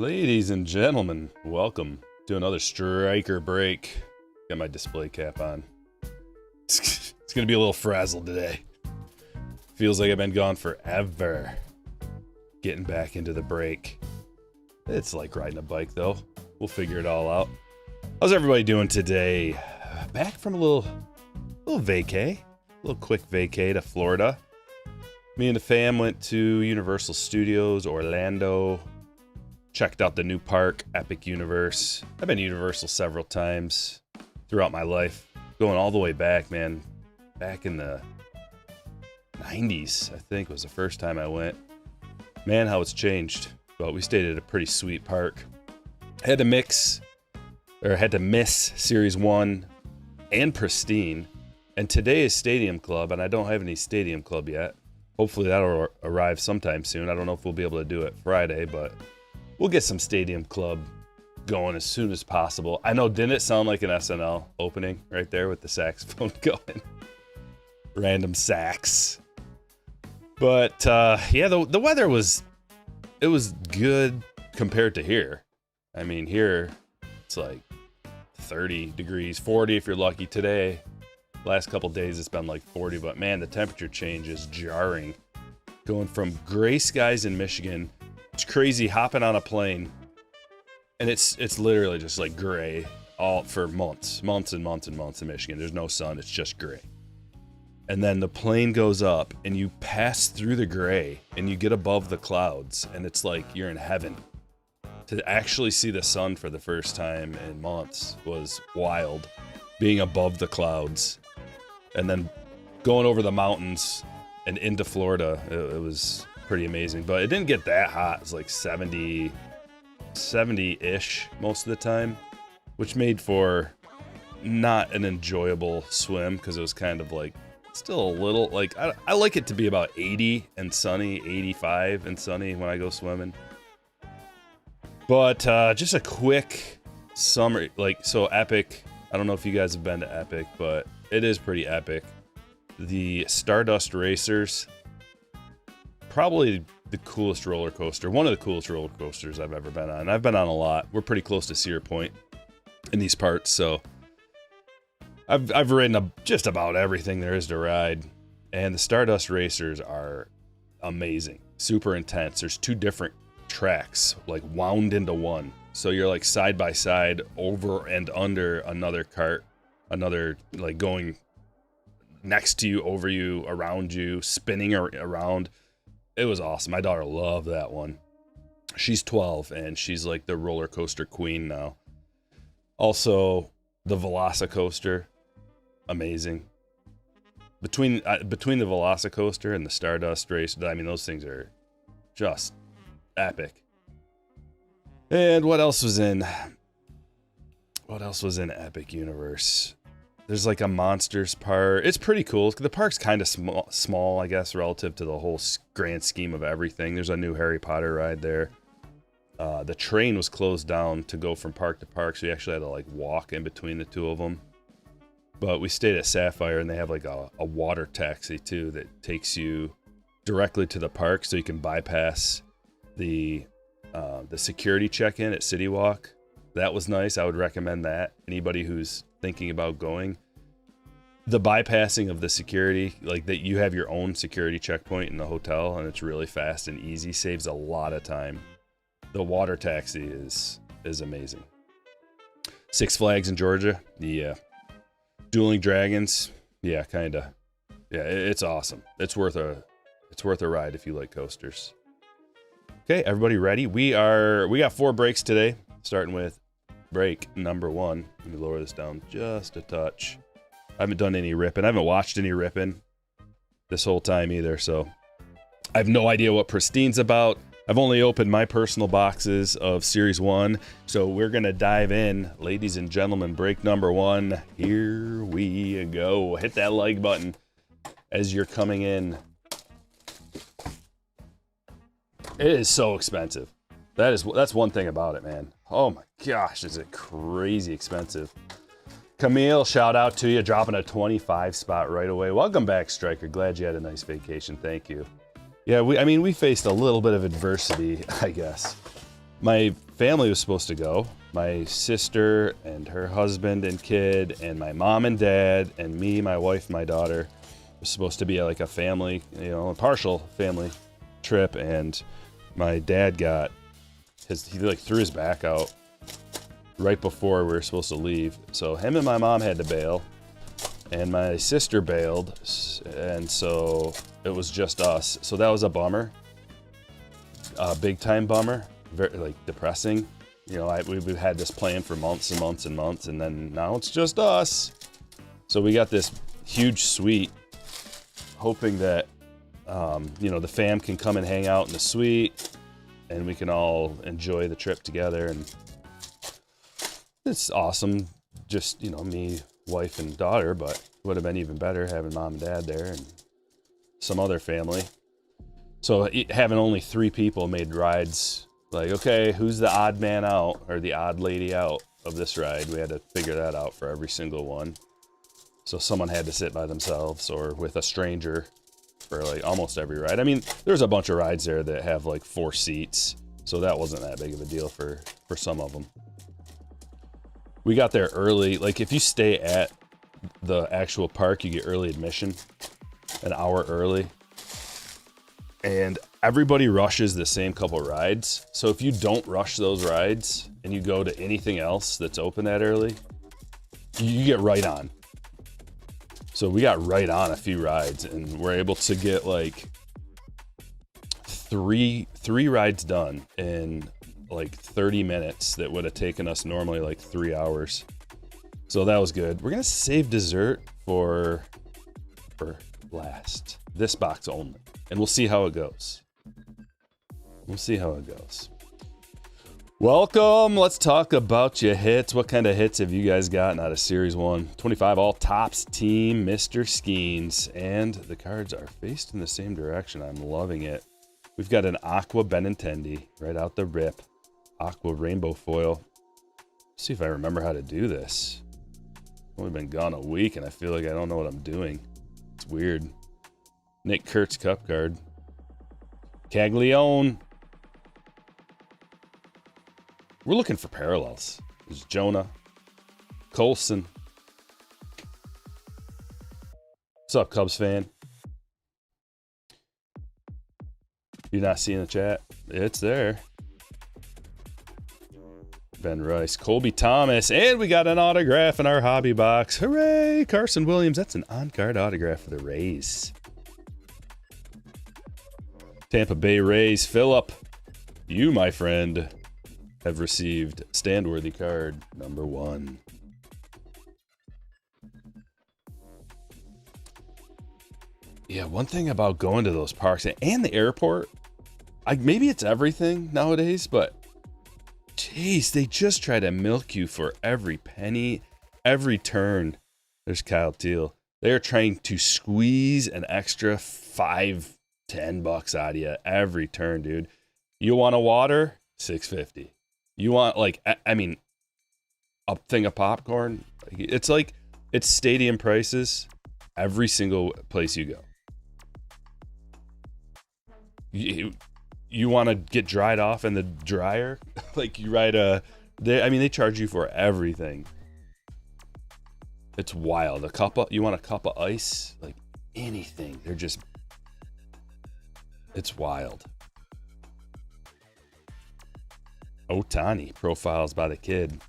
Ladies and gentlemen, welcome to another Stryker break. Got my display cap on. It's gonna be a little frazzled today. Feels like I've been gone forever. Getting back into the break. It's like riding a bike though. We'll figure it all out. How's everybody doing today? Back from a little vacay. A little quick vacay to Florida. Me and the fam went to Universal Studios, Orlando. Checked out the new park, Epic Universe. I've been to Universal several times throughout my life. Going all the way back, man. Back in the 90s, I think, was the first time I went. Man, how it's changed. But we stayed at a pretty sweet park. Had to miss Series 1 and Pristine. And today is Stadium Club, and I don't have any Stadium Club yet. Hopefully that'll arrive sometime soon. I don't know if we'll be able to do it Friday, but we'll get some Stadium Club going as soon as possible. I know, didn't it sound like an SNL opening right there with the saxophone going? Random sax. But yeah, the weather was good compared to here. I mean, here it's like 30 degrees, 40 if you're lucky. Today, last couple days it's been like 40, but man, the temperature change is jarring. Going from gray skies in Michigan, it's crazy hopping on a plane, and it's literally just like gray all for months and months in Michigan. There's no sun, it's just gray. And then the plane goes up and you pass through the gray and you get above the clouds, and it's like you're in heaven. To actually see the sun for the first time in months was wild. Being above the clouds and then going over the mountains and into Florida, it was pretty amazing. But it didn't get that hot. It's like 70-ish most of the time, which made for not an enjoyable swim because it was kind of like still a little like I like it to be about 80 and sunny, 85 and sunny when I go swimming. But just a quick summary, like, so Epic, I don't know if you guys have been to Epic, but it is pretty epic. The Stardust Racers, probably the coolest roller coaster, one of the coolest roller coasters I've ever been on. I've been on a lot. We're pretty close to Cedar Point in these parts, so I've ridden just about everything there is to ride. And the Stardust Racers are amazing, super intense. There's two different tracks, like wound into one. So you're like side by side over and under another cart, another like going next to you, over you, around you, spinning around. It was awesome. My daughter loved that one. She's 12 and she's like the roller coaster queen now. Also, the Velocicoaster, amazing. Between the Velocicoaster and the Stardust Race, I mean, those things are just epic. And what else was in Epic Universe? There's like a monsters part. It's pretty cool. The park's kind of small, I guess, relative to the whole grand scheme of everything. There's a new Harry Potter ride there. The train was closed down to go from park to park, so you actually had to like walk in between the two of them. But we stayed at Sapphire, and they have like a water taxi too that takes you directly to the park, so you can bypass the security check-in at City Walk. That was nice. I would recommend that. Anybody who's thinking about going. The bypassing of the security, like that you have your own security checkpoint in the hotel, and it's really fast and easy, saves a lot of time. The water taxi is amazing. Six Flags in Georgia, yeah. Dueling Dragons, yeah, kinda. Yeah, it's awesome. It's worth a ride if you like coasters. Okay, everybody ready? We got 4 breaks today, starting with break number 1. Let me lower this down just a touch. I haven't done any ripping. I haven't watched any ripping this whole time either, so I have no idea what Pristine's about. I've only opened my personal boxes of Series 1, so we're going to dive in. Ladies and gentlemen, break number 1. Here we go. Hit that like button as you're coming in. It is so expensive. That's one thing about it, man. Oh my gosh, is it crazy expensive. Camille, shout out to you, dropping a 25 spot right away. Welcome back, Stryker. Glad you had a nice vacation. Thank you. Yeah, we faced a little bit of adversity, I guess. My family was supposed to go. My sister and her husband and kid and my mom and dad and me, my wife, my daughter was supposed to be like a family, a partial family trip. And my dad he like threw his back out right before we were supposed to leave. So him and my mom had to bail, and my sister bailed, and so it was just us. So that was a bummer, a big time bummer, very like depressing. We've had this plan for months and months and months, and then now it's just us. So we got this huge suite, hoping that the fam can come and hang out in the suite, and we can all enjoy the trip together. And it's awesome, just me, wife, and daughter. But it would have been even better having mom and dad there and some other family. So having only 3 people made rides like, okay, who's the odd man out or the odd lady out of this ride? We had to figure that out for every single one. So someone had to sit by themselves or with a stranger for like almost every ride. I mean, there's a bunch of rides there that have like 4 seats, so that wasn't that big of a deal for some of them. We got there early. Like if you stay at the actual park, you get early admission, an hour early. And everybody rushes the same couple rides. So if you don't rush those rides and you go to anything else that's open that early, you get right on. So we got right on a few rides, and we're able to get like three rides done in like 30 minutes that would have taken us normally like 3 hours. So that was good. We're gonna save dessert for last. This box only. And we'll see how it goes. Welcome. Let's talk about your hits. What kind of hits have you guys gotten out of Series 1? 25 all tops team, Mr. Skeens. And the cards are faced in the same direction. I'm loving it. We've got an Aqua Benintendi right out the rip. Aqua Rainbow Foil. Let's see if I remember how to do this. I've only been gone a week and I feel like I don't know what I'm doing. It's weird. Nick Kurtz Cup card. Caglione. We're looking for parallels. There's Jonah. Colson. What's up, Cubs fan? You not seeing the chat? It's there. Ben Rice. Colby Thomas. And we got an autograph in our hobby box. Hooray! Carson Williams. That's an on-card autograph for the Rays. Tampa Bay Rays. Phillip. You, my friend, have received stand-worthy card number 1. Yeah, one thing about going to those parks and the airport, maybe it's everything nowadays, but jeez, they just try to milk you for every penny, every turn. There's Kyle Teal. They're trying to squeeze an extra $5, $10 out of you every turn, dude. You want a water? $6.50. You want a thing of popcorn? It's stadium prices every single place you go. You want to get dried off in the dryer? They charge you for everything. It's wild. You want a cup of ice? Like anything. It's wild. Otani profiles by the kid.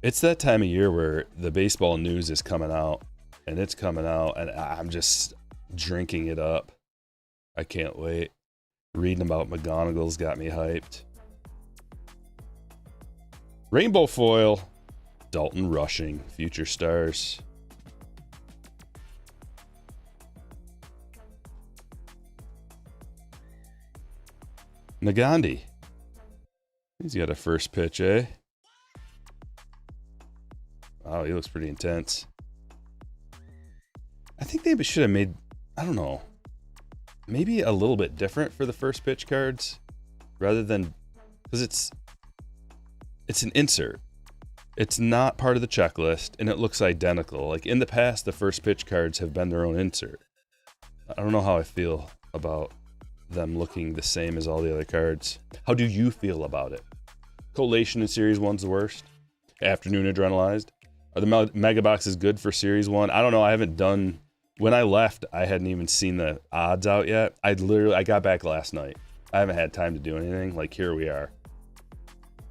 It's that time of year where the baseball news is coming out, and I'm just drinking it up. I can't wait. Reading about McGonagall's got me hyped. Rainbow foil, Dalton Rushing, future stars. Nagandi. He's got a first pitch, eh? Wow, he looks pretty intense. I think they should have made, I don't know, maybe a little bit different for the first pitch cards, rather than, because it's an insert. It's not part of the checklist, and it looks identical. Like in the past, the first pitch cards have been their own insert. I don't know how I feel about them looking the same as all the other cards. How do you feel about it? Collation in Series 1's the worst. Afternoon Adrenalized. Are the mega boxes good for Series 1? I don't know. I haven't done... When I left, I hadn't even seen the odds out yet. I got back last night. I haven't had time to do anything. Like, here we are.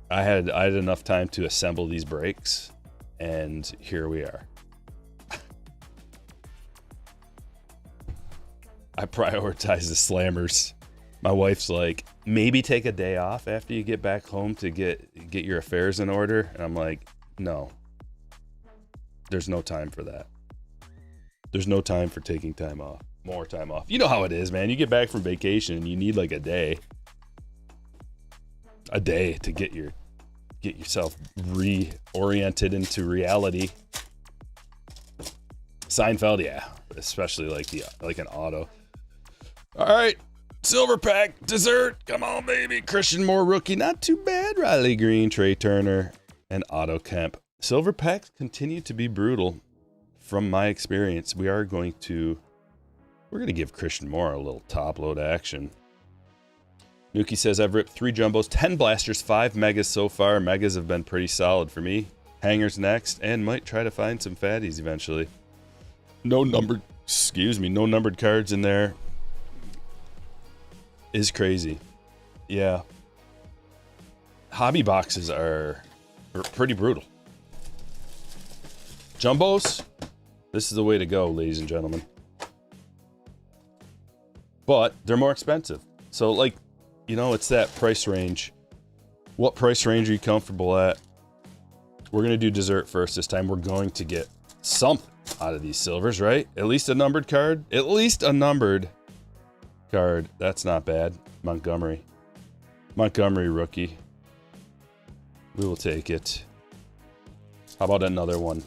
I had enough time to assemble these breaks, and here we are. I prioritize the slammers. My wife's like, maybe take a day off after you get back home to get your affairs in order. And I'm like, no. There's no time for that. There's no time for taking time off. More time off. You know how it is, man. You get back from vacation and you need like a day. A day to get yourself reoriented into reality. Seinfeld, yeah. Especially like an auto. All right. Silver pack, dessert. Come on, baby. Christian Moore rookie. Not too bad. Riley Green, Trey Turner, and Otto Kemp. Silver packs continue to be brutal from my experience. We're going to give Christian Moore a little top load action. Nuki says, I've ripped 3 jumbos, 10 blasters, 5 megas so far. Megas have been pretty solid for me. Hangers next, and might try to find some fatties eventually. No numbered cards in there. Is crazy. Yeah. Hobby boxes are pretty brutal. Jumbos, this is the way to go, ladies and gentlemen. But they're more expensive. So, like, you know, it's that price range. What price range are you comfortable at? We're going to do dessert first this time. We're going to get something out of these silvers, right? At least a numbered card. At least a numbered card. That's not bad. Montgomery rookie. We will take it. How about another one?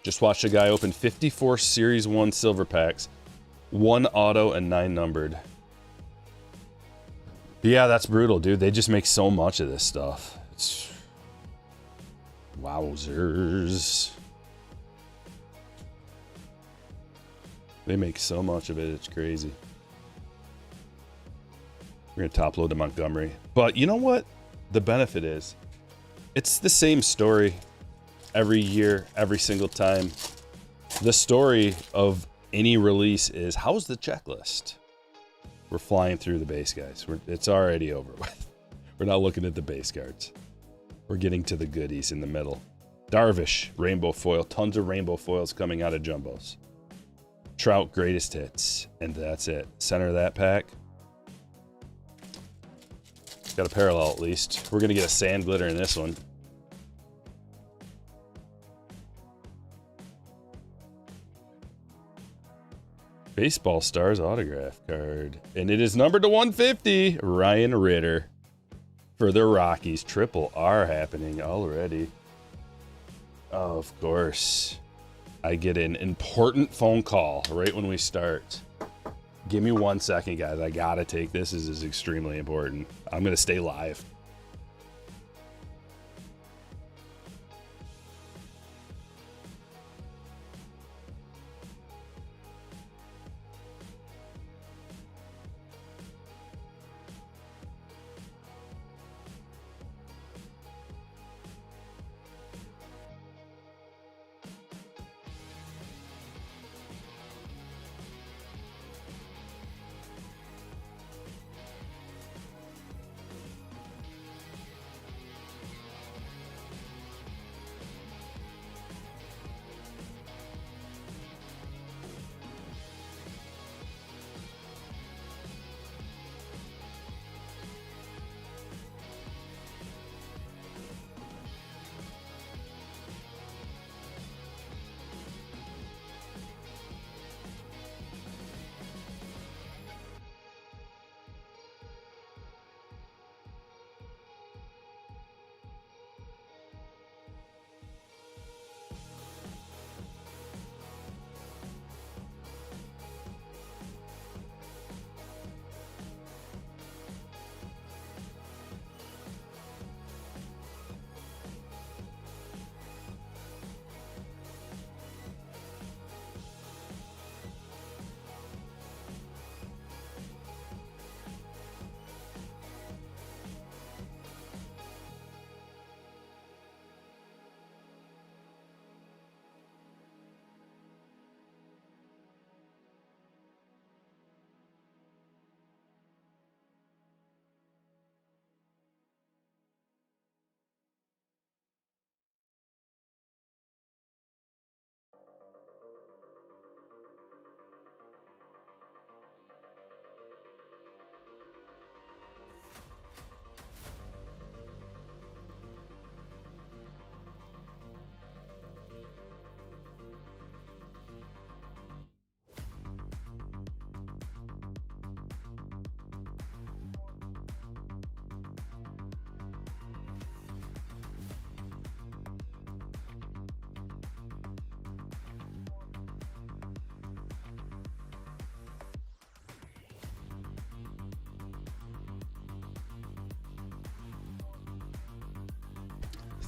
Just watched a guy open 54 Series 1 silver packs. 1 auto and 9 numbered. Yeah, that's brutal, dude. They just make so much of this stuff. It's... Wowzers. They make so much of it, it's crazy. We're going to top load to Montgomery. But you know what the benefit is? It's the same story every year, every single time. The story of any release is, how's the checklist? We're flying through the base, guys. It's already over with. We're not looking at the base cards. We're getting to the goodies in the middle. Darvish, rainbow foil. Tons of rainbow foils coming out of jumbos. Trout, greatest hits. And that's it. Center of that pack. Got a parallel at least. We're going to get a sand glitter in this one. Baseball Stars autograph card. And it is numbered to 150. Ryan Ritter for the Rockies. Triple R happening already. Of course. I get an important phone call right when we start. Give me 1 second, guys. I gotta take this. This is extremely important. I'm gonna stay live.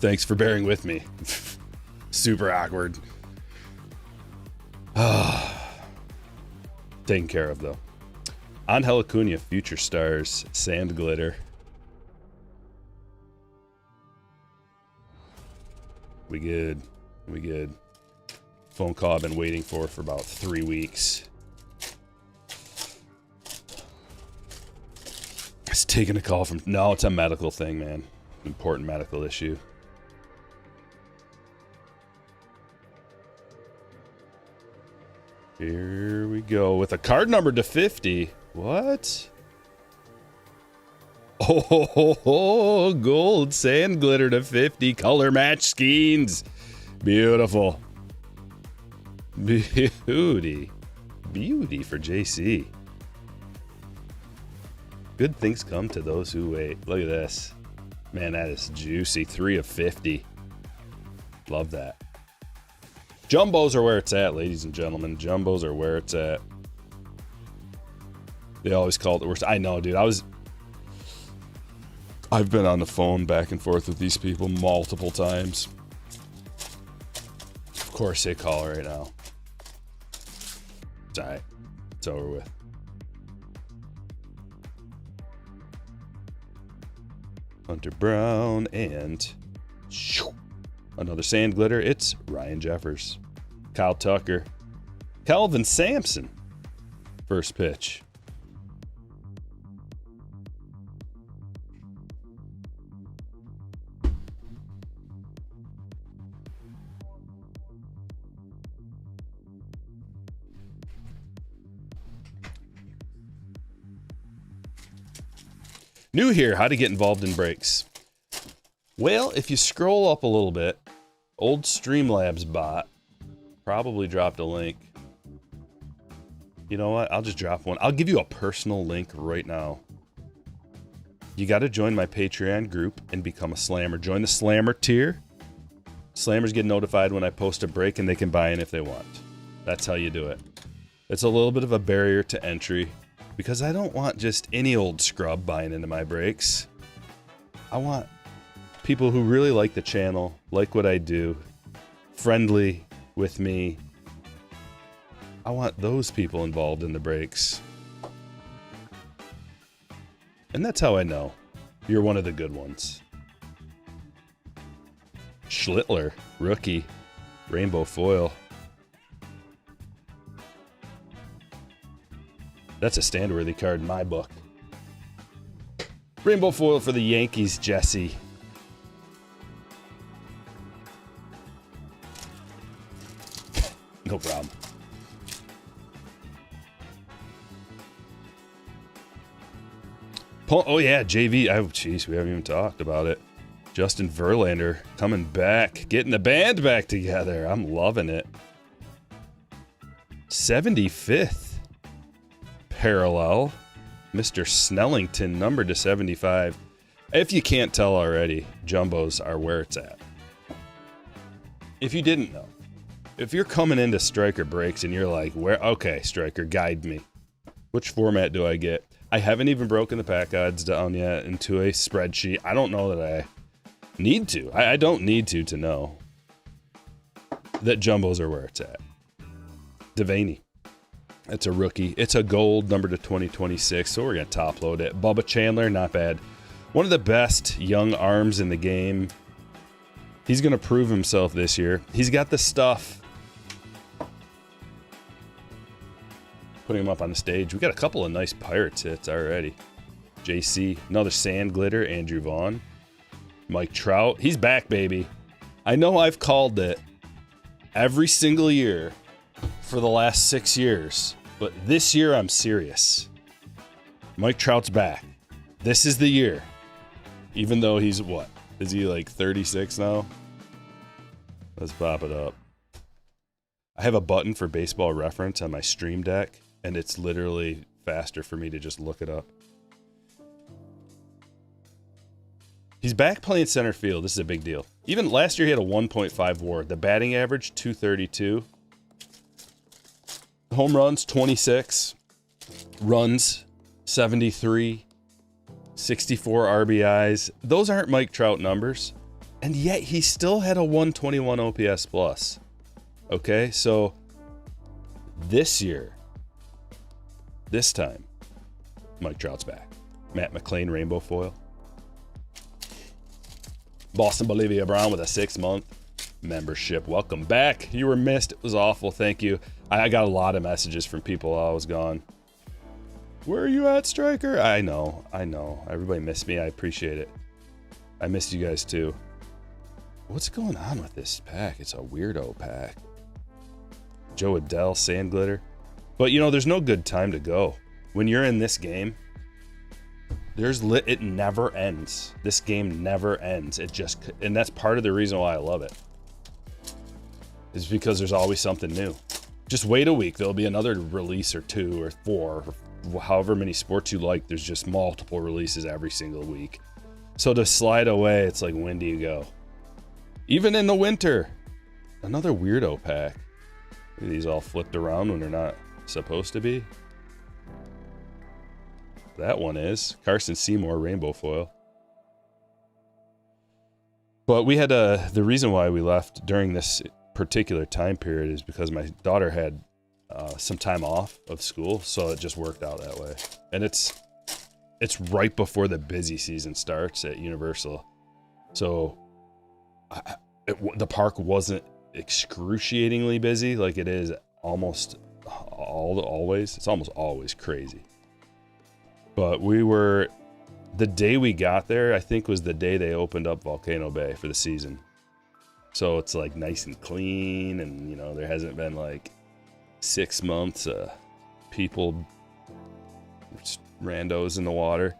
Thanks for bearing with me. Super awkward. Taken care of, though. Angel Acuna, Future Stars, Sand Glitter. We good. We good. Phone call I've been waiting for about 3 weeks. It's taking a call from... No, it's a medical thing, man. Important medical issue. Here we go with a card number to 50. What? Oh, gold sand glitter to 50. Color match skeins. Beautiful. Beauty. Beauty for JC. Good things come to those who wait. Look at this. Man, that is juicy. 3 of 50. Love that. Jumbos are where it's at, ladies and gentlemen. Jumbos are where it's at. They always call it the worst. I know, dude. I've been on the phone back and forth with these people multiple times. Of course they call right now. It's alright. It's over with. Hunter Brown and another sand glitter. It's Ryan Jeffers. Kyle Tucker. Calvin Sampson. First pitch. New here, how to get involved in breaks. Well, if you scroll up a little bit, old Streamlabs bot probably dropped a link. You know what? I'll just drop one. I'll give you a personal link right now. You got to join my Patreon group and become a Slammer. Join the Slammer tier. Slammers get notified when I post a break and they can buy in if they want. That's how you do it. It's a little bit of a barrier to entry because I don't want just any old scrub buying into my breaks. I want people who really like the channel, like what I do, friendly with me. I want those people involved in the breaks. And that's how I know you're one of the good ones. Schlittler, rookie, rainbow foil. That's a stand-worthy card in my book. Rainbow foil for the Yankees, Jesse. No problem. Oh yeah, JV. Oh jeez, we haven't even talked about it. Justin Verlander coming back, getting the band back together. I'm loving it. 75th parallel. Mr. Snellington, numbered to 75. If you can't tell already, jumbos are where it's at. If you didn't know, if you're coming into Stryker breaks and you're like, "Where? Okay, Stryker, guide me. Which format do I get?" I haven't even broken the pack odds down yet into a spreadsheet. I don't know that I need to. I don't need to know that jumbos are where it's at. Devaney. It's a rookie. It's a gold, number to 2026, so we're going to top load it. Bubba Chandler, not bad. One of the best young arms in the game. He's going to prove himself this year. He's got the stuff. Putting him up on the stage. We got a couple of nice Pirates hits already. JC, another sand glitter, Andrew Vaughn. Mike Trout, he's back, baby. I know I've called it every single year for the last 6 years, but this year I'm serious. Mike Trout's back. This is the year. Even though he's what? Is he like 36 now? Let's pop it up. I have a button for Baseball Reference on my Stream Deck, and it's literally faster for me to just look it up. He's back playing center field. This is a big deal. Even last year he had a 1.5 WAR. The batting average, 232. Home runs, 26. Runs, 73. 64 RBIs. Those aren't Mike Trout numbers. And yet he still had a 121 OPS plus. Okay, so this year, this time, Mike Trout's back. Matt McLean rainbow foil. Boston Bolivia Brown with a 6-month membership. Welcome back. You were missed. It was awful. Thank you. I got a lot of messages from people while I was gone. Where are you at, Stryker? I know. Everybody missed me. I appreciate it. I missed you guys too. What's going on with this pack? It's a weirdo pack. Joe Adele, Sand Glitter. But you know, there's no good time to go. When you're in this game, it never ends. This game never ends. And that's part of the reason why I love it. Is because there's always something new. Just wait a week. There'll be another release or 2 or 4, or however many sports you like. There's just multiple releases every single week. So to slide away, it's like, when do you go? Even in the winter. Another weirdo pack. Look at these all flipped around when they're not supposed to be. That one is. Carson Seymour rainbow foil. But we had the reason why we left during this particular time period is because my daughter had some time off of school, so it just worked out that way. And it's right before the busy season starts at Universal. So the park wasn't excruciatingly busy like it is almost always. It's almost always crazy. But the day we got there, I think, was the day they opened up Volcano Bay for the season. So it's like nice and clean, and you know, there hasn't been like 6 months people randos in the water.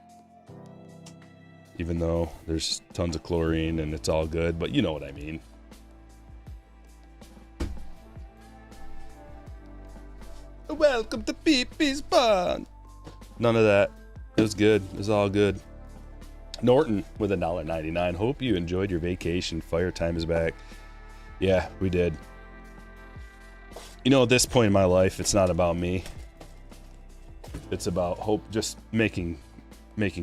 Even though there's tons of chlorine and it's all good, but you know what I mean. Welcome to Pee-Pee's Pond. None of that. It was good. It was all good. Norton with $1.99. Hope you enjoyed your vacation. Fire time is back. Yeah, we did. You know, at this point in my life, it's not about me. It's about just making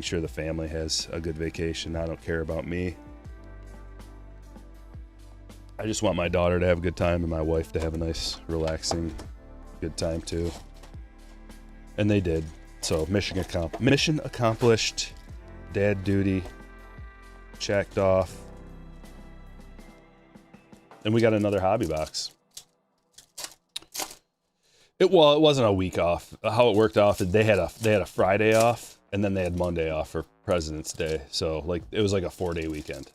sure the family has a good vacation. I don't care about me. I just want my daughter to have a good time and my wife to have a nice, relaxing, good time too. And they did. So mission accomplished. Dad duty checked off. And we got another hobby box. It wasn't a week off. How it worked off is they had a Friday off, and then they had Monday off for President's Day. So like it was like a 4-day weekend.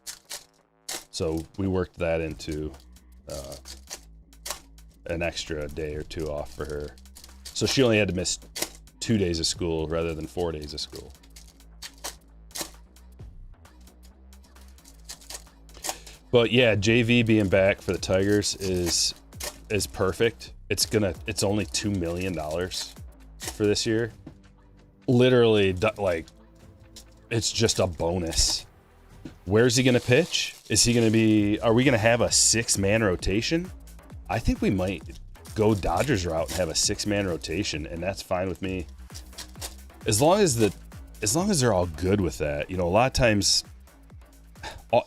So we worked that into an extra day or 2 off for her. So she only had to miss 2 days of school rather than 4 days of school. But yeah, JV being back for the Tigers is perfect. It's only $2 million for this year. Literally, like, it's just a bonus. Where's he gonna pitch? Are we gonna have a 6-man rotation? I think we might go Dodgers route and have a 6-man rotation, and that's fine with me. As long as they're all good with that. You know, a lot of times,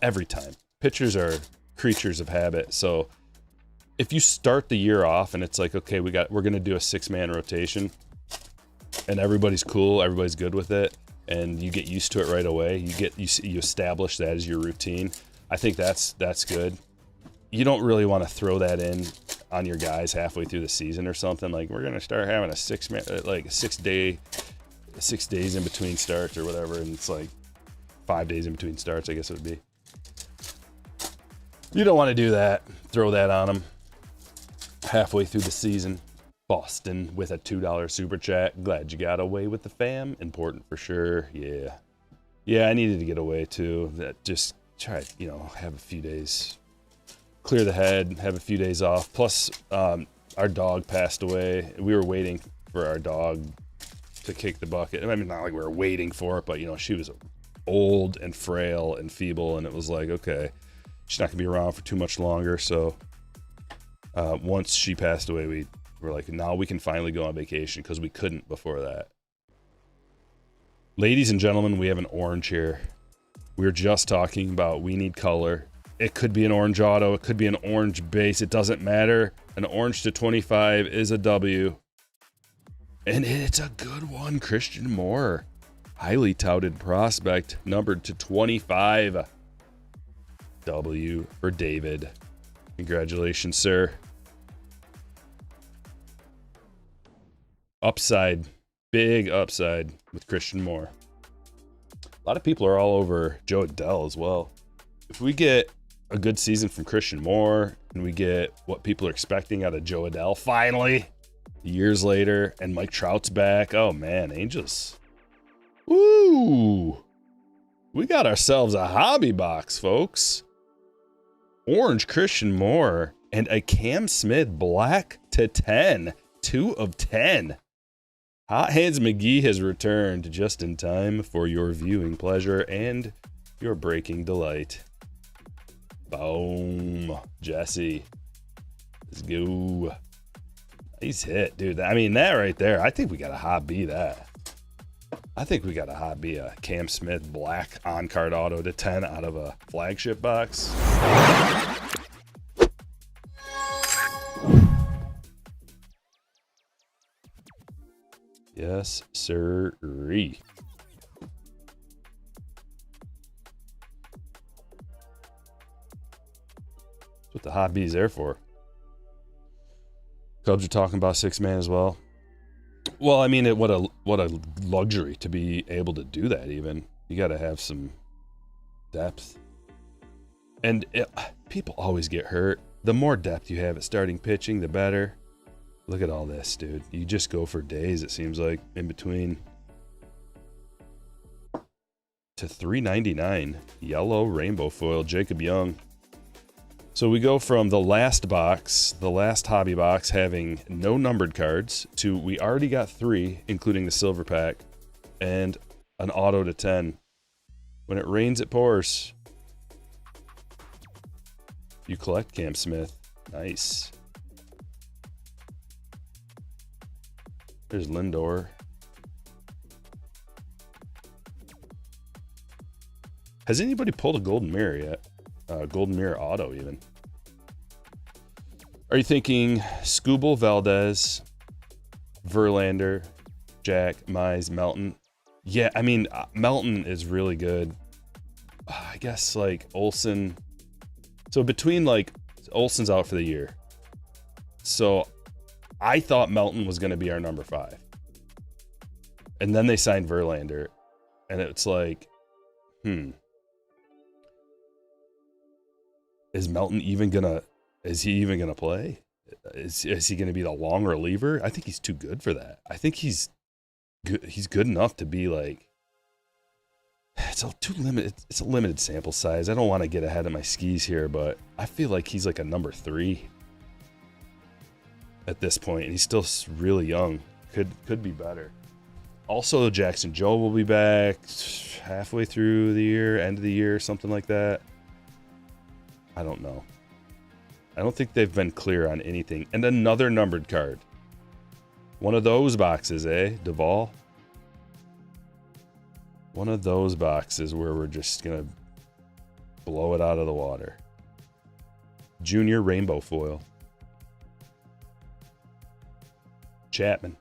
every time, pitchers are creatures of habit. So if you start the year off and it's like, okay, we're gonna do a 6-man rotation, and everybody's cool, everybody's good with it, and you get used to it right away. You establish that as your routine. I think that's good. You don't really want to throw that in on your guys halfway through the season or something. Like, we're gonna start having a 6 days in between starts or whatever, and it's like 5 days in between starts, I guess it would be. You don't want to do that. Throw that on them halfway through the season. Boston with a $2 super chat. Glad you got away with the fam. Important for sure. Yeah, I needed to get away too. That just try, have a few days, clear the head, have a few days off. Plus, our dog passed away. We were waiting for our dog to kick the bucket. I mean, not like we were waiting for it, but she was old and frail and feeble, and it was like, okay, she's not gonna be around for too much longer. So once she passed away, we were like, now we can finally go on vacation, because we couldn't before that. Ladies and gentlemen, we have an orange here. We were just talking about we need color. It could be an orange auto. It could be an orange base. It doesn't matter. An orange to 25 is a W. And it's a good one. Christian Moore. Highly touted prospect. Numbered to 25. W for David. Congratulations, sir. Upside. Big upside with Christian Moore. A lot of people are all over Joe Adell as well. If we get a good season from Christian Moore and we get what people are expecting out of Joe Adell finally, years later, and Mike Trout's back, oh man, Angels. Woo! We got ourselves a hobby box, folks. Orange Christian Moore and a Cam Smith black to 10. 2 of 10. Hot Hands McGee has returned just in time for your viewing pleasure and your breaking delight. Boom. Jesse. Let's go. Nice hit, dude. I mean, that right there, I think we got a hot B that. I think we got a hot B, a Cam Smith black on-card auto to 10 out of a flagship box. Yes, sir-ree. That's what the hot B's there for. Cubs are talking about 6-man as well. Well, I mean, what a luxury to be able to do that even. You got to have some depth. And people always get hurt. The more depth you have at starting pitching, the better. Look at all this, dude. You just go for days, it seems like, in between. To $3.99. Yellow rainbow foil, Jacob Young. So we go from the last box, the last hobby box, having no numbered cards, to we already got 3, including the silver pack, and an auto to 10. When it rains, it pours. You collect Cam Smith. Nice. There's Lindor. Has anybody pulled a golden mirror yet? Golden mirror auto even. Are you thinking Skubal, Valdez, Verlander, Jack, Mize, Melton? Yeah, I mean, Melton is really good. I guess like Olsen. So between like Olsen's out for the year. So I thought Melton was going to be our number 5. And then they signed Verlander. And it's like, is Melton even going to, is he even going to play? Is he going to be the long reliever? I think he's too good for that. I think he's good. He's good enough to be like, it's a limited sample size. I don't want to get ahead of my skis here, but I feel like he's like a number 3 at this point, and he's still really young. Could be better. Also, Jackson Joe will be back halfway through the year, end of the year, something like that. I don't know. I don't think they've been clear on anything. And another numbered card. One of those boxes, eh, Duvall? One of those boxes where we're just going to blow it out of the water. Junior rainbow foil. Chapman.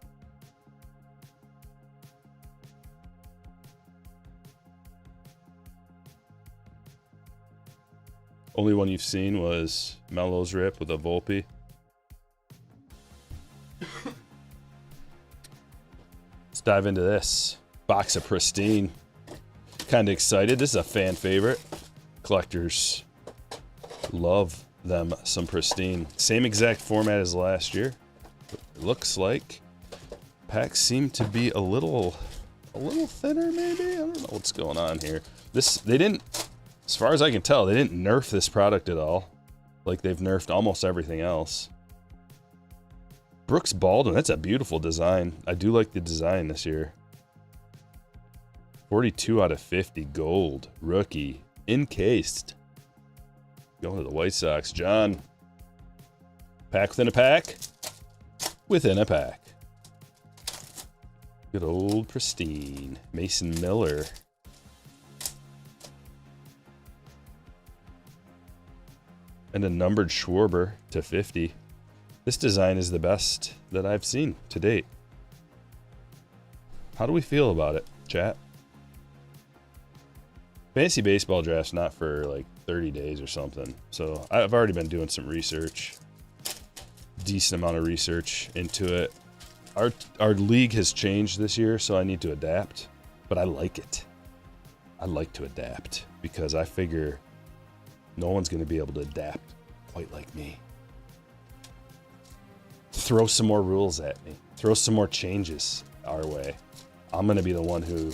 Only one you've seen was Melo's rip with a Volpe. Let's dive into this. Box of Pristine. Kind of excited. This is a fan favorite. Collectors love them some Pristine. Same exact format as last year. It looks like packs seem to be a little thinner maybe. I don't know what's going on here. They didn't, as far as I can tell, they didn't nerf this product at all. Like they've nerfed almost everything else. Brooks Baldwin, that's a beautiful design. I do like the design this year. 42 out of 50 gold. Rookie. Encased. Going to the White Sox. John. Pack within a pack. Within a pack. Good old Pristine. Mason Miller. And a numbered Schwarber to 50. This design is the best that I've seen to date. How do we feel about it, chat? Fantasy baseball draft's not for like 30 days or something. So I've already been doing some research. Decent amount of research into it. Our league has changed this year, so I need to adapt. But I like it. I like to adapt because I figure no one's going to be able to adapt quite like me. Throw some more rules at me. Throw some more changes our way. I'm going to be the one who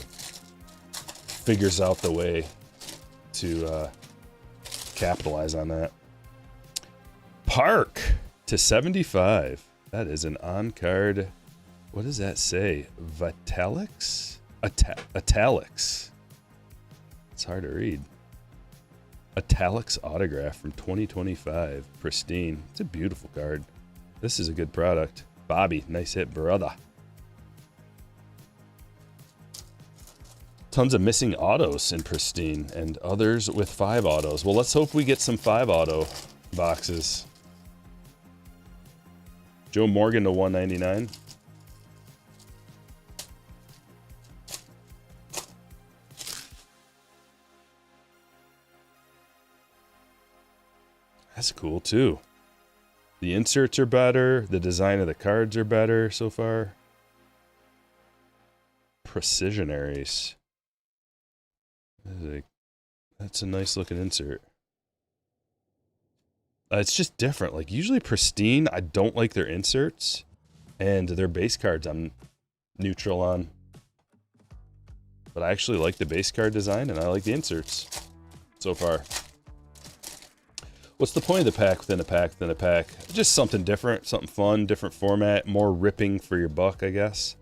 figures out the way to capitalize on that. Park to 75. That is an on-card. What does that say? Vitalics? Italics. It's hard to read. Italics autograph from 2025. Pristine. It's a beautiful card. This is a good product. Bobby, nice hit, brother. Tons of missing autos in Pristine and others with 5 autos. Well, let's hope we get some 5 auto boxes. Joe Morgan to 199. That's cool too. The inserts are better. The design of the cards are better so far. Precisionaries. That's a nice looking insert. It's just different. Like usually Pristine, I don't like their inserts, and their base cards I'm neutral on. But I actually like the base card design, and I like the inserts so far. What's the point of the pack within a pack within a pack? Just something different, something fun, different format, more ripping for your buck, I guess.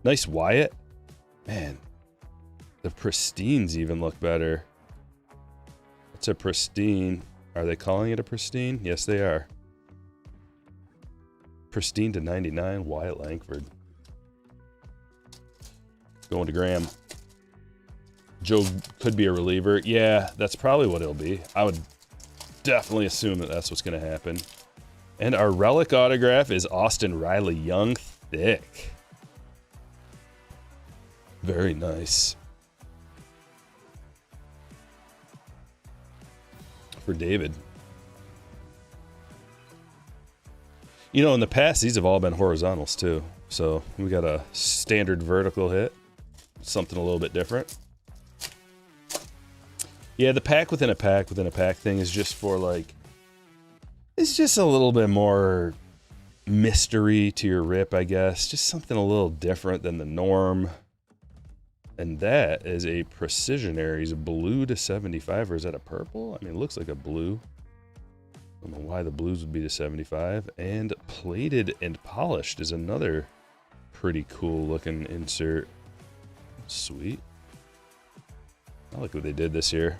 Nice Wyatt. Man, the Pristines even look better. It's a Pristine. Are they calling it a Pristine? Yes, they are. Pristine to 99, Wyatt Langford. Going to Graham. Joe could be a reliever. Yeah, that's probably what it'll be. I would definitely assume that that's what's going to happen. And our relic autograph is Austin Riley Young Thick. Very nice. For David. You know, in the past, these have all been horizontals too. So we got a standard vertical hit. Something a little bit different. Yeah, the pack within a pack within a pack thing is just for like, it's just a little bit more mystery to your rip, I guess. Just something a little different than the norm. And that is a Precisionaries blue to 75, or is that a purple? I mean, it looks like a blue. I don't know why the blues would be to 75. And plated and polished is another pretty cool looking insert. Sweet. I like what they did this year.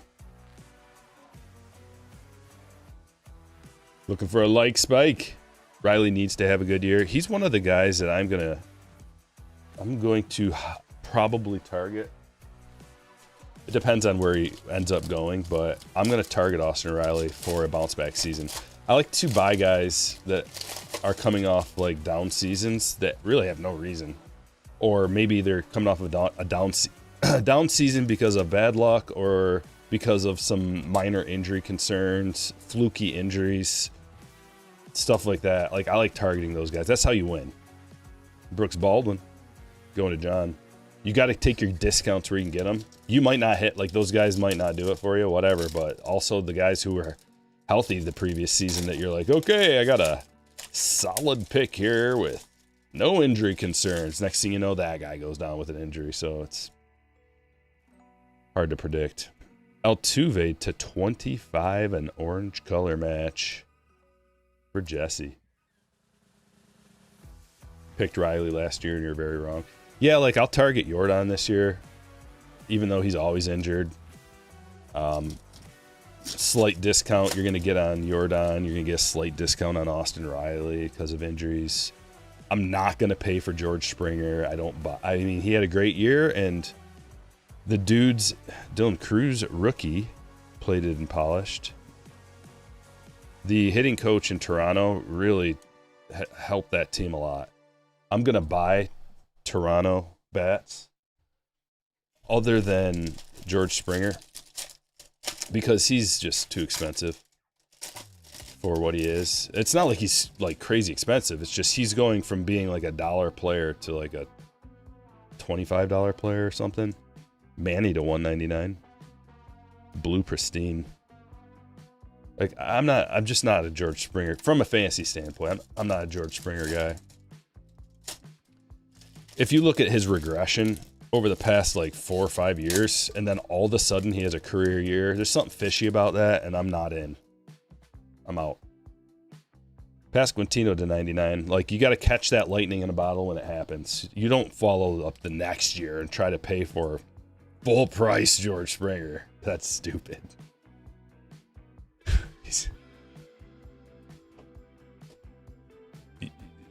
Looking for a like spike. Riley needs to have a good year. He's one of the guys that I'm going to probably target. It depends on where he ends up going, but I'm going to target Austin Riley for a bounce back season. I like to buy guys that are coming off like down seasons that really have no reason. Or maybe they're coming off of a down season because of bad luck or because of some minor injury concerns, fluky injuries, stuff like that. Like, I like targeting those guys. That's how you win. Brooks Baldwin, going to John. You got to take your discounts where you can get them. You might not hit, like those guys might not do it for you, whatever. But also the guys who were healthy the previous season that you're like, okay, I got a solid pick here with no injury concerns. Next thing you know, that guy goes down with an injury. So it's hard to predict. Altuve to 25, an orange color match for Jesse. Picked Riley last year and you're very wrong. Yeah, like I'll target Jordan this year, even though he's always injured. Slight discount you're going to get on Jordan. You're going to get a slight discount on Austin Riley because of injuries. I'm not going to pay for George Springer. I mean, he had a great year, and the dude's Dylan Cruz rookie, plated and polished. The hitting coach in Toronto really helped that team a lot. I'm going to buy Toronto bats other than George Springer because he's just too expensive for what he is. It's not like he's like crazy expensive. It's just he's going from being like a $1 player to like a $25 player or something. Manny to $199. Blue Pristine. Like I'm just not a George Springer from a fantasy standpoint. I'm not a George Springer guy. If you look at his regression over the past like 4 or 5 years, and then all of a sudden he has a career year, there's something fishy about that, and I'm not in. I'm out. Pasquantino to 99. Like, you got to catch that lightning in a bottle when it happens. You don't follow up the next year and try to pay for full price George Springer. That's stupid.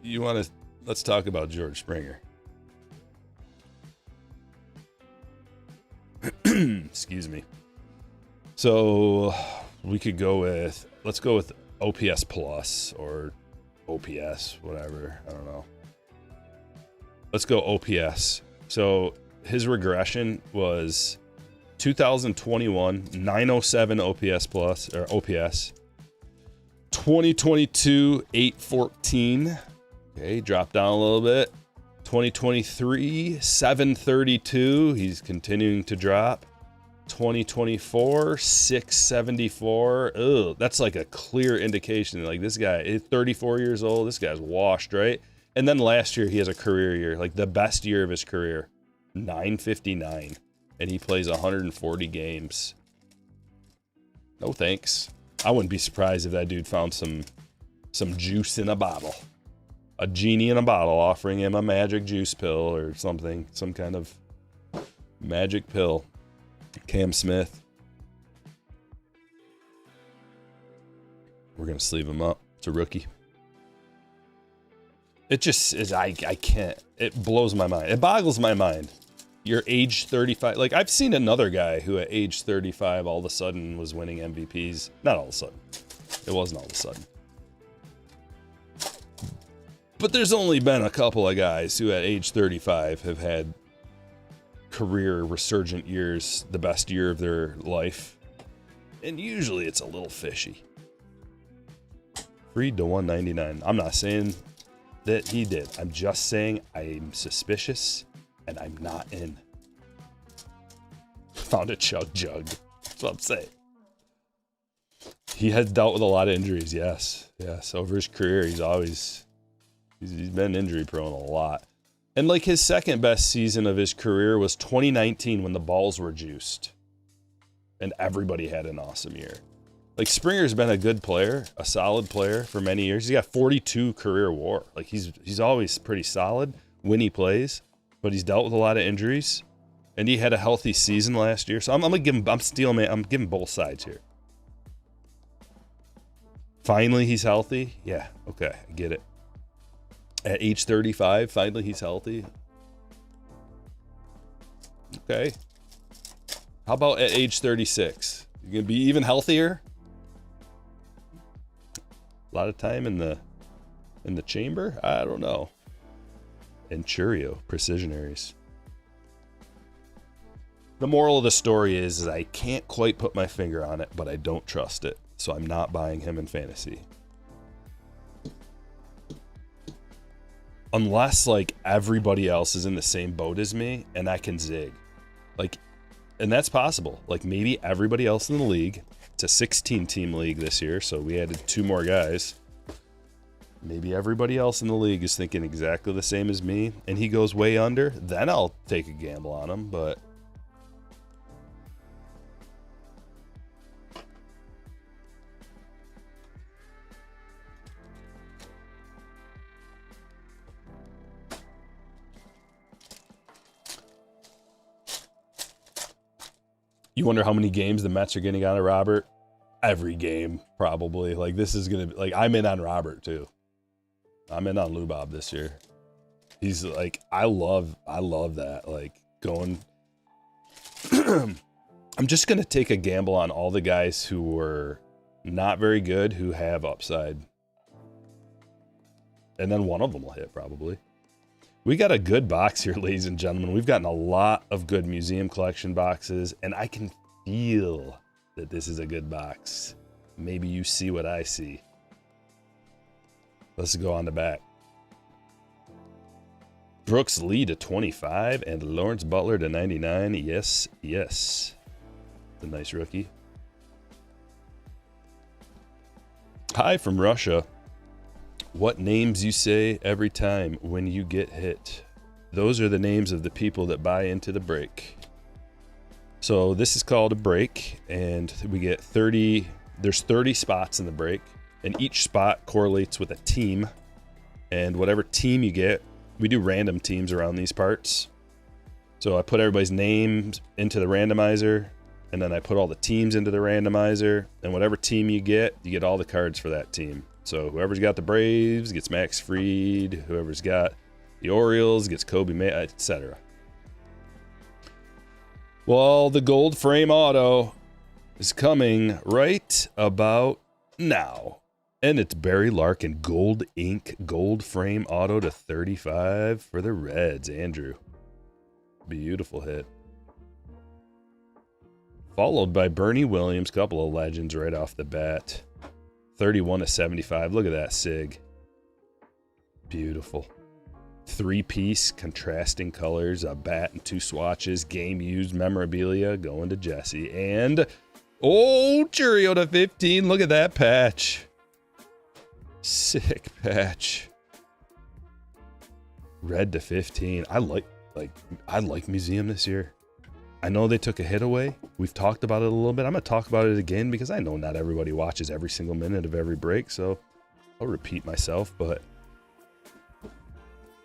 You want to... Let's talk about George Springer. Excuse me. So we could go with... Let's go with OPS plus or OPS, whatever. I don't know. Let's go OPS. So his regression was 2021, 907 OPS plus or OPS. 2022, 814. Okay, dropped down a little bit. 2023, 732. He's continuing to drop. 2024, 674. Ugh, that's like a clear indication. Like, this guy is 34 years old. This guy's washed, right? And then last year, he has a career year, like the best year of his career, 959. And he plays 140 games. No thanks. I wouldn't be surprised if that dude found some juice in a bottle. A genie in a bottle offering him a magic juice pill or something. Some kind of magic pill. Cam Smith. We're going to sleeve him up. It's a rookie. It just is, I can't. It blows my mind. It boggles my mind. You're age 35. Like, I've seen another guy who at age 35 all of a sudden was winning MVPs. Not all of a sudden. It wasn't all of a sudden. But there's only been a couple of guys who at age 35 have had career resurgent years, the best year of their life. And usually it's a little fishy. Freed to 199. I'm not saying that he did. I'm just saying I'm suspicious and I'm not in. Found a chug jug. That's what I'm saying. He has dealt with a lot of injuries, yes. Yes, over his career, he's been injury prone a lot. And like, his second best season of his career was 2019 when the balls were juiced. And everybody had an awesome year. Like, Springer's been a good player, a solid player for many years. He's got 42 career WAR. Like, he's always pretty solid when he plays, but he's dealt with a lot of injuries. And he had a healthy season last year. So I'm gonna give him, I'm giving both sides here. Finally, he's healthy. Yeah, okay, I get it. At age 35, finally he's healthy. Okay. How about at age 36? You gonna be even healthier? A lot of time in the chamber? I don't know. And Churio, Precision Aries. The moral of the story is I can't quite put my finger on it, but I don't trust it. So I'm not buying him in fantasy. Unless, like, everybody else is in the same boat as me and I can zig. Like, and that's possible. Like, maybe everybody else in the league, it's a 16-team league this year, so we added 2 more guys. Maybe everybody else in the league is thinking exactly the same as me, and he goes way under, then I'll take a gamble on him, but... You wonder how many games the Mets are getting out of Robert? Every game, probably. Like, this is going to be... Like, I'm in on Robert, too. I'm in on Lubob this year. He's, like... I love that. Like, going... I'm just going to take a gamble on all the guys who were not very good who have upside. And then one of them will hit, probably. We got a good box here, ladies and gentlemen. We've gotten a lot of good museum collection boxes, and I can feel that this is a good box. Maybe you see what I see. Let's go on the back. Brooks Lee to 25 and Lawrence Butler to 99. Yes, yes. It's a nice rookie. Hi from Russia. What names you say every time when you get hit? Those are the names of the people that buy into the break. So this is called a break, and we get 30. There's 30 spots in the break, and each spot correlates with a team. And whatever team you get, we do random teams around these parts. So I put everybody's names into the randomizer, and then I put all the teams into the randomizer, and whatever team you get all the cards for that team. So whoever's got the Braves gets Max Fried, whoever's got the Orioles gets Kobe May, etc. Well, the gold frame auto is coming right about now. And it's Barry Larkin, gold ink, gold frame auto to 35 for the Reds, Andrew. Beautiful hit. Followed by Bernie Williams, couple of legends right off the bat. 31 to 75. Look at that sig. Beautiful. 3-piece contrasting colors, a bat and 2 swatches, game used memorabilia going to Jesse. And oh, Churio to 15. Look at that patch. Sick patch. Red to 15. I like Museum this year. I know they took a hit away. We've talked about it a little bit. I'm going to talk about it again because I know not everybody watches every single minute of every break, so I'll repeat myself, but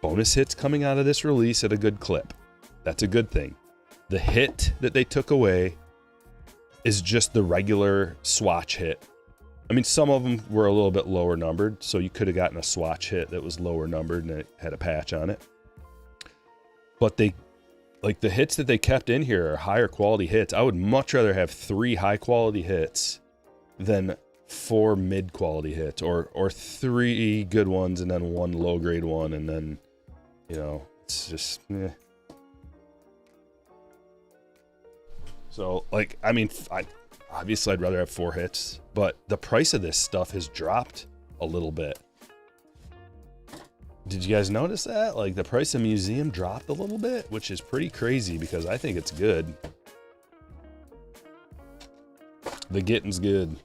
bonus hits coming out of this release at a good clip. That's a good thing. The hit that they took away is just the regular swatch hit. I mean, some of them were a little bit lower numbered, so you could have gotten a swatch hit that was lower numbered and it had a patch on it. But they, like, the hits that they kept in here are higher quality hits. I would much rather have 3 high quality hits than 4 mid quality hits, or 3 good ones and then 1 low grade one, and then, you know, it's just So, like, I mean, obviously I'd rather have 4 hits, but the price of this stuff has dropped a little bit. Did you guys notice that? Like, the price of Museum dropped a little bit, which is pretty crazy because I think it's good. The getting's good.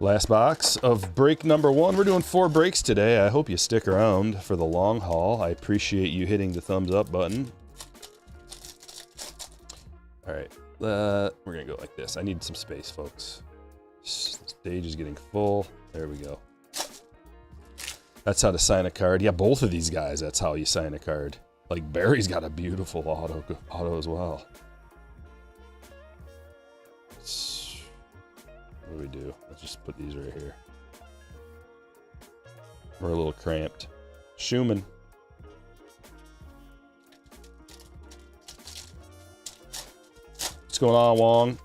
Last box of break number 1. We're doing 4 breaks today. I hope you stick around for the long haul. I appreciate you hitting the thumbs up button. All right, we're gonna go like this. I need some space, folks. The stage is getting full. There we go. That's how to sign a card. Yeah, both of these guys, that's how you sign a card. Like, Barry's got a beautiful auto as well. What do we do? Let's just put these right here. We're a little cramped. Schumann. What's going on, Wong?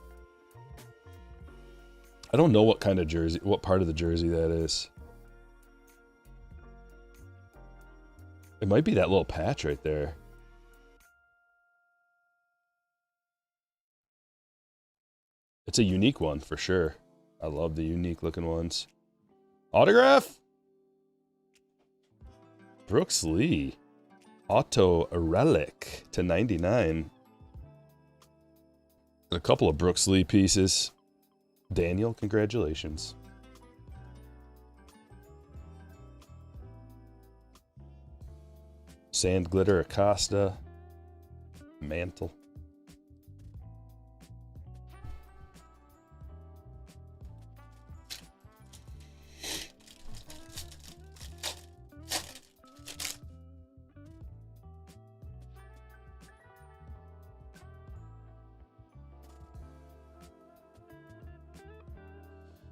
I don't know what kind of jersey, what part of the jersey that is. It might be that little patch right there. It's a unique one for sure. I love the unique looking ones. Autograph? Brooks Lee. Auto Relic to 99. A couple of Brooks Lee pieces. Daniel, congratulations. Sand Glitter Acosta. Mantle.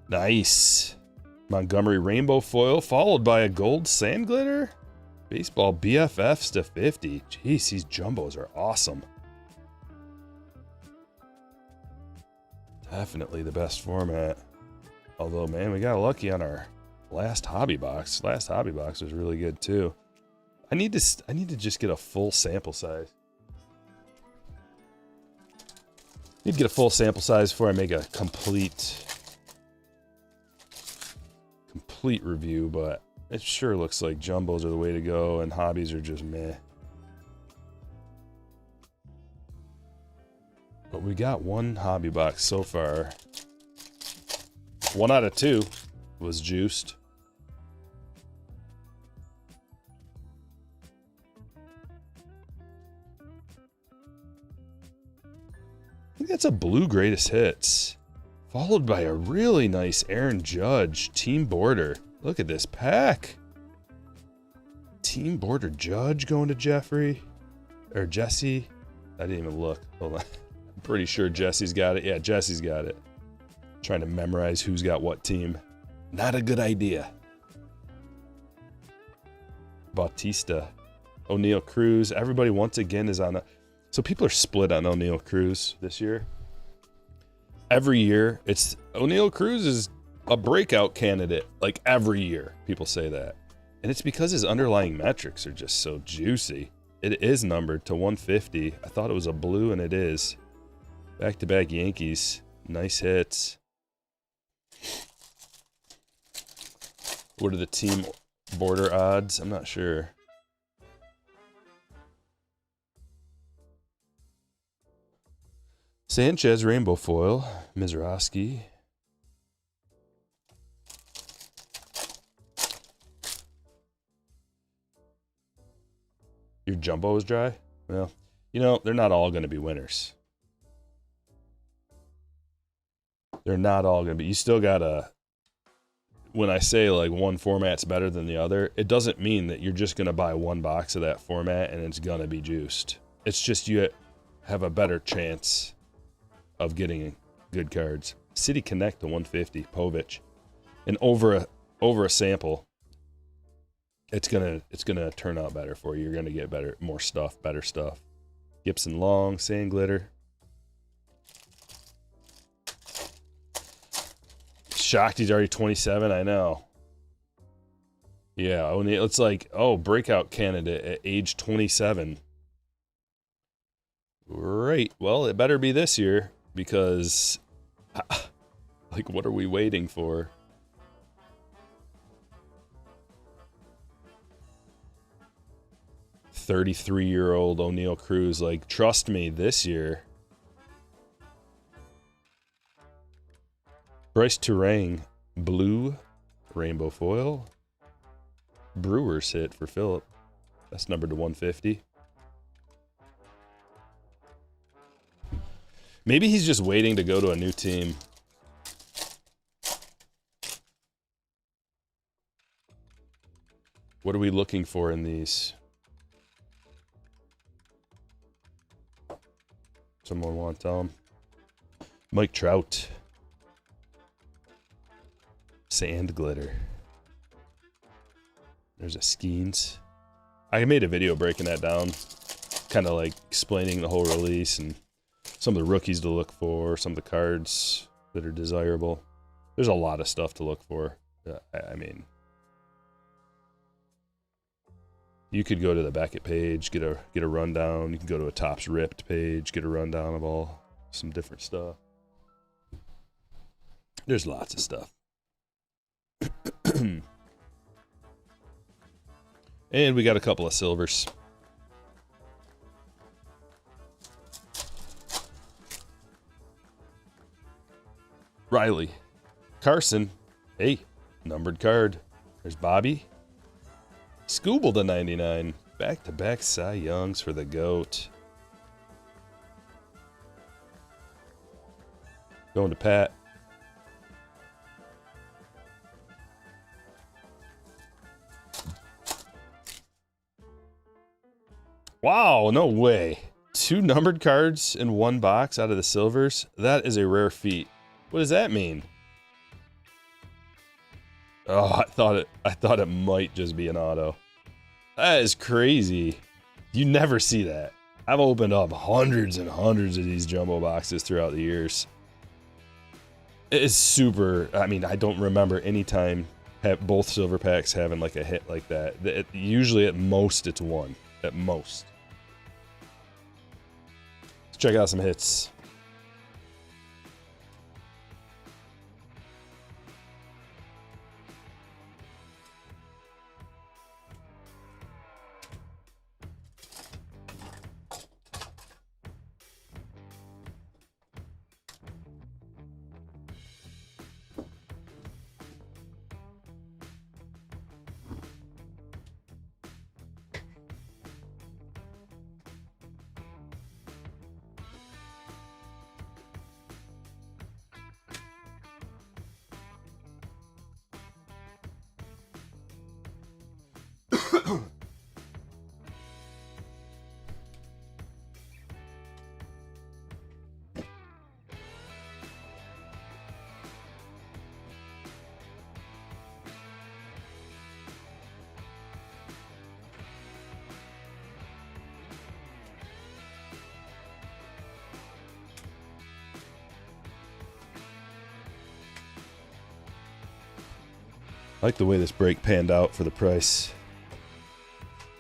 Nice. Montgomery Rainbow Foil, followed by a gold Sand Glitter. Baseball BFFs to 50. Jeez, these jumbos are awesome. Definitely the best format. Although, man, we got lucky on our last hobby box. Last hobby box was really good too. I need to just get a full sample size. Need to get a full sample size before I make a complete review, but it sure looks like jumbos are the way to go and hobbies are just meh. But we got one hobby box so far. 1 out of 2 was juiced. I think that's a blue greatest hits. Followed by a really nice Aaron Judge team border. Look at this pack. Team border Judge going to Jeffrey. Or Jesse. I didn't even look. Hold on. I'm pretty sure Jesse's got it. Yeah, Jesse's got it. Trying to memorize who's got what team. Not a good idea. Bautista. O'Neal Cruz. Everybody once again is on a... So people are split on O'Neal Cruz this year. Every year, it's... O'Neal Cruz is a breakout candidate. Like every year, people say that. And it's because his underlying metrics are just so juicy. It is numbered to 150. I thought it was a blue, and it is. Back-to-back Yankees. Nice hits. What are the team border odds? I'm not sure. Sanchez rainbow foil. Mizraski. Your jumbo is dry? Well, you know, they're not all going to be winners. They're not all going to be. You still got to... When I say like one format's better than the other, it doesn't mean that you're just going to buy one box of that format and it's going to be juiced. It's just you have a better chance of getting good cards. City Connect to 150, Povich. And over a sample, it's gonna turn out better for you. You're gonna get more stuff, better stuff. Gibson Long, Sand Glitter. Shocked he's already 27, I know. Yeah, it's like, oh, breakout candidate at age 27. Right, well, it better be this year, because, like, what are we waiting for? "33-year-old O'Neal Cruz, like, trust me, this year. Bryce Turang, blue, rainbow foil. Brewers hit for Phillip. That's numbered to 150. Maybe he's just waiting to go to a new team. What are we looking for in these? Someone want to tell him? Mike Trout. Sand Glitter. There's a Skeens. I made a video breaking that down. Kind of like explaining the whole release and some of the rookies to look for, some of the cards that are desirable. There's a lot of stuff to look for. I mean, you could go to the Beckett page, get a rundown. You can go to a Topps Ripped page, get a rundown of all some different stuff. There's lots of stuff. And we got a couple of silvers. Riley. Carson. Hey, numbered card. There's Bobby. Scooble to 99. Back-to-back Cy Youngs for the GOAT. Going to Pat. Wow, no way. 2 numbered cards in one box out of the silvers? That is a rare feat. What does that mean? Oh, I thought it might just be an auto. That is crazy. You never see that. I've opened up hundreds and hundreds of these jumbo boxes throughout the years. It's super. I mean, I don't remember any time have both silver packs having like a hit like that. Usually at most it's one. At most. Let's check out some hits. I like the way this break panned out for the price.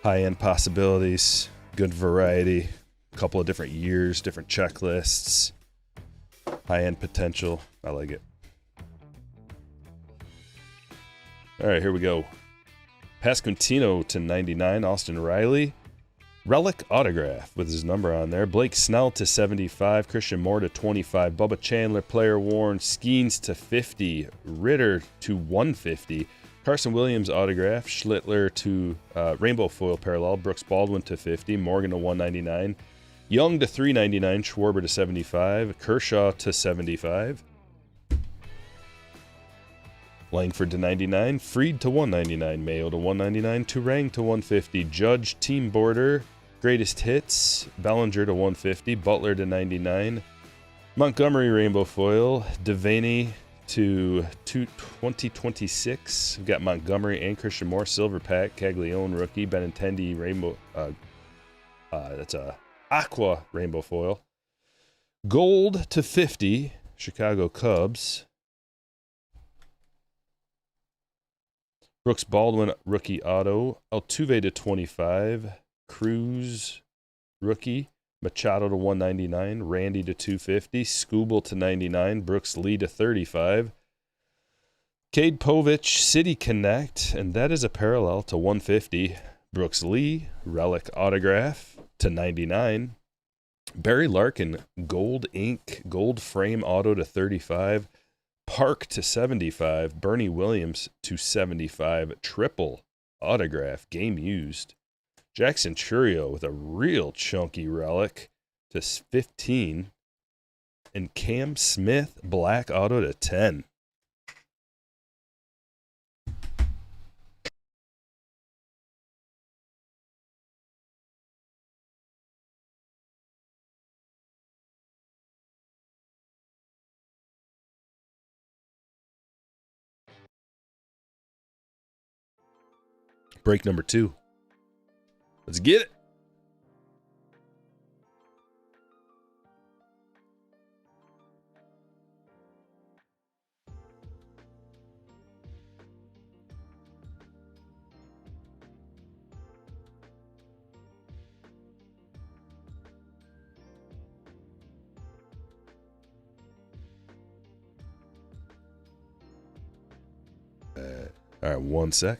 High-end possibilities, good variety, a couple of different years, different checklists, high-end potential. I like it. All right, here we go. Pasquantino to 99, Austin Riley. Relic autograph with his number on there. Blake Snell to 75, Christian Moore to 25, Bubba Chandler, player worn, Skeens to 50, Ritter to 150, Carson Williams autograph, Schlittler to rainbow foil parallel, Brooks Baldwin to 50, Morgan to 199, Young to 399, Schwarber to 75, Kershaw to 75, Langford to 99, Fried to 199, Mayo to 199, Turang to 150, Judge Team Border, Greatest Hits, Bellinger to 150, Butler to 99, Montgomery rainbow foil, Devaney to 2026. We've got Montgomery and Christian Moore silver pack, Caglione rookie, Benintendi rainbow. That's a aqua rainbow foil. Gold to 50, Chicago Cubs. Brooks Baldwin rookie auto, Altuve to 25, Cruz rookie, Machado to 199, Randy to 250, Skubal to 99, Brooks Lee to 35, Cade Povich City Connect, and that is a parallel to 150, Brooks Lee relic autograph to 99, Barry Larkin gold ink gold frame auto to 35, Park to 75, Bernie Williams to 75, triple autograph game used, Jackson Churio with a real chunky relic to 15. And Cam Smith, black auto to 10. Break number 2. Let's get it. All right, one sec.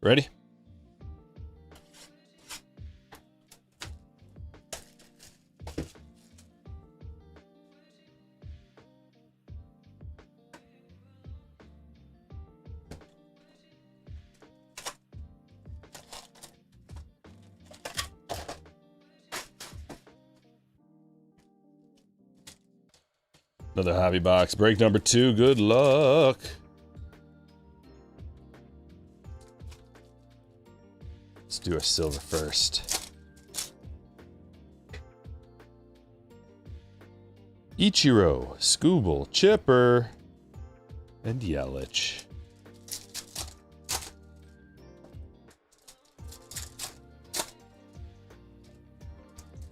Ready? Another hobby box. Break number 2. Good luck. Let's do our silver first. Ichiro, Scooble, Chipper, and Yelich.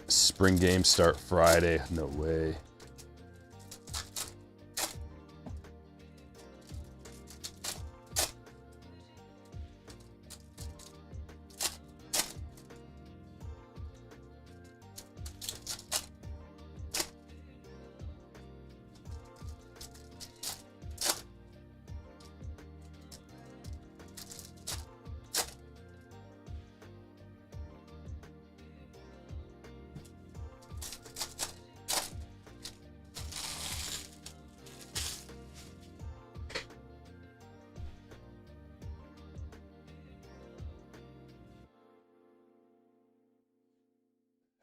Spring games start Friday. No way.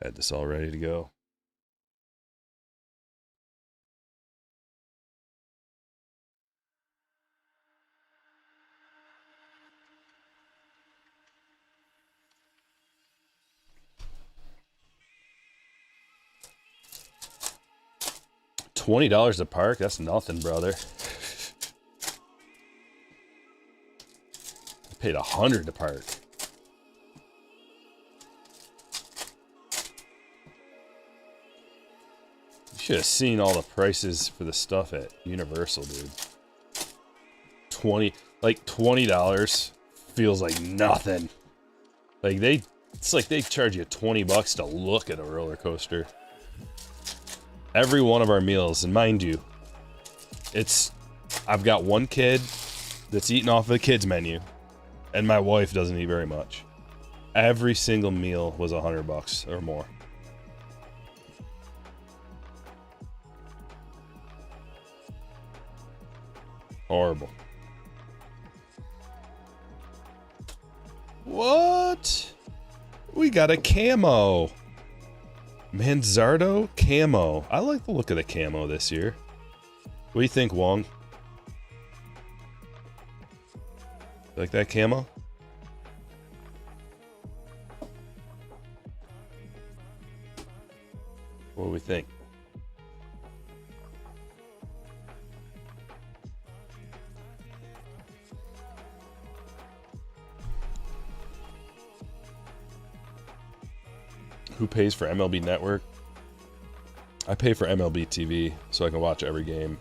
Had this all ready to go. $20 a park? That's nothing, brother. I paid $100 a park. Should have seen all the prices for the stuff at Universal, dude. $20 feels like nothing. Like it's like they charge you $20 to look at a roller coaster. Every one of our meals, and mind you, I've got one kid that's eating off of the kids menu, and my wife doesn't eat very much. Every single meal was $100 or more. Horrible. What? We got a camo. Manzardo camo. I like the look of the camo this year. What do you think, Wong? Like that camo? What do we think? Who pays for MLB Network? I pay for MLB TV so I can watch every game.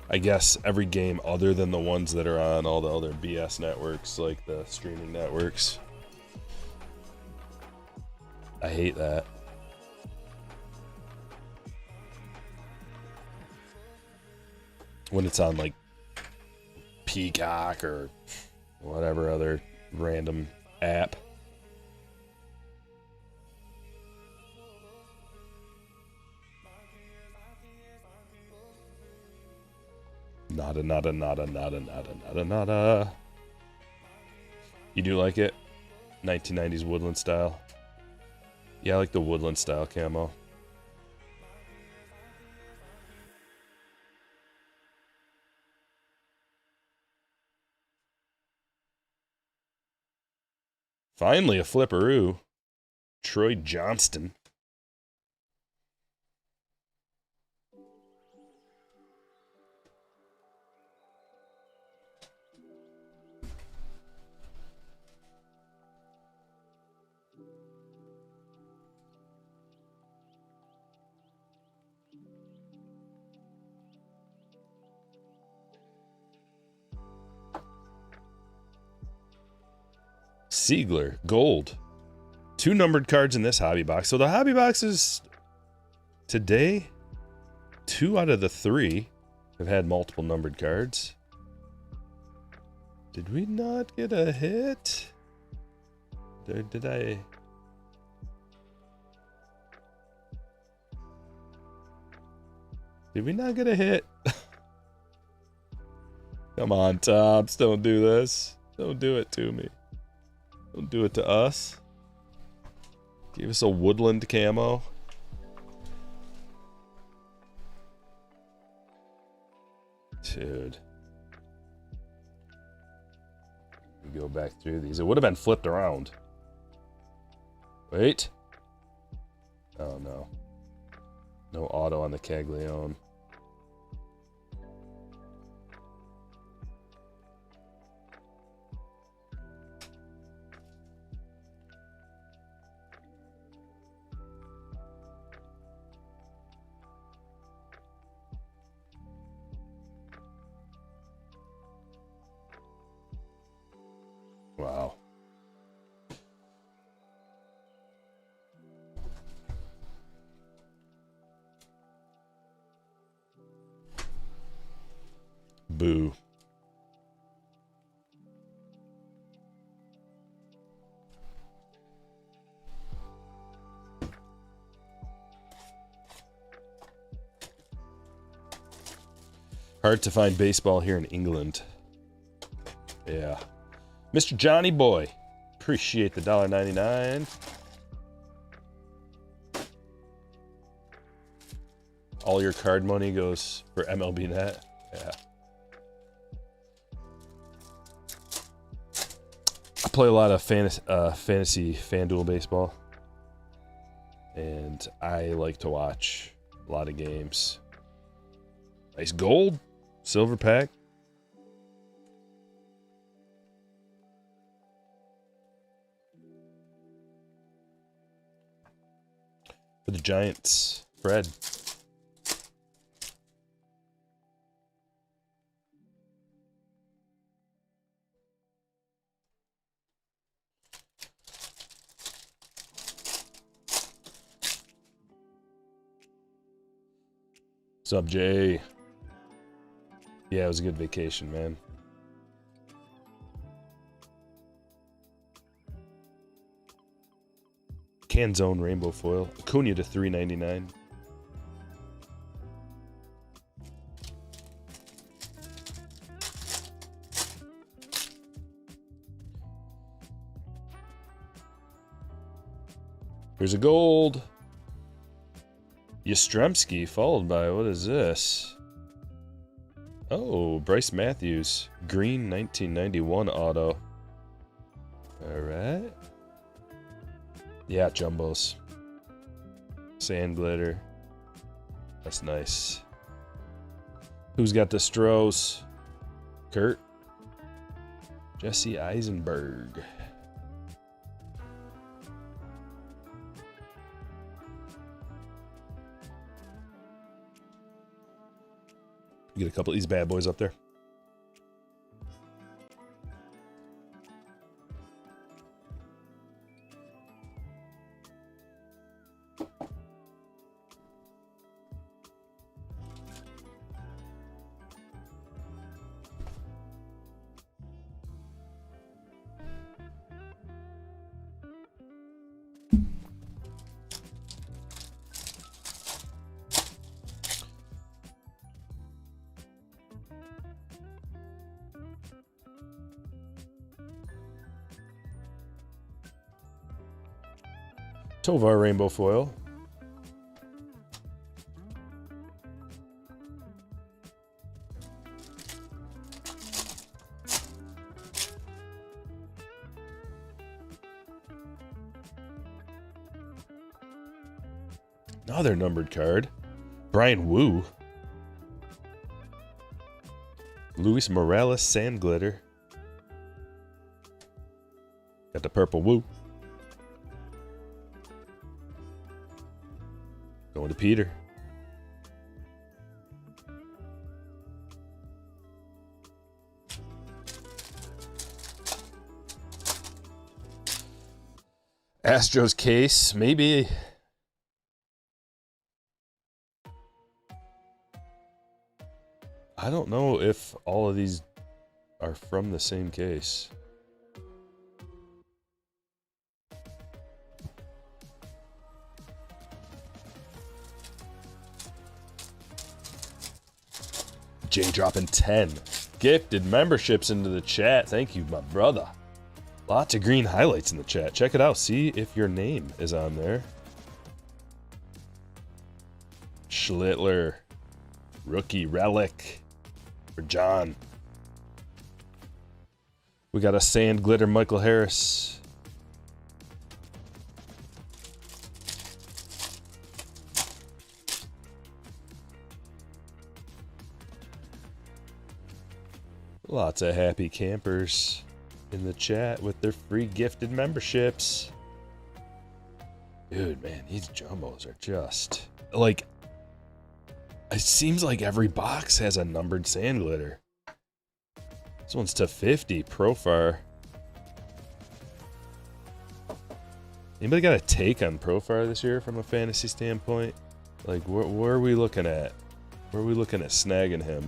I guess every game other than the ones that are on all the other BS networks, like the streaming networks. I hate that. When it's on like Peacock or whatever other random app. Nada. You do like it? 1990s woodland style? Yeah, I like the woodland style camo. Finally, a flipperoo. Troy Johnston. Siegler, gold. 2 numbered cards in this hobby box. So the hobby boxes today, 2 out of the 3 have had multiple numbered cards. Did we not get a hit? Did I? Did we not get a hit? Come on, Tops. Don't do this. Don't do it to me. Don't do it to us. Give us a woodland camo. Dude. We go back through these. It would have been flipped around. Wait. Oh, no. No auto on the Caglione. Wow. Boo. Hard to find baseball here in England. Yeah. Mr. Johnny Boy. Appreciate the $1.99. All your card money goes for MLB Net. Yeah. I play a lot of fantasy FanDuel baseball. And I like to watch a lot of games. Nice gold. Silver pack. For the Giants, Fred. What's up, Jay? Yeah, it was a good vacation, man. Canzone Rainbow Foil. Acuna to $3.99. Here's a gold. Yastrzemski followed by, what is this? Oh, Bryce Matthews. Green 1991 auto. Alright. Yeah, jumbos. Sand glitter. That's nice. Who's got the Stros? Kurt? Jesse Eisenberg. Get a couple of these bad boys up there. Tovar Rainbow Foil. Another numbered card. Brian Wu. Luis Morales Sand Glitter. Got the purple Wu. Going to Peter. Astros case, maybe. I don't know if all of these are from the same case. Jay dropping 10 gifted memberships into the chat. Thank you, my brother. Lots of green highlights in the chat. Check it out. See if your name is on there. Schlittler. Rookie relic. For John. We got a sand glitter Michael Harris. Lots of happy campers in the chat with their free gifted memberships. Dude, man, these jumbos are just like, it seems like every box has a numbered sand glitter. This one's to 50 Profar. Anybody got a take on Profar this year from a fantasy standpoint? Like, where are we looking at? Where are we looking at snagging him?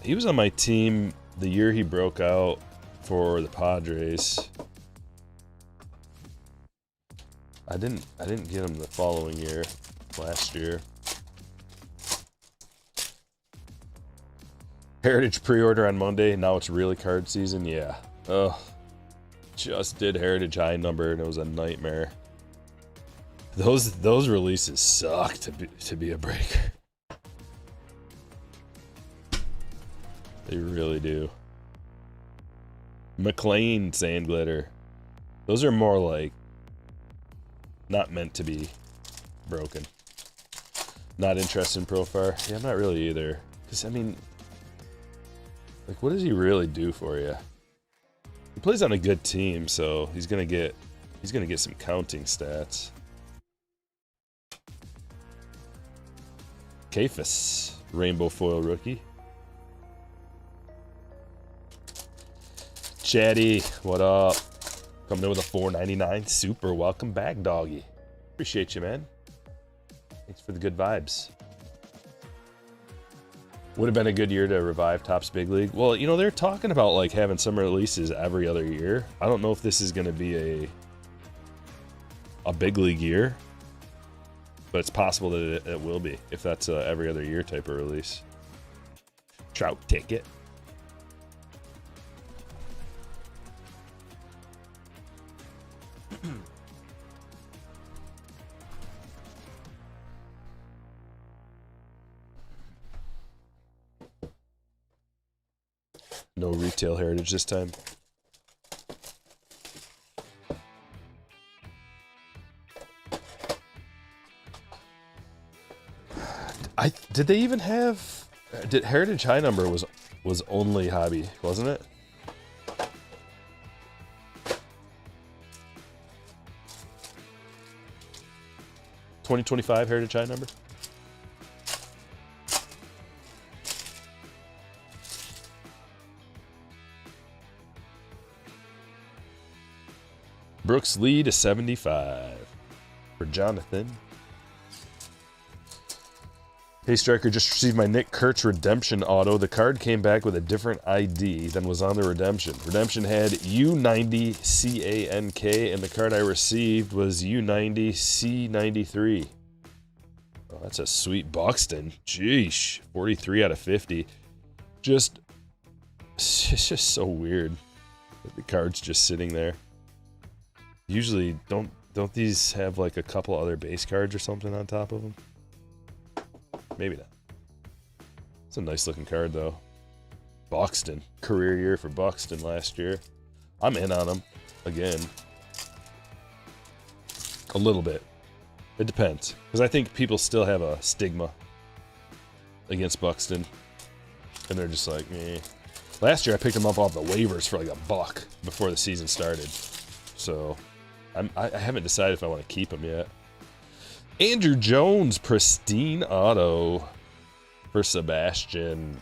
He was on my team the year he broke out for the Padres. I didn't get him the following year, last year. Heritage pre-order on Monday. Now it's really card season. Yeah. Oh, just did Heritage high number and it was a nightmare. Those releases suck to be a breaker. They really do. McLean sand glitter. Those are more like not meant to be broken. Not interested in Profar. Yeah, I'm not really either. Because I mean, like, what does he really do for you? He plays on a good team, so he's gonna get some counting stats. Kafis, rainbow foil rookie. Chatty, what up? Coming in with a $4.99 super. Welcome back, doggy. Appreciate you, man. Thanks for the good vibes. Would have been a good year to revive Topps Big League. Well, you know, they're talking about like having some releases every other year. I don't know if this is going to be a big league year, but it's possible that it will be if that's a every other year type of release. Trout ticket. No retail Heritage this time. Did they even have? Did Heritage high number was only hobby, wasn't it? $2025 Heritage high number. Brooks Lee to 75 for Jonathan. Hey Stryker, just received my Nick Kurtz redemption auto. The card came back with a different ID than was on the redemption. Redemption had U90CANK and the card I received was U90C93. Oh, that's a sweet Buxton. Jeesh, 43 out of 50. It's just so weird that the card's just sitting there. Usually, don't these have like a couple other base cards or something on top of them? Maybe not. It's a nice looking card though. Buxton, career year for Buxton last year. I'm in on him again. A little bit. It depends, because I think people still have a stigma against Buxton, and they're just like, meh. Last year I picked him up off the waivers for like $1 before the season started, so. I haven't decided if I want to keep him yet. Andrew Jones, pristine auto for Sebastian.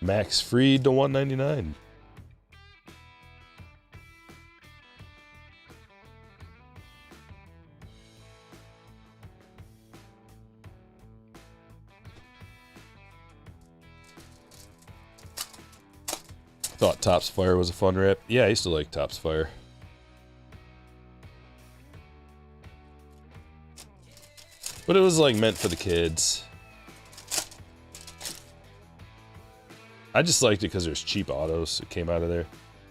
Max Fried to 199. Thought Topps Fire was a fun rip. Yeah, I used to like Topps Fire. But it was like meant for the kids. I just liked it because there's cheap autos that came out of there.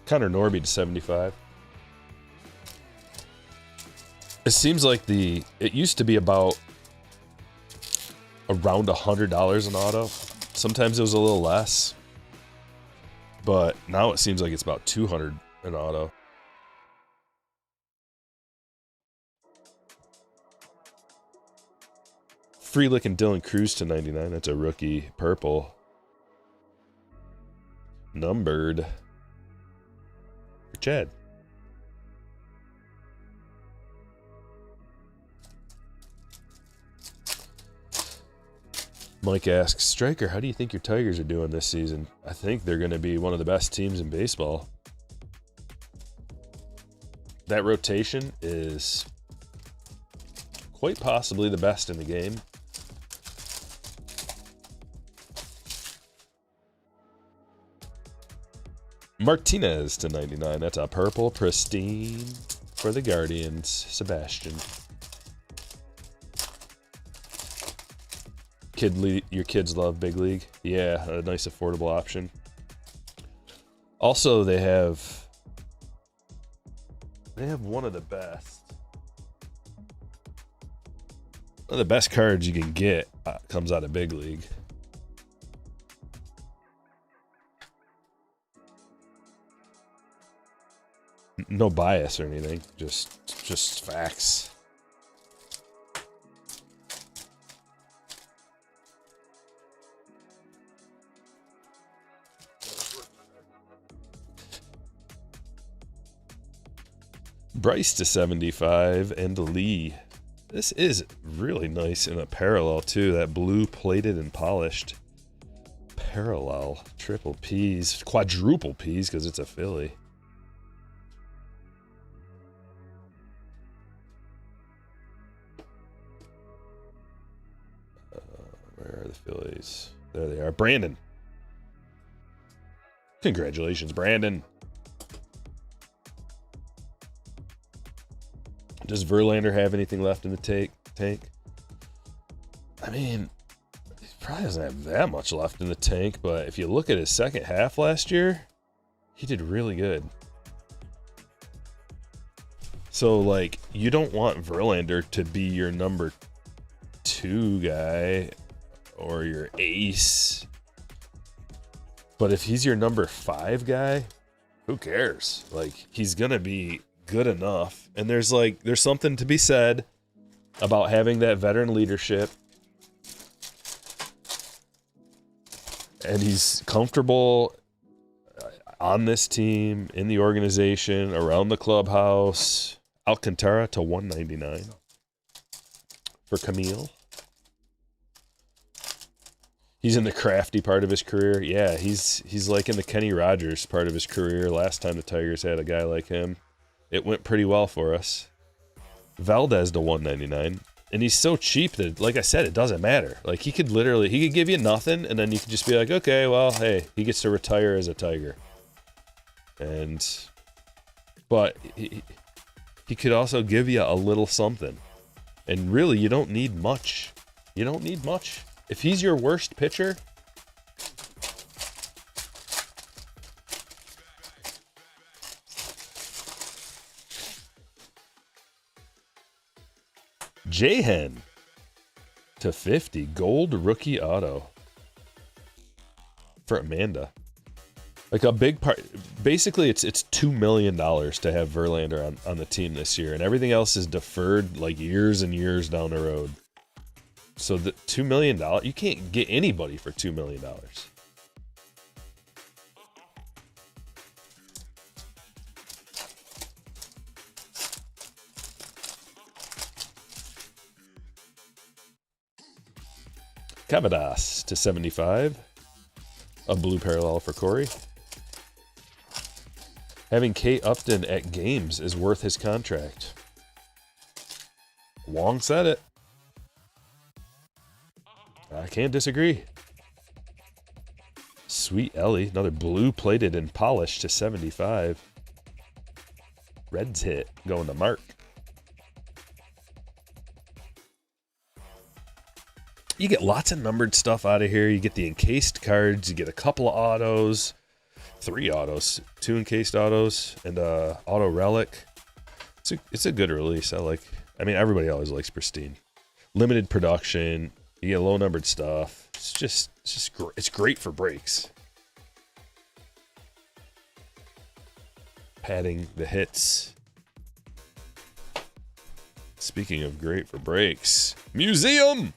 Connor Norby to 75. It seems like it used to be about around $100 an auto. Sometimes it was a little less, but now it seems like it's about $200 an auto. Freelick and Dylan Cruz to 99. That's a rookie purple. Numbered for Chad. Mike asks, Stryker, how do you think your Tigers are doing this season? I think they're going to be one of the best teams in baseball. That rotation is quite possibly the best in the game. Martinez to 99. That's a purple pristine for the Guardians. Sebastian. Your kids love Big League. Yeah, a nice affordable option. Also, they have one of the best. One of the best cards you can get comes out of Big League. No bias or anything, just facts. Bryce to 75 and Lee. This is really nice in a parallel too. That blue plated and polished. Parallel, triple P's, quadruple P's because it's a Philly. Where are the Phillies? There they are. Brandon. Congratulations, Brandon. Does Verlander have anything left in the tank? I mean, he probably doesn't have that much left in the tank, but if you look at his second half last year, he did really good. So, like, you don't want Verlander to be your number 2 guy or your ace. But if he's your number 5 guy, who cares? Like, he's going to be good enough. And there's something to be said about having that veteran leadership. And he's comfortable on this team, in the organization, around the clubhouse. Alcantara to 199 for Camille. He's in the crafty part of his career. Yeah, he's like in the Kenny Rogers part of his career. Last time the Tigers had a guy like him, it went pretty well for us. Valdez to 199. And he's so cheap that, like I said, it doesn't matter. Like, he could give you nothing, and then you could just be like, okay, well, hey, he gets to retire as a Tiger. But he could also give you a little something. And really, you don't need much. You don't need much. If he's your worst pitcher, Jahen to 50, gold rookie auto for Amanda. Like a big part, basically it's $2 million to have Verlander on the team this year, and everything else is deferred like years and years down the road. So the $2 million, you can't get anybody for $2 million. Cavadas to 75. A blue parallel for Corey. Having Kate Upton at games is worth his contract. Wong said it. I can't disagree. Sweet Ellie, another blue plated and polished to 75. Reds hit, going to Mark. You get lots of numbered stuff out of here. You get the encased cards. You get a couple of autos. 3 autos, 2 encased autos, and auto relic. It's a good release. I mean, everybody always likes Pristine. Limited production. You get low numbered stuff. It's great for breaks. Padding the hits. Speaking of great for breaks, museum.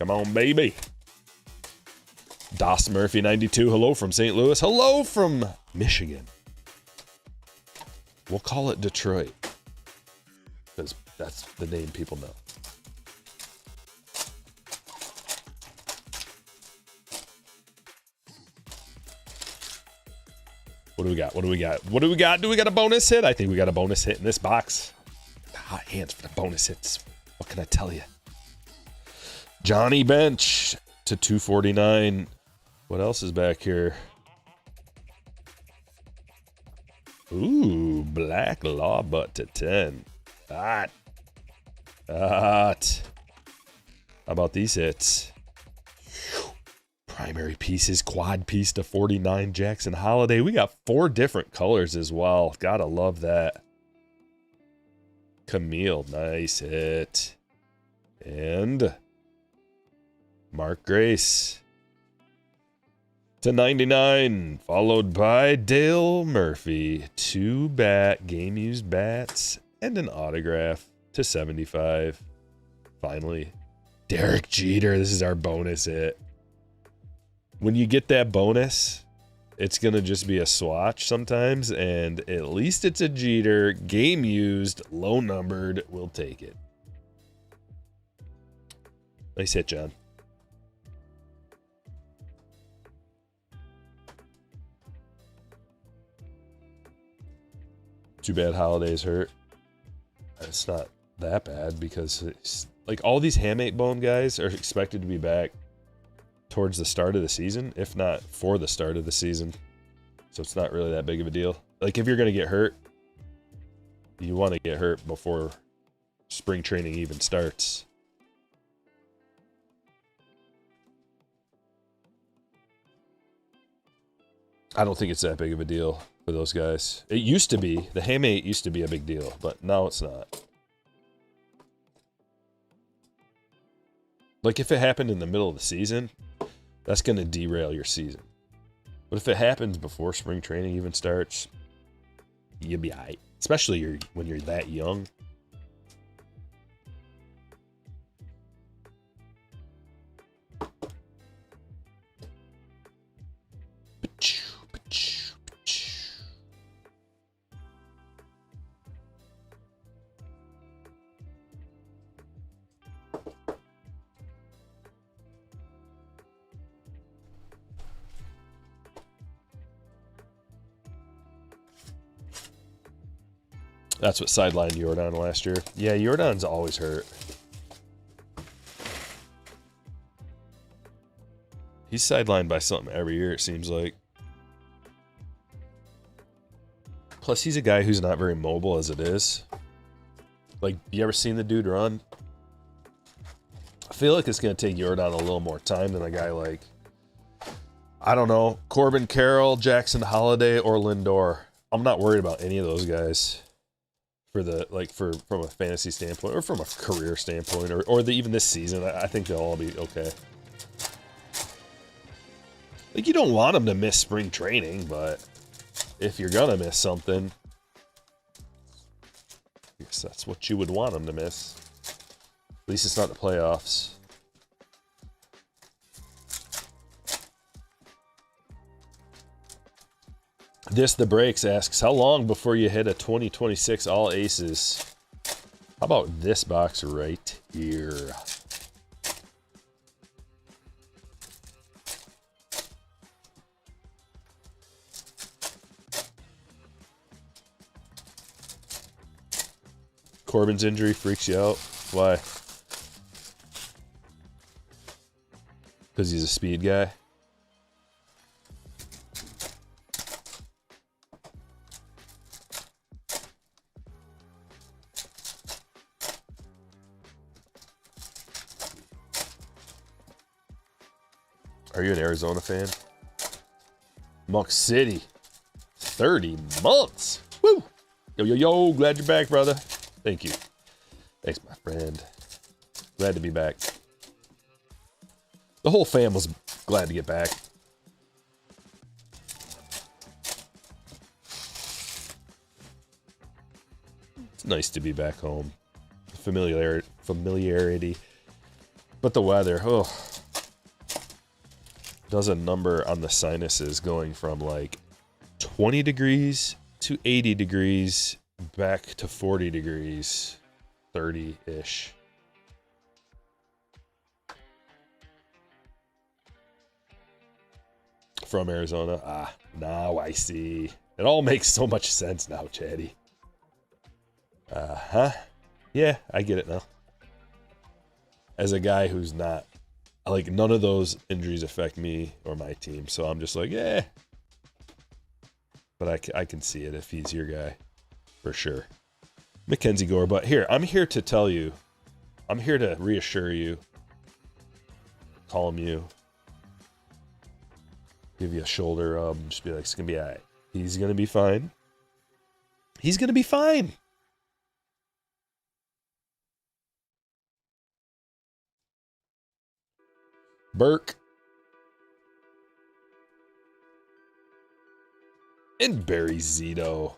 Come on, baby. Das Murphy 92. Hello from St. Louis. Hello from Michigan. We'll call it Detroit because that's the name people know. What do we got? What do we got? What do we got? Do we got a bonus hit? I think we got a bonus hit in this box. Hot hands for the bonus hits. What can I tell you? Johnny Bench to 249. What else is back here? Ooh, Black Law Butt to 10. Hot. Hot. How about these hits? Primary pieces, quad piece to 49, Jackson Holiday. We got 4 different colors as well. Gotta love that. Camille, nice hit. And Mark Grace to 99, followed by Dale Murphy. 2 game used bats and an autograph to 75. Finally, Derek Jeter. This is our bonus hit. When you get that bonus, it's going to just be a swatch sometimes, and at least it's a Jeter. Game used, low numbered. We'll take it. Nice hit, John. Too bad Holiday's hurt. It's not that bad because it's, like, all these hamate bone guys are expected to be back towards the start of the season, if not for the start of the season. So it's not really that big of a deal. Like, if you're going to get hurt, you want to get hurt before spring training even starts. I don't think it's that big of a deal for those guys. It used to be. The hamate used to be a big deal, but now it's not. Like, if it happened in the middle of the season, that's going to derail your season. But if it happens before spring training even starts, you'll be all right. Especially when you're that young. That's what sidelined Jordan last year. Yeah, Jordan's always hurt. He's sidelined by something every year, it seems like. Plus, he's a guy who's not very mobile as it is. Like, you ever seen the dude run? I feel like it's going to take Jordan a little more time than a guy like, I don't know, Corbin Carroll, Jackson Holiday, or Lindor. I'm not worried about any of those guys. For the from a fantasy standpoint or from a career standpoint or even this season, I think they'll all be okay. Like, you don't want them to miss spring training, but if you're gonna miss something, I guess that's what you would want them to miss. At least it's not the playoffs. This the Breaks asks, how long before you hit a 2026 all aces? How about this box right here? Corbin's injury freaks you out? Why? Because he's a speed guy? Are you an Arizona fan? Muck City. 30 months. Woo! Yo, yo, yo. Glad you're back, brother. Thank you. Thanks, my friend. Glad to be back. The whole fam was glad to get back. It's nice to be back home. Familiarity. But the weather, oh. Does a number on the sinuses going from like 20 degrees to 80 degrees back to 40 degrees, 30-ish. From Arizona. Ah, now I see. It all makes so much sense now, Chatty. Uh-huh. Yeah, I get it now. As a guy who's not, like, none of those injuries affect me or my team, so I'm just like, yeah. But I can see it if he's your guy, for sure. Mackenzie Gore, but here, I'm here to tell you, I'm here to reassure you, calm you, give you a shoulder rub, and just be like, it's gonna be all right. He's gonna be fine. He's gonna be fine. Burke. And Barry Zito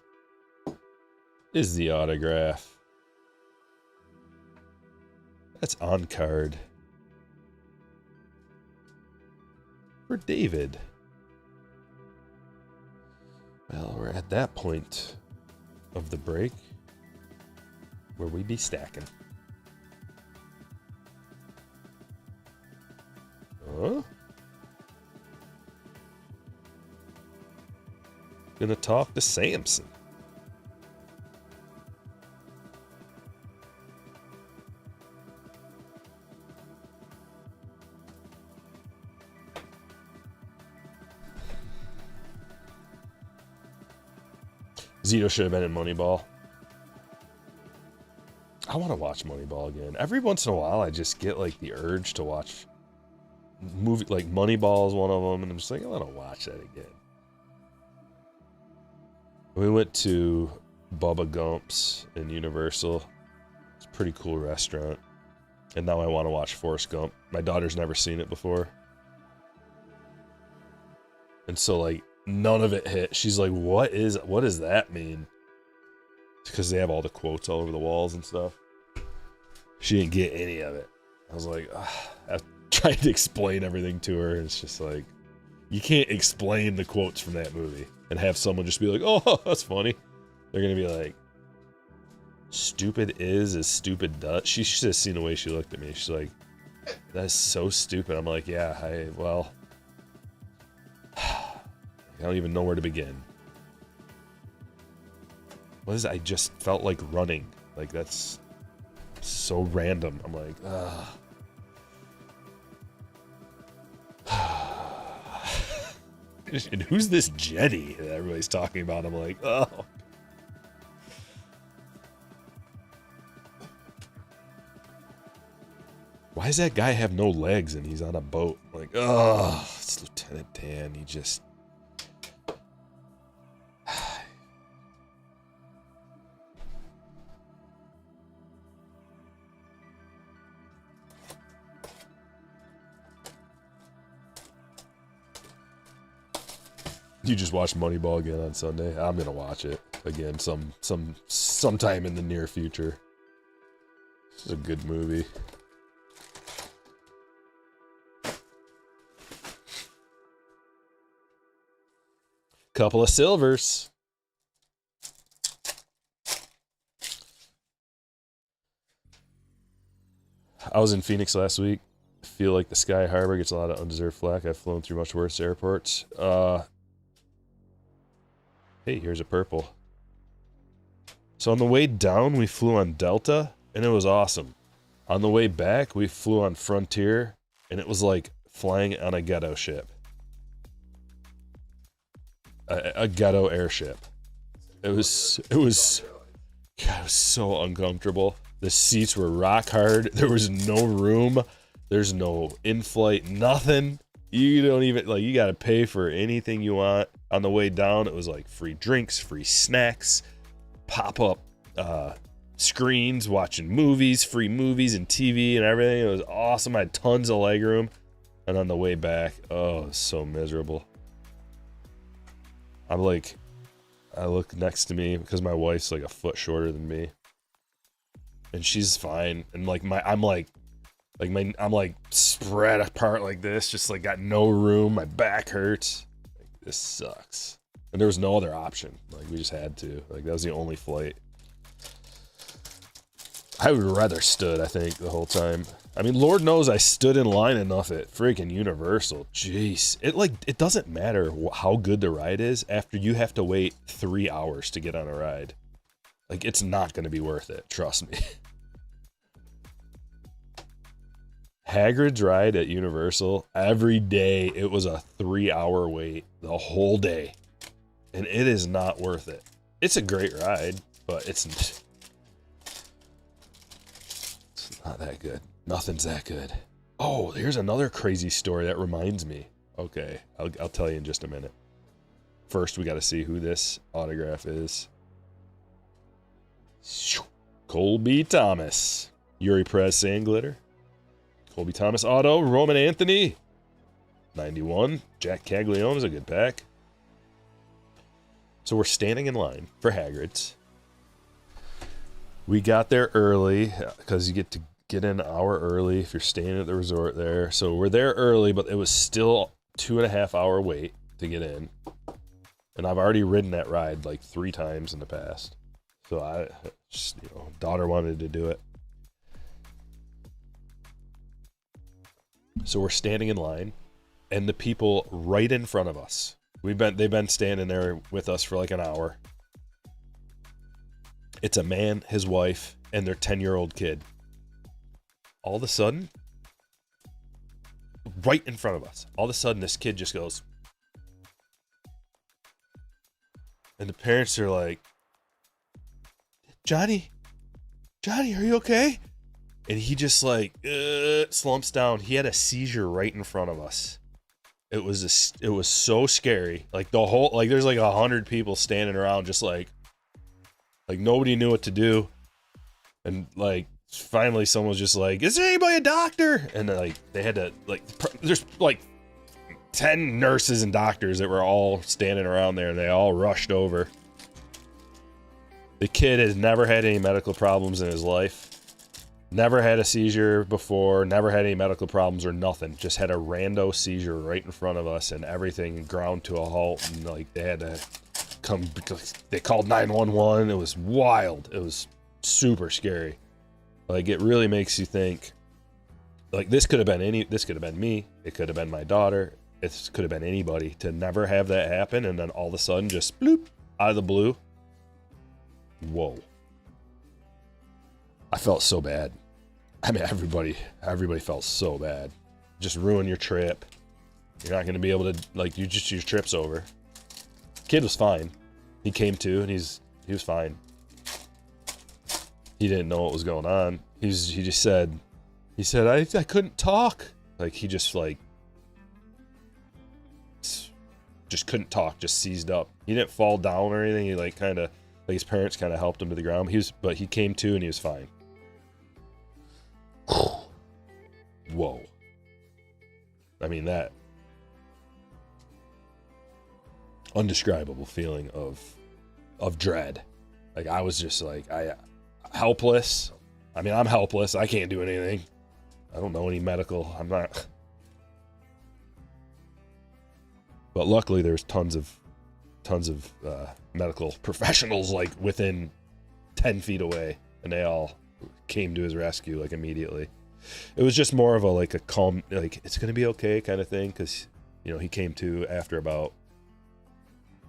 is the autograph. That's on card. For David. Well, we're at that point of the break where we be stacking. Huh? Gonna talk to Samson. Zito should have been in Moneyball. I want to watch Moneyball again. Every once in a while, I just get like the urge to watch movie, like Moneyball is one of them, and I'm just like, I want to watch that again. We went to Bubba Gump's in Universal. It's a pretty cool restaurant. And now I want to watch Forrest Gump. My daughter's never seen it before. And so, like, none of it hit. She's like, what does that mean? Because they have all the quotes all over the walls and stuff. She didn't get any of it. I was like, I tried to explain everything to her. And it's just like, you can't explain the quotes from that movie and have someone just be like, oh, that's funny. They're going to be like, stupid is stupid does. She should have seen the way she looked at me. She's like, that's so stupid. I'm like, yeah, I don't even know where to begin. What is it? I just felt like running. Like, that's so random. I'm like, ugh. And who's this Jenny that everybody's talking about? I'm like, oh. Why does that guy have no legs and he's on a boat? I'm like, oh, it's Lieutenant Dan. He just... You just watched Moneyball again on Sunday. I'm gonna watch it again sometime in the near future. This is a good movie. Couple of silvers. I was in Phoenix last week. I feel like the Sky Harbor gets a lot of undeserved flack. I've flown through much worse airports. Hey, here's a purple. So on the way down, we flew on Delta, and it was awesome. On the way back, we flew on Frontier, and it was like flying on a ghetto ship. A ghetto airship. It was so uncomfortable. The seats were rock hard. There was no room. There's no in-flight, nothing. You don't even, like, you got to pay for anything you want. On the way down, it was like free drinks, free snacks, pop-up screens, watching movies, free movies and TV and everything. It was awesome. I had tons of legroom. And on the way back, oh, it was so miserable. I look next to me because my wife's like a foot shorter than me. And she's fine. And like I'm spread apart like this, just like got no room. My back hurts. Like, this sucks. And there was no other option. Like we just had to. Like that was the only flight. I would rather stood, I think, the whole time. I mean, Lord knows I stood in line enough at freaking Universal. Jeez. It doesn't matter how good the ride is after you have to wait 3 hours to get on a ride. Like, it's not going to be worth it. Trust me. Hagrid's ride at Universal, every day it was a 3-hour wait. The whole day. And it is not worth it. It's a great ride, but it's not that good. Nothing's that good. Oh, here's another crazy story that reminds me. Okay, I'll tell you in just a minute. First, we got to see who this autograph is. Colby Thomas. Yuri Perez Sand Glitter. Colby Thomas auto. Roman Anthony. 91. Jack Caglione is a good pack. So we're standing in line for Hagrid's. We got there early because you get to get in an hour early if you're staying at the resort there. So we're there early, but it was still 2.5 hour wait to get in. And I've already ridden that ride like 3 times in the past. So I just, daughter wanted to do it. So we're standing in line and the people right in front of us. They've been standing there with us for like an hour. It's a man, his wife, and their 10-year-old kid. All of a sudden, right in front of us, all of a sudden this kid just goes. And the parents are like, Johnny, are you okay? And he just like slumps down. He had a seizure right in front of us. It was so scary. Like the whole, like there's like 100 people standing around just like nobody knew what to do. And like finally someone was just like, is there anybody a doctor? And like they had to there's like 10 nurses and doctors that were all standing around there and they all rushed over. The kid has never had any medical problems in his life. Never had a seizure before, never had any medical problems or nothing. Just had a rando seizure right in front of us and everything ground to a halt. And like they had to come, they called 911. It was wild. It was super scary. Like it really makes you think, like this could have been me. It could have been my daughter. It could have been anybody to never have that happen. And then all of a sudden just bloop out of the blue. Whoa. I felt so bad. I mean, everybody felt so bad. Just ruin your trip. You're not going to be able to, like, your trip's over. Kid was fine. He came to, and he was fine. He didn't know what was going on. He said, I couldn't talk. Like, he just couldn't talk, just seized up. He didn't fall down or anything. He, like, kind of, like, his parents kind of helped him to the ground. But he came to, and he was fine. Whoa. I mean, that undescribable feeling of dread. Like I was just like helpless. I mean, I'm helpless. I can't do anything. I don't know any medical. I'm not. But luckily there's tons of medical professionals like within 10 feet away, and they all came to his rescue like immediately. It was just more of a calm, like it's gonna be okay kind of thing, because he came to after about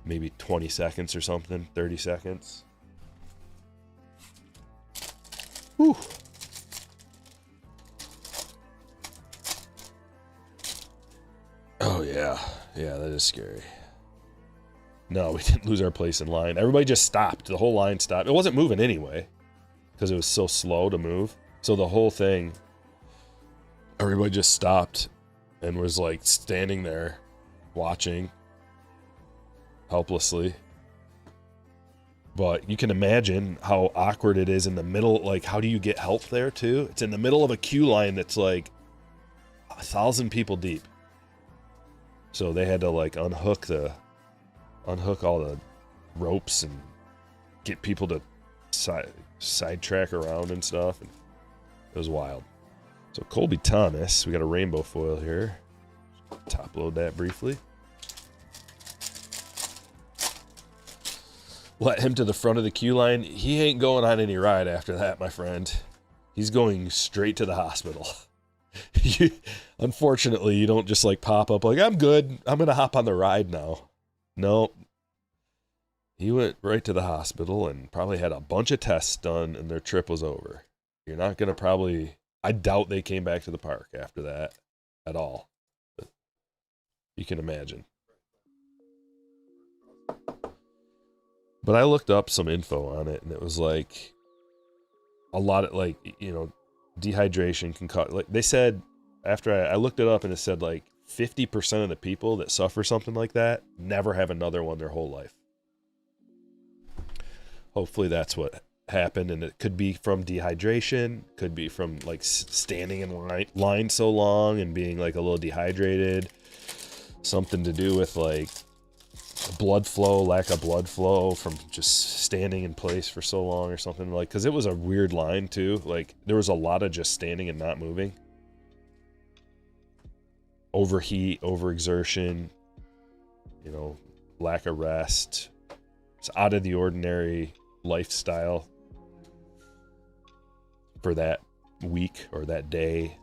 maybe 20 seconds or something, 30 seconds. Whew. Oh yeah, that is scary. No, we didn't lose our place in line. Everybody just stopped. The whole line stopped. It wasn't moving anyway because it was so slow to move. So the whole thing, everybody just stopped and was like standing there watching. helplessly. But you can imagine how awkward it is in the middle. Like, how do you get help there too? It's in the middle of a queue line that's like 1,000 people deep. So they had to like unhook all the ropes and get people to sidetrack around and stuff. And it was wild. So Colby Thomas, we got a rainbow foil here. Top load that briefly. Let him to the front of the queue line. He ain't going on any ride after that, my friend. He's going straight to the hospital. Unfortunately, you don't just like pop up like, I'm good, I'm going to hop on the ride now. No. He went right to the hospital and probably had a bunch of tests done and their trip was over. You're not going to probably... I doubt they came back to the park after that at all. But you can imagine. But I looked up some info on it, and it was like a lot of, like, you know, dehydration can cause, like they said, after I looked it up, and it said like 50% of the people that suffer something like that never have another one their whole life. Hopefully that's what happened, and it could be from dehydration, could be from like standing in line so long and being like a little dehydrated, something to do with like blood flow, lack of blood flow from just standing in place for so long or something, like, because it was a weird line too. Like there was a lot of just standing and not moving. Overheat, overexertion, you know, lack of rest. It's out of the ordinary lifestyle for that week or that day.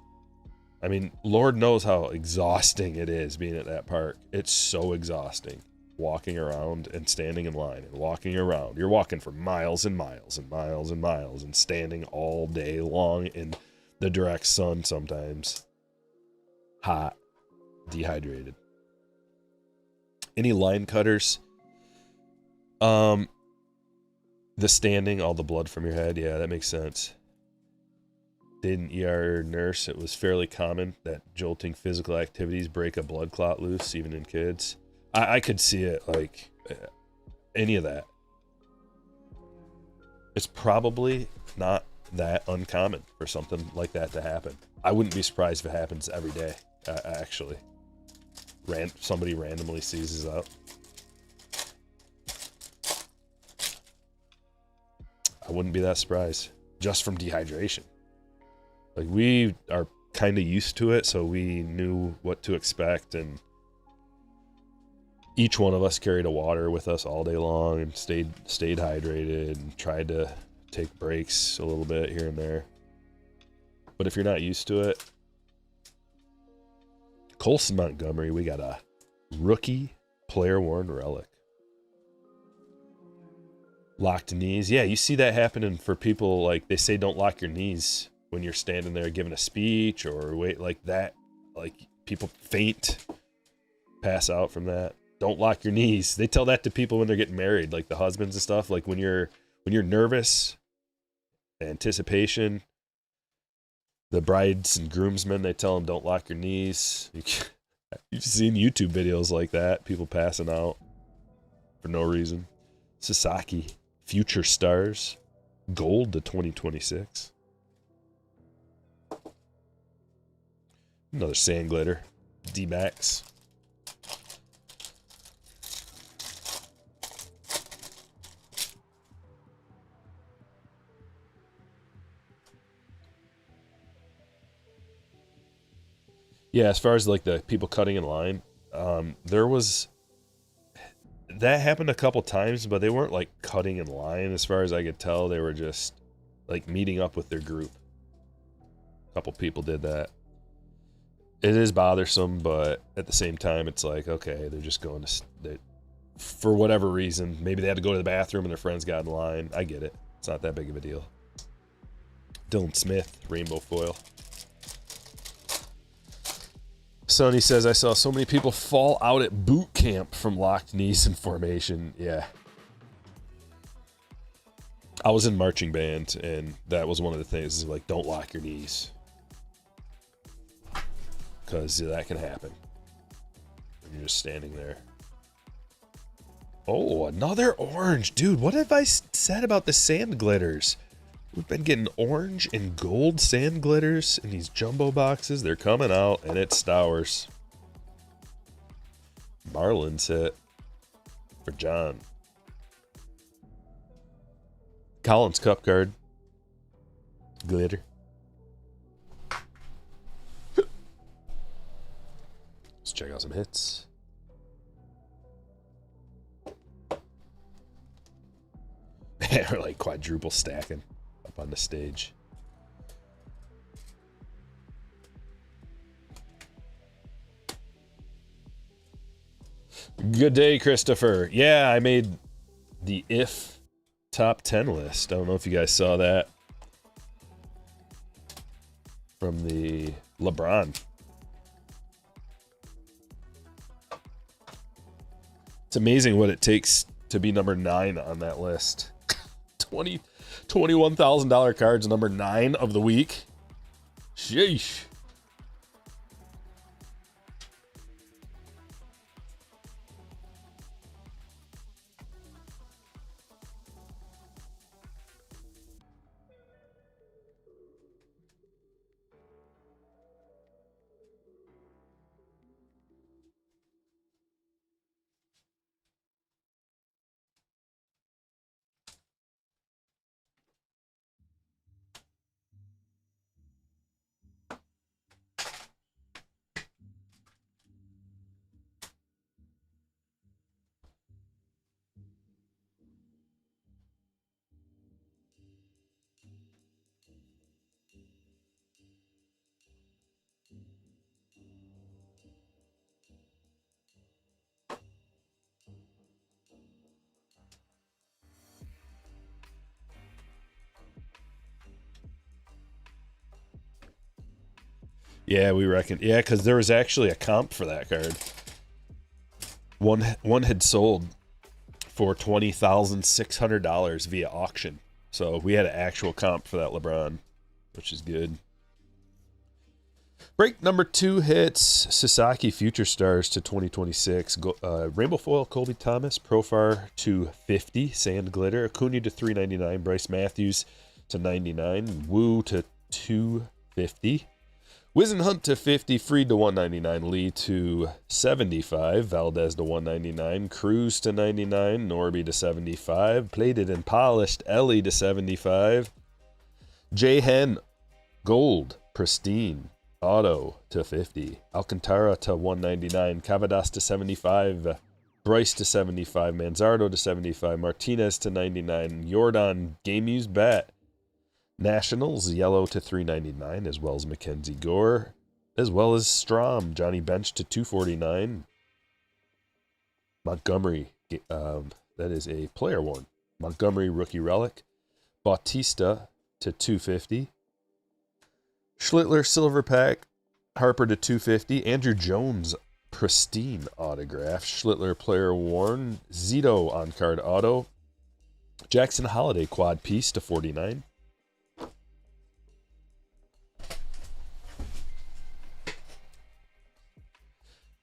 I mean, Lord knows how exhausting it is being at that park. It's so exhausting. Walking around and standing in line and walking around. You're walking for miles and miles and miles and miles and standing all day long in the direct sun sometimes. Hot. Dehydrated. Any line cutters? The standing, all the blood from your head. Yeah, that makes sense. Did an ER nurse, it was fairly common that jolting physical activities break a blood clot loose, even in kids. I could see it, like, any of that. It's probably not that uncommon for something like that to happen. I wouldn't be surprised if it happens every day, actually. Somebody randomly seizes up. I wouldn't be that surprised, just from dehydration. Like, we are kind of used to it, so we knew what to expect, and each one of us carried a water with us all day long and stayed hydrated and tried to take breaks a little bit here and there. But if you're not used to it, Colson Montgomery, we got a rookie player-worn relic. Locked knees. Yeah, you see that happening for people, like, they say don't lock your knees when you're standing there giving a speech or wait like that. Like, people faint, pass out from that. Don't lock your knees. They tell that to people when they're getting married, like the husbands and stuff. Like when you're nervous, anticipation, the brides and groomsmen, they tell them don't lock your knees. You've seen YouTube videos like that, people passing out for no reason. Sasaki, Future Stars, gold to 2026. Another sand glitter, D-Max. Yeah, as far as like the people cutting in line, there was, that happened a couple times, but they weren't like cutting in line as far as I could tell. They were just like meeting up with their group. A couple people did that. It is bothersome, but at the same time, it's like, okay, they're just going to, for whatever reason, maybe they had to go to the bathroom and their friends got in line. I get it. It's not that big of a deal. Dylan Smith, rainbow foil. Sonny says, I saw so many people fall out at boot camp from locked knees in formation. Yeah. I was in marching band, and that was one of the things, is like, don't lock your knees. Because that can happen when you're just standing there. Oh, another orange. Dude, what have I said about the sand glitters? We've been getting orange and gold sand glitters in these jumbo boxes. They're coming out, and it's Stowers. Marlins hit for John. Collins Cup card. Glitter. Let's check out some hits. We're like quadruple stacking up on the stage. Good day, Christopher. Yeah, I made the if top 10 list. I don't know if you guys saw that from the LeBron. It's amazing what it takes to be number 9 on that list. $21,000 cards, number 9 of the week. Sheesh. Yeah, we reckon. Yeah, because there was actually a comp for that card. One had sold for $20,600 via auction. So we had an actual comp for that LeBron, which is good. Break number 2 hits Sasaki Future Stars to 2026. Rainbow Foil Colby Thomas, Profar to 50, Sand Glitter, Acuna to 399, Bryce Matthews to 99, Woo to 250. Wizen Hunt to 50, Freed to 199, Lee to 75, Valdez to 199, Cruz to 99, Norby to 75, Plated and Polished, Ellie to 75, J Hen Gold, Pristine, Auto to 50, Alcantara to 199, Cavadas to 75, Bryce to 75, Manzardo to 75, Martinez to 99, Jordan Game Used Bat, Nationals, Yellow to 399, as well as Mackenzie Gore, as well as Strom, Johnny Bench to 249. Montgomery, that is a player worn. Montgomery Rookie Relic. Bautista to 250. Schlittler Silver Pack, Harper to 250. Andrew Jones Pristine Autograph. Schlittler Player Worn. Zito On Card Auto. Jackson Holiday Quad Piece to 49.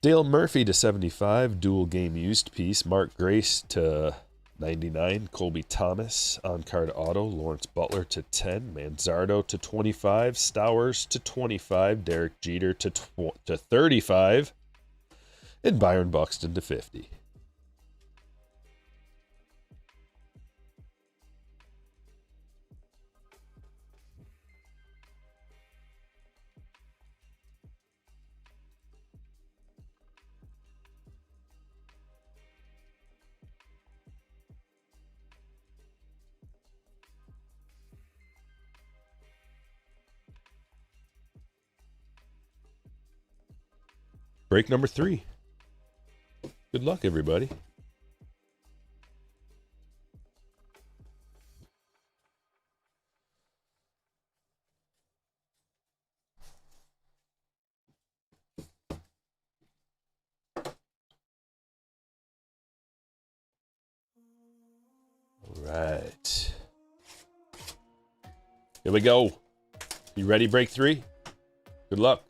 Dale Murphy to 75, dual game used piece. Mark Grace to 99, Colby Thomas on card auto. Lawrence Butler to 10, Manzardo to 25, Stowers to 25, Derek Jeter to 35, and Byron Buxton to 50. Break number 3. Good luck, everybody. All right. Here we go. You ready, break 3? Good luck.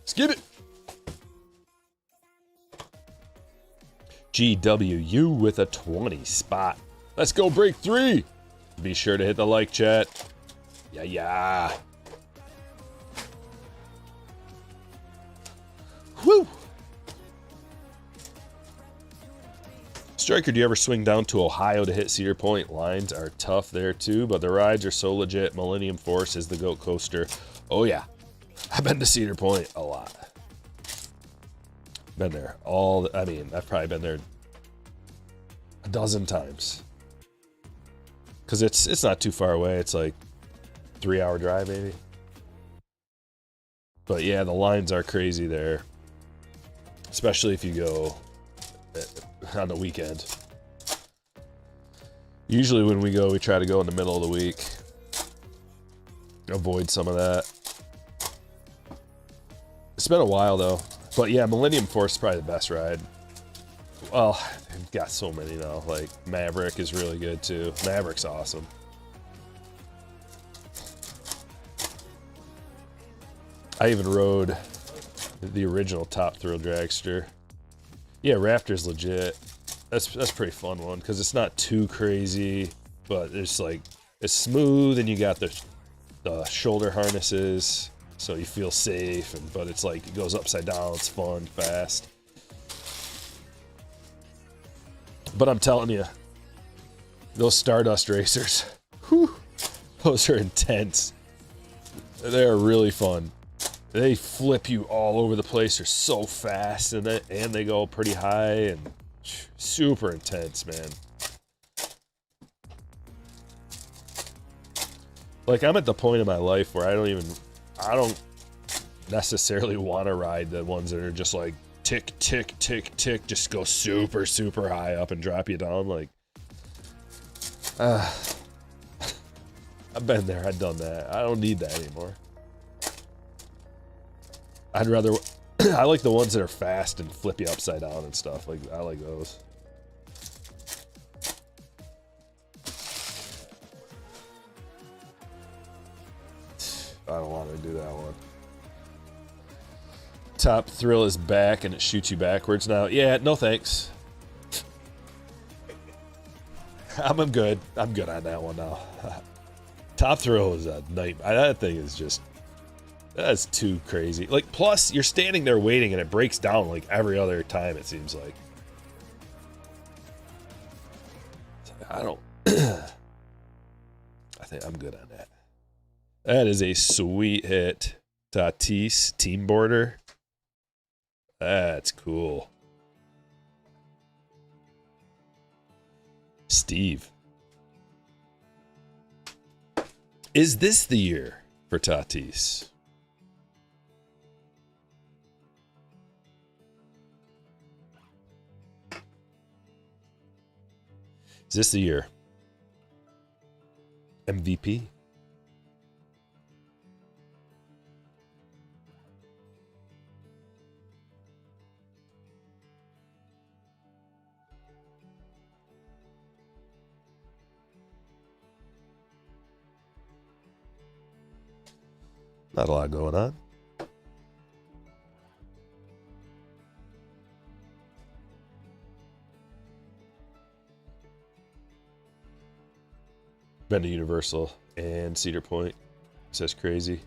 Skip it. GWU with a 20 spot. Let's go break 3. Be sure to hit the like, chat. Yeah. Woo! Stryker, do you ever swing down to Ohio to hit Cedar Point? Lines are tough there too, but the rides are so legit. Millennium Force is the GOAT coaster. Oh yeah, I've been to Cedar Point a lot. Been there I've probably been there a dozen times. Cause it's not too far away. It's like 3-hour drive maybe. But yeah, the lines are crazy there. Especially if you go on the weekend. Usually when we go, we try to go in the middle of the week. Avoid some of that. It's been a while though. But yeah, Millennium Force is probably the best ride. Well, they've got so many now. Like Maverick is really good too. Maverick's awesome. I even rode the original Top Thrill Dragster. Yeah, Raptor's legit. That's a pretty fun one because it's not too crazy, but it's like it's smooth and you got the shoulder harnesses, so you feel safe. But it's like it goes upside down. It's fun, fast. But I'm telling you, those Stardust racers, whew, those are intense. They are really fun. They flip you all over the place. They're so fast, and they go pretty high and super intense, man. Like I'm at the point in my life where I don't necessarily want to ride the ones that are just like tick, tick, tick, tick, just go super, super high up and drop you down. Like, I've been there. I've done that. I don't need that anymore. I'd rather, I like the ones that are fast and flip you upside down and stuff. Like, I like those. I don't want to do that one. Top Thrill is back and it shoots you backwards now. Yeah, no thanks. I'm good. I'm good on that one now. Top Thrill is a nightmare. That thing is just, that's too crazy. Like, plus you're standing there waiting and it breaks down like every other time, it seems like. I don't, I think I'm good on that. That is a sweet hit. Tatis, Team Border. That's cool. Steve. Is this the year for Tatis? Is this the year? MVP? Not a lot going on. Been to Universal and Cedar Point. Says crazy.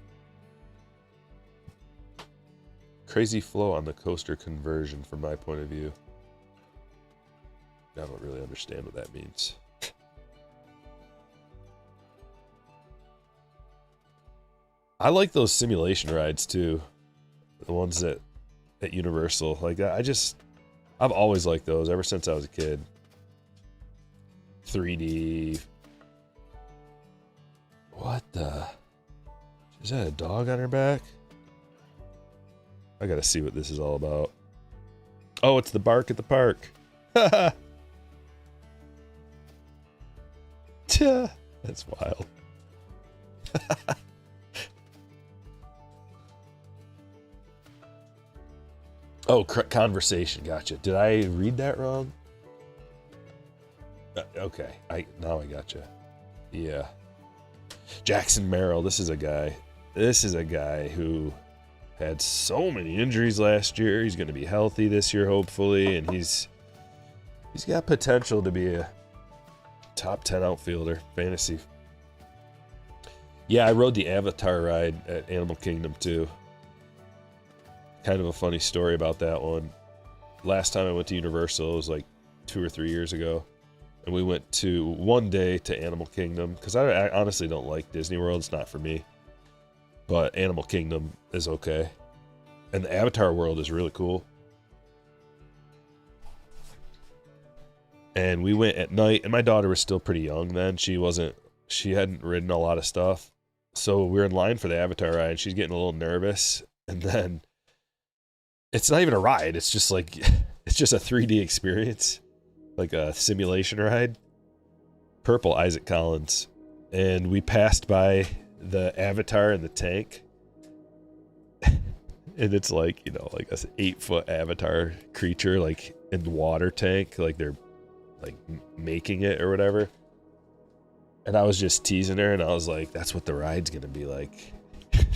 Crazy flow on the coaster conversion from my point of view. I don't really understand what that means. I like those simulation rides too. The ones at Universal. Like I've always liked those ever since I was a kid. 3D. What the? Is that a dog on her back? I gotta see what this is all about. Oh, it's the bark at the park. That's wild. Oh, conversation. Gotcha. Did I read that wrong? Okay. Now I gotcha. Yeah. Jackson Merrill. This is a guy who had so many injuries last year. He's going to be healthy this year, hopefully, and he's He's got potential to be a top 10 outfielder, fantasy. Yeah, I rode the Avatar ride at Animal Kingdom too. Kind of a funny story about that one. Last time I went to Universal, it was like 2 or 3 years ago. And we went to one day to Animal Kingdom, because I honestly don't like Disney World. It's not for me. But Animal Kingdom is okay. And the Avatar world is really cool. And we went at night, and my daughter was still pretty young then. She hadn't ridden a lot of stuff. So we were in line for the Avatar ride, and she's getting a little nervous. And then it's not even a ride. It's just like, it's just a 3D experience. Like a simulation ride. Purple Isaac Collins. And we passed by the Avatar in the tank. And it's like, you know, like an 8-foot Avatar creature, like in the water tank. Like they're like making it or whatever. And I was just teasing her, and I was like, that's what the ride's gonna be like.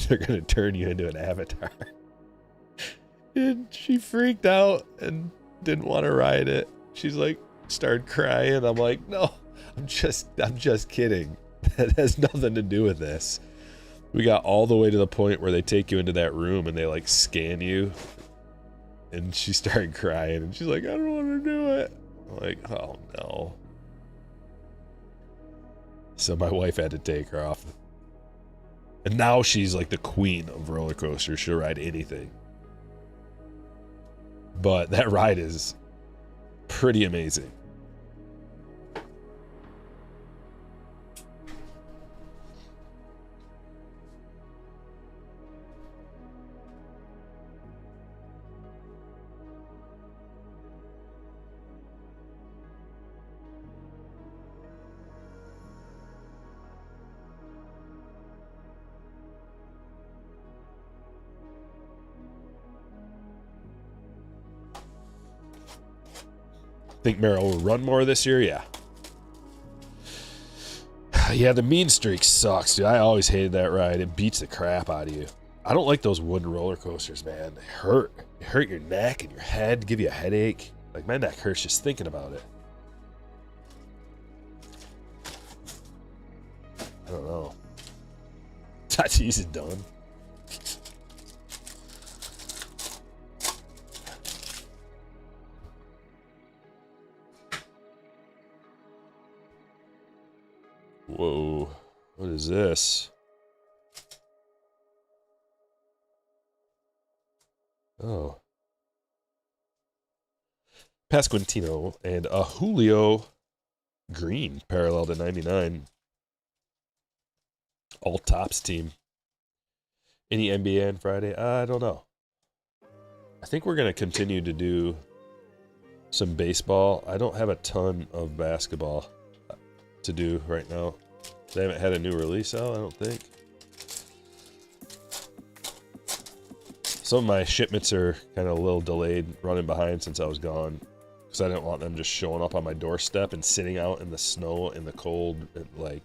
They're gonna turn you into an avatar. And she freaked out and didn't want to ride it. She's like, started crying. I'm like, no, I'm just kidding. That has nothing to do with this. We got all the way to the point where they take you into that room and they like scan you. And she started crying, and she's like, I don't want to do it. I'm like, oh no. So my wife had to take her off. And now she's like the queen of roller coasters. She'll ride anything. But that ride is pretty amazing. Think Merrill will run more this year? Yeah. Yeah, the mean streak sucks, dude. I always hated that ride. It beats the crap out of you. I don't like those wooden roller coasters, man. They hurt. They hurt your neck and your head, give you a headache. Like, my neck hurts just thinking about it. I don't know. Tatis is done. Whoa, what is this? Oh. Pasquantino and a Julio Green, parallel to 99. All tops team. Any NBA on Friday? I don't know. I think we're going to continue to do some baseball. I don't have a ton of basketball to do right now. They haven't had a new release out, I don't think. Some of my shipments are kind of a little delayed, running behind since I was gone, because I didn't want them just showing up on my doorstep and sitting out in the snow, in the cold, like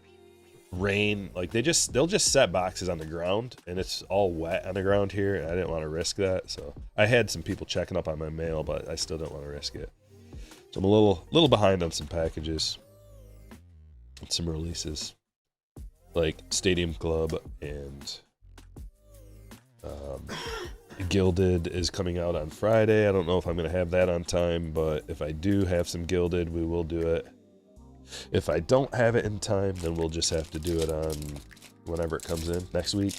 rain. Like they'll just set boxes on the ground, and it's all wet on the ground here, and I didn't want to risk that. So I had some people checking up on my mail, but I still didn't want to risk it. So I'm a little behind on some packages. Some releases like Stadium Club and Gilded is coming out on Friday. I don't know if I'm going to have that on time, but if I do have some Gilded, we will do it. If I don't have it in time, then we'll just have to do it on whenever it comes in next week.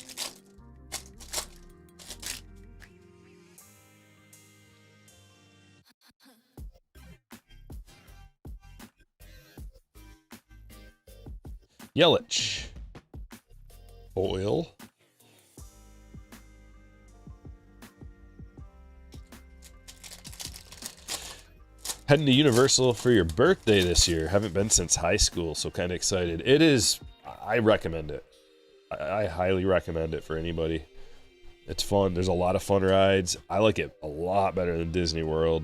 Yelich. Oil. Heading to Universal for your birthday this year. Haven't been since high school, so kind of excited. It is, I recommend it. I highly recommend it for anybody. It's fun. There's a lot of fun rides. I like it a lot better than Disney World.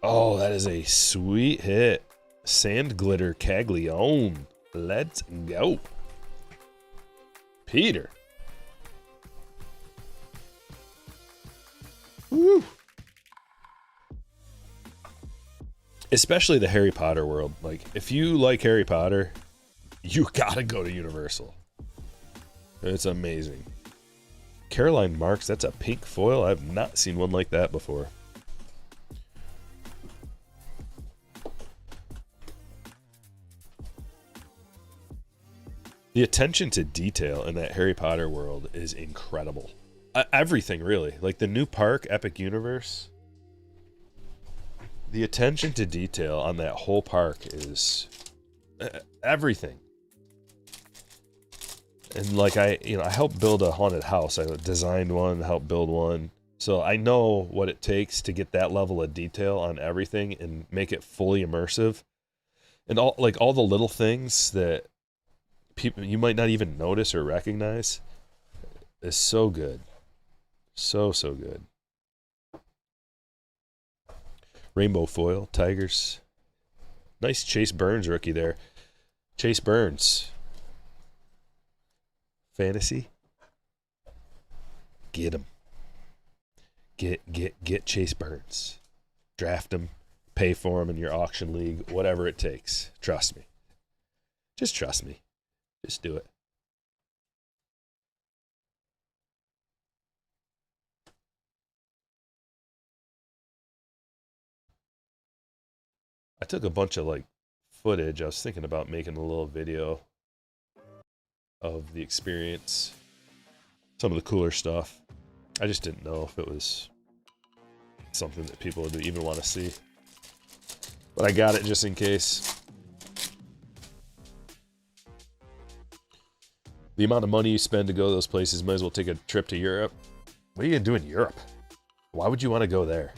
Oh, that is a sweet hit. Sand Glitter Caglione. Let's go. Peter. Woo. especially the Harry Potter world. Like, if you like Harry Potter, you gotta go to Universal. It's amazing. Caroline Marks, that's a pink foil. I've not seen one like that before. The attention to detail in that Harry Potter world is incredible. Everything, really. Like the new park, Epic Universe. The attention to detail on that whole park is everything. And like I helped build a haunted house. I designed one, helped build one. So I know what it takes to get that level of detail on everything and make it fully immersive. And all the little things that people you might not even notice or recognize is so good. So good. Rainbow foil, Tigers. Nice Chase Burns rookie there. Chase Burns. Fantasy. Get him. Get Chase Burns. Draft him. Pay for him in your auction league. Whatever it takes. Trust me. Just trust me. Just do it. I took a bunch of like footage. I was thinking about making a little video of the experience, some of the cooler stuff. I just didn't know if it was something that people would even want to see, but I got it just in case. The amount of money you spend to go to those places, might as well take a trip to Europe. What are you gonna do in Europe? Why would you want to go there?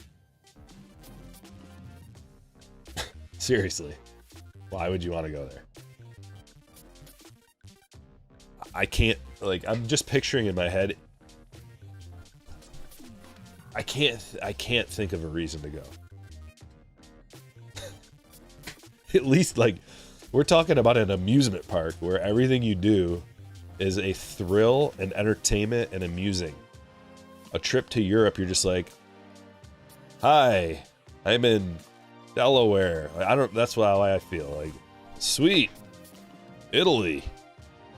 Seriously, why would you want to go there? I can't, like, I'm just picturing in my head. I can't think of a reason to go. At least, like, we're talking about an amusement park where everything you do is a thrill and entertainment and amusing. A trip to Europe, you're just like, hi, I'm in Delaware. That's how I feel. Like, sweet, Italy.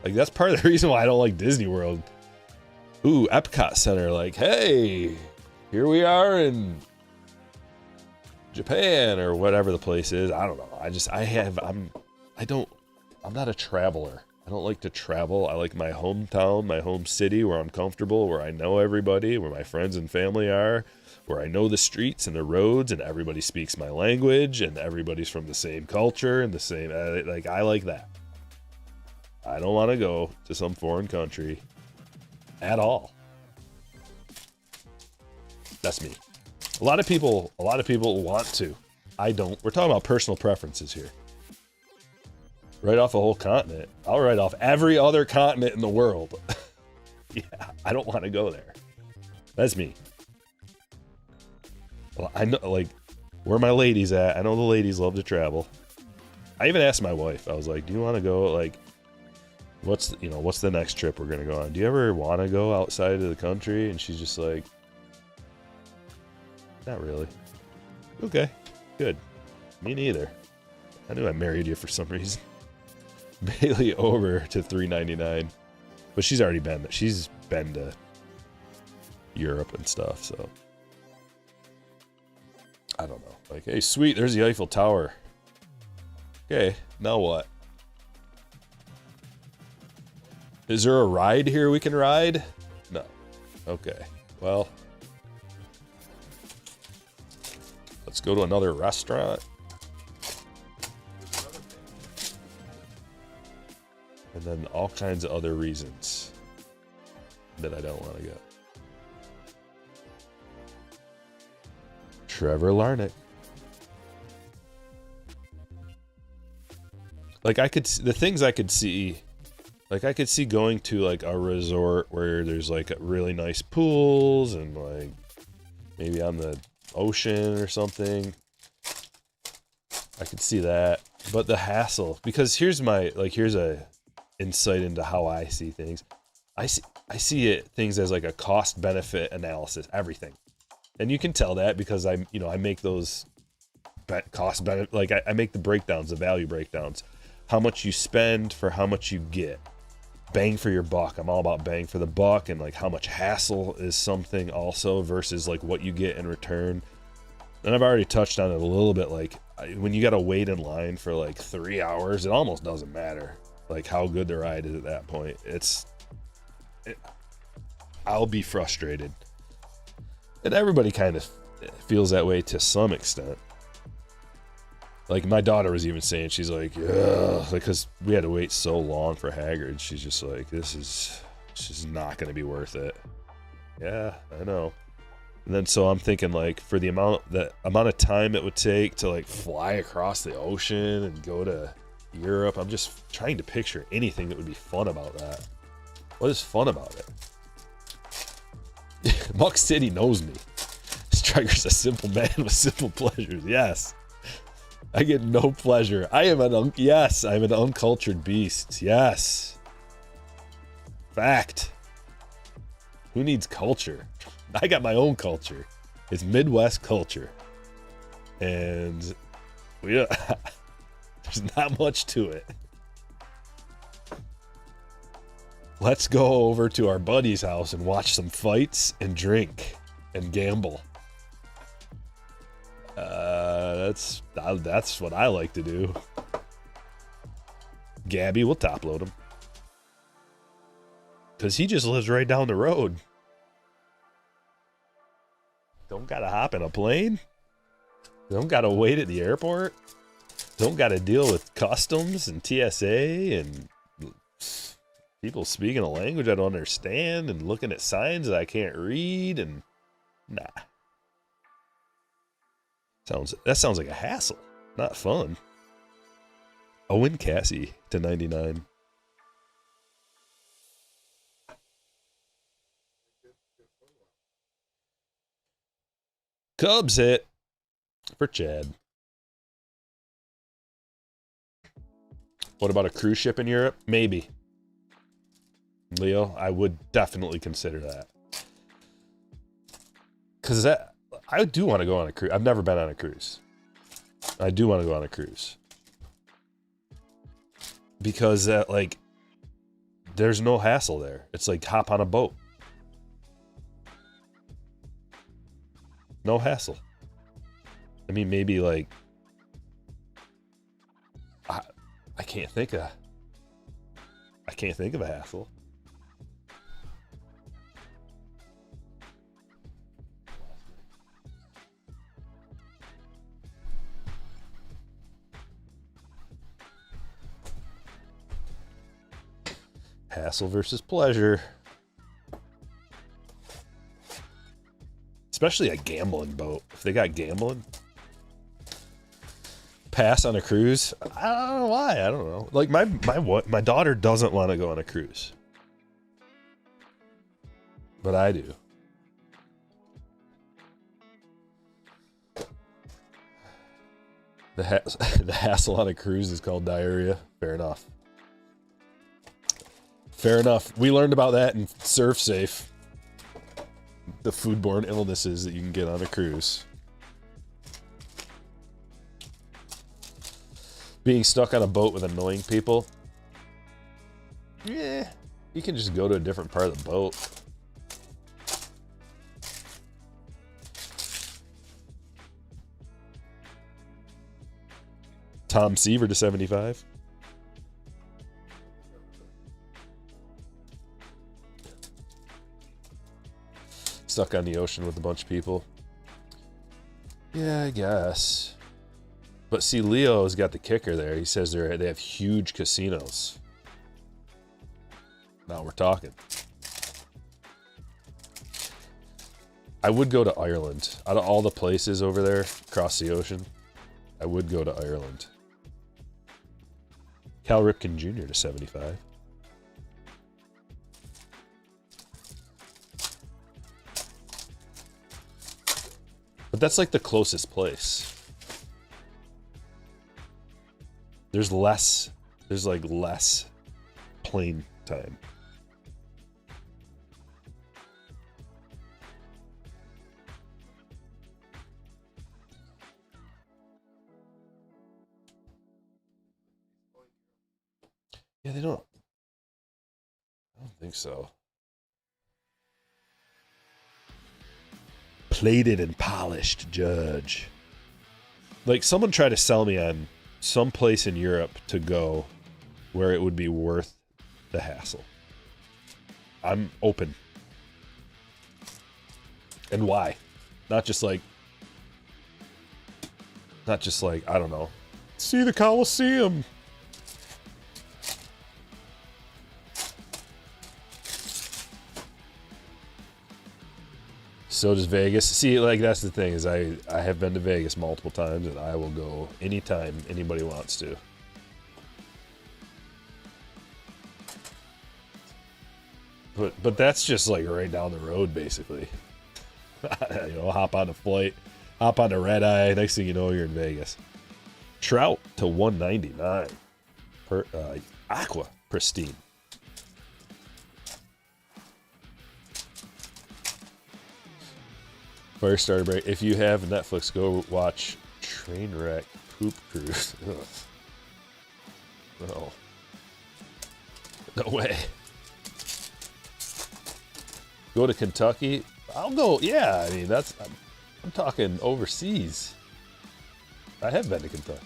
Like, that's part of the reason why I don't like Disney World. Ooh, Epcot Center. Like, hey, here we are in Japan or whatever the place is. I don't know. I'm not a traveler. I don't like to travel. I like my hometown, my home city where I'm comfortable, where I know everybody, where my friends and family are, where I know the streets and the roads and everybody speaks my language and everybody's from the same culture and the same, like, I like that. I don't want to go to some foreign country at all. That's me. A lot of people want to. I don't. We're talking about personal preferences here. Write off a whole continent. I'll write off every other continent in the world. Yeah, I don't want to go there. That's me. Well, I know, like, where my ladies at. I know the ladies love to travel. I even asked my wife. I was like, do you want to go, like, what's the next trip we're going to go on? Do you ever want to go outside of the country? And she's just like, not really. Okay, good. Me neither. I knew I married you for some reason. Bailey over to $3.99, but she's been to Europe and stuff, so I don't know. Like, hey, sweet, there's the Eiffel Tower. Okay, now what? Is there a ride here we can ride? No. Okay, well, let's go to another restaurant. And then all kinds of other reasons that I don't want to go. Trevor Larnach. Like, the things I could see, like, I could see going to, like, a resort where there's, like, really nice pools and, like, maybe on the ocean or something. I could see that. But the hassle, because here's a insight into how I see things. I see things as like a cost benefit analysis, everything. And you can tell that because I make those cost benefit. Like I make the breakdowns, the value breakdowns, how much you spend for how much you get, bang for your buck. I'm all about bang for the buck, and like how much hassle is something also versus like what you get in return. And I've already touched on it a little bit. Like when you got to wait in line for like 3 hours, it almost doesn't matter like how good the ride is at that point. I'll be frustrated, and everybody kind of feels that way to some extent. Like my daughter was even saying, she's like, ugh, because we had to wait so long for Haggard. She's just like, this is just not going to be worth it. Yeah, I know. And then so I'm thinking like for the amount of time it would take to like fly across the ocean and go to Europe, I'm just trying to picture anything that would be fun about that. What is fun about it? Muck City knows me. Stryker's a simple man with simple pleasures. Yes. I get no pleasure. I'm an uncultured beast. Yes. Fact. Who needs culture? I got my own culture. It's Midwest culture. And there's not much to it. Let's go over to our buddy's house and watch some fights and drink and gamble. That's what I like to do. Gabby will top load him. Because he just lives right down the road. Don't gotta hop in a plane. Don't gotta wait at the airport. Don't gotta deal with customs and TSA and people speaking a language I don't understand and looking at signs that I can't read, and nah. That sounds like a hassle, not fun. Owen Cassie to 99. Cubs hit for Chad. What about a cruise ship in Europe? Maybe. Leo, I would definitely consider that. Because I do want to go on a cruise. I've never been on a cruise. I do want to go on a cruise. Because like, there's no hassle there. It's like hop on a boat. No hassle. I mean, maybe like, I can't think of a hassle. Hassle versus pleasure. Especially a gambling boat. If they got gambling. Pass on a cruise. I don't know why. I don't know. Like my daughter doesn't want to go on a cruise. But I do. The hassle on a cruise is called diarrhea. Fair enough. Fair enough. We learned about that in Surf Safe. The foodborne illnesses that you can get on a cruise. Being stuck on a boat with annoying people. Yeah, you can just go to a different part of the boat. Tom Seaver to 75. Stuck on the ocean with a bunch of people. Yeah, I guess. But see, Leo's got the kicker there. He says they have huge casinos. Now we're talking. I would go to Ireland. Out of all the places over there across the ocean, I would go to Ireland. Cal Ripken Jr. to 75. But that's like the closest place. There's like less plane time. Yeah, they don't. I don't think so. Plated and polished judge. Like, someone tried to sell me on some place in Europe to go where it would be worth the hassle. I'm open. And why? Not just like, I don't know, see the Coliseum. So does Vegas. See, like, that's the thing, is I have been to Vegas multiple times, and I will go anytime anybody wants to. But that's just like right down the road, basically. You know, hop on a flight, hop on a red eye. Next thing you know, you're in Vegas. Trout to 199 per Aqua Pristine. Firestarter break. If you have Netflix, go watch Trainwreck Poop Cruise. No. No way. Go to Kentucky. I'll go. Yeah, I mean, I'm talking overseas. I have been to Kentucky.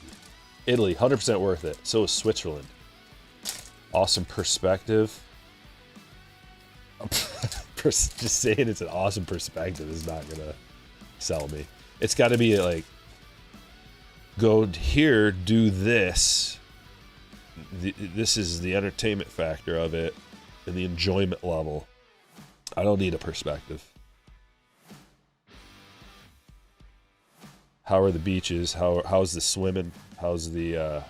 Italy, 100% worth it. So is Switzerland. Awesome perspective. Just saying it's an awesome perspective is not gonna sell me. It's got to be like, go here, do this. This is the entertainment factor of it and the enjoyment level. I don't need a perspective. How are the beaches? How's the swimming? How's the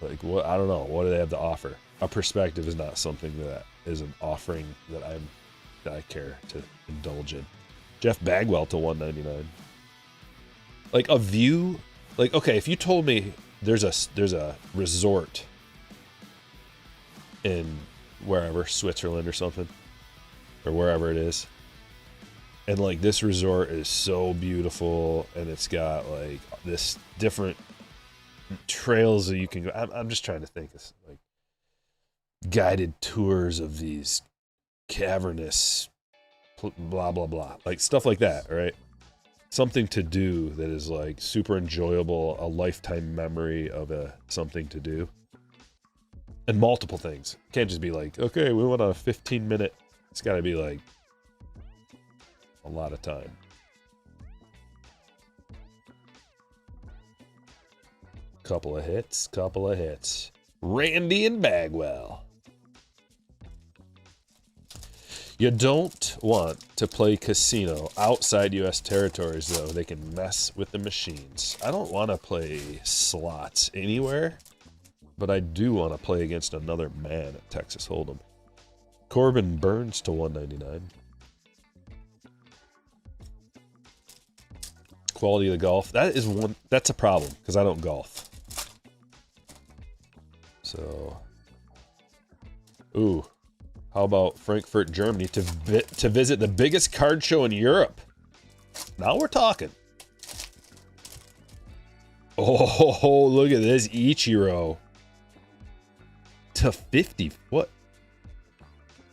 like, what? I don't know. What do they have to offer? A perspective is not something that is an offering that I care to indulge in. Jeff Bagwell to 199. Like a view, like, okay, if you told me there's a resort in wherever, Switzerland or something, or wherever it is, and like this resort is so beautiful and it's got like this different trails that you can go. I'm just trying to think of like guided tours of these cavernous blah blah blah, like stuff like that, right? Something to do that is like super enjoyable, a lifetime memory of something to do, and multiple things. Can't just be like, okay, we went on a 15-minute. It's got to be like a lot of time. Couple of hits. Randy and Bagwell. You don't want to play casino outside U.S. territories, though. They can mess with the machines. I don't want to play slots anywhere, but I do want to play against another man at Texas Hold'em. Corbin Burns to 199. Quality of the golf. That's a problem, because I don't golf. So, ooh. How about Frankfurt, Germany, to visit the biggest card show in Europe? Now we're talking. Oh, look at this Ichiro. To 50. What?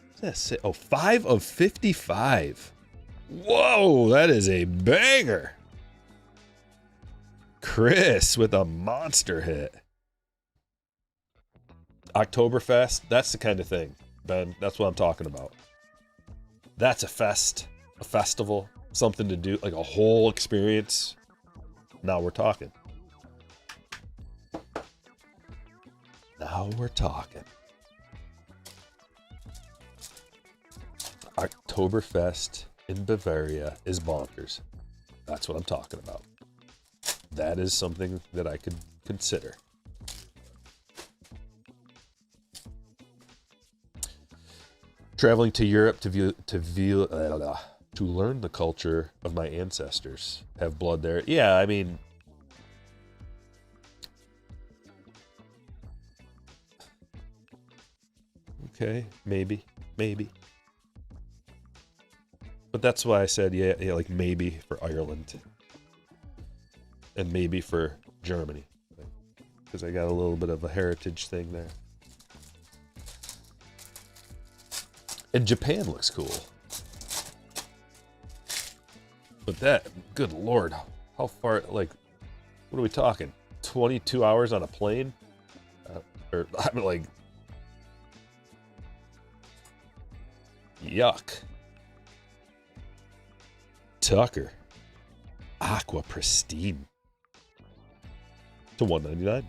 What's that say? Oh, 5 of 55. Whoa, that is a banger. Chris with a monster hit. Oktoberfest, that's the kind of thing, Ben. That's what I'm talking about. That's a festival, something to do, like a whole experience. Now we're talking. Oktoberfest in Bavaria is bonkers. That's what I'm talking about. That is something that I could consider. Traveling to Europe to learn the culture of my ancestors. Have blood there. Yeah, I mean, okay, maybe. But that's why I said yeah, like maybe for Ireland and maybe for Germany. because I got a little bit of a heritage thing there. And Japan looks cool. But that, good lord, how far, like, what are we talking? 22 hours on a plane? Or, I'm like, yuck. Tucker. Aqua Pristine. To $199.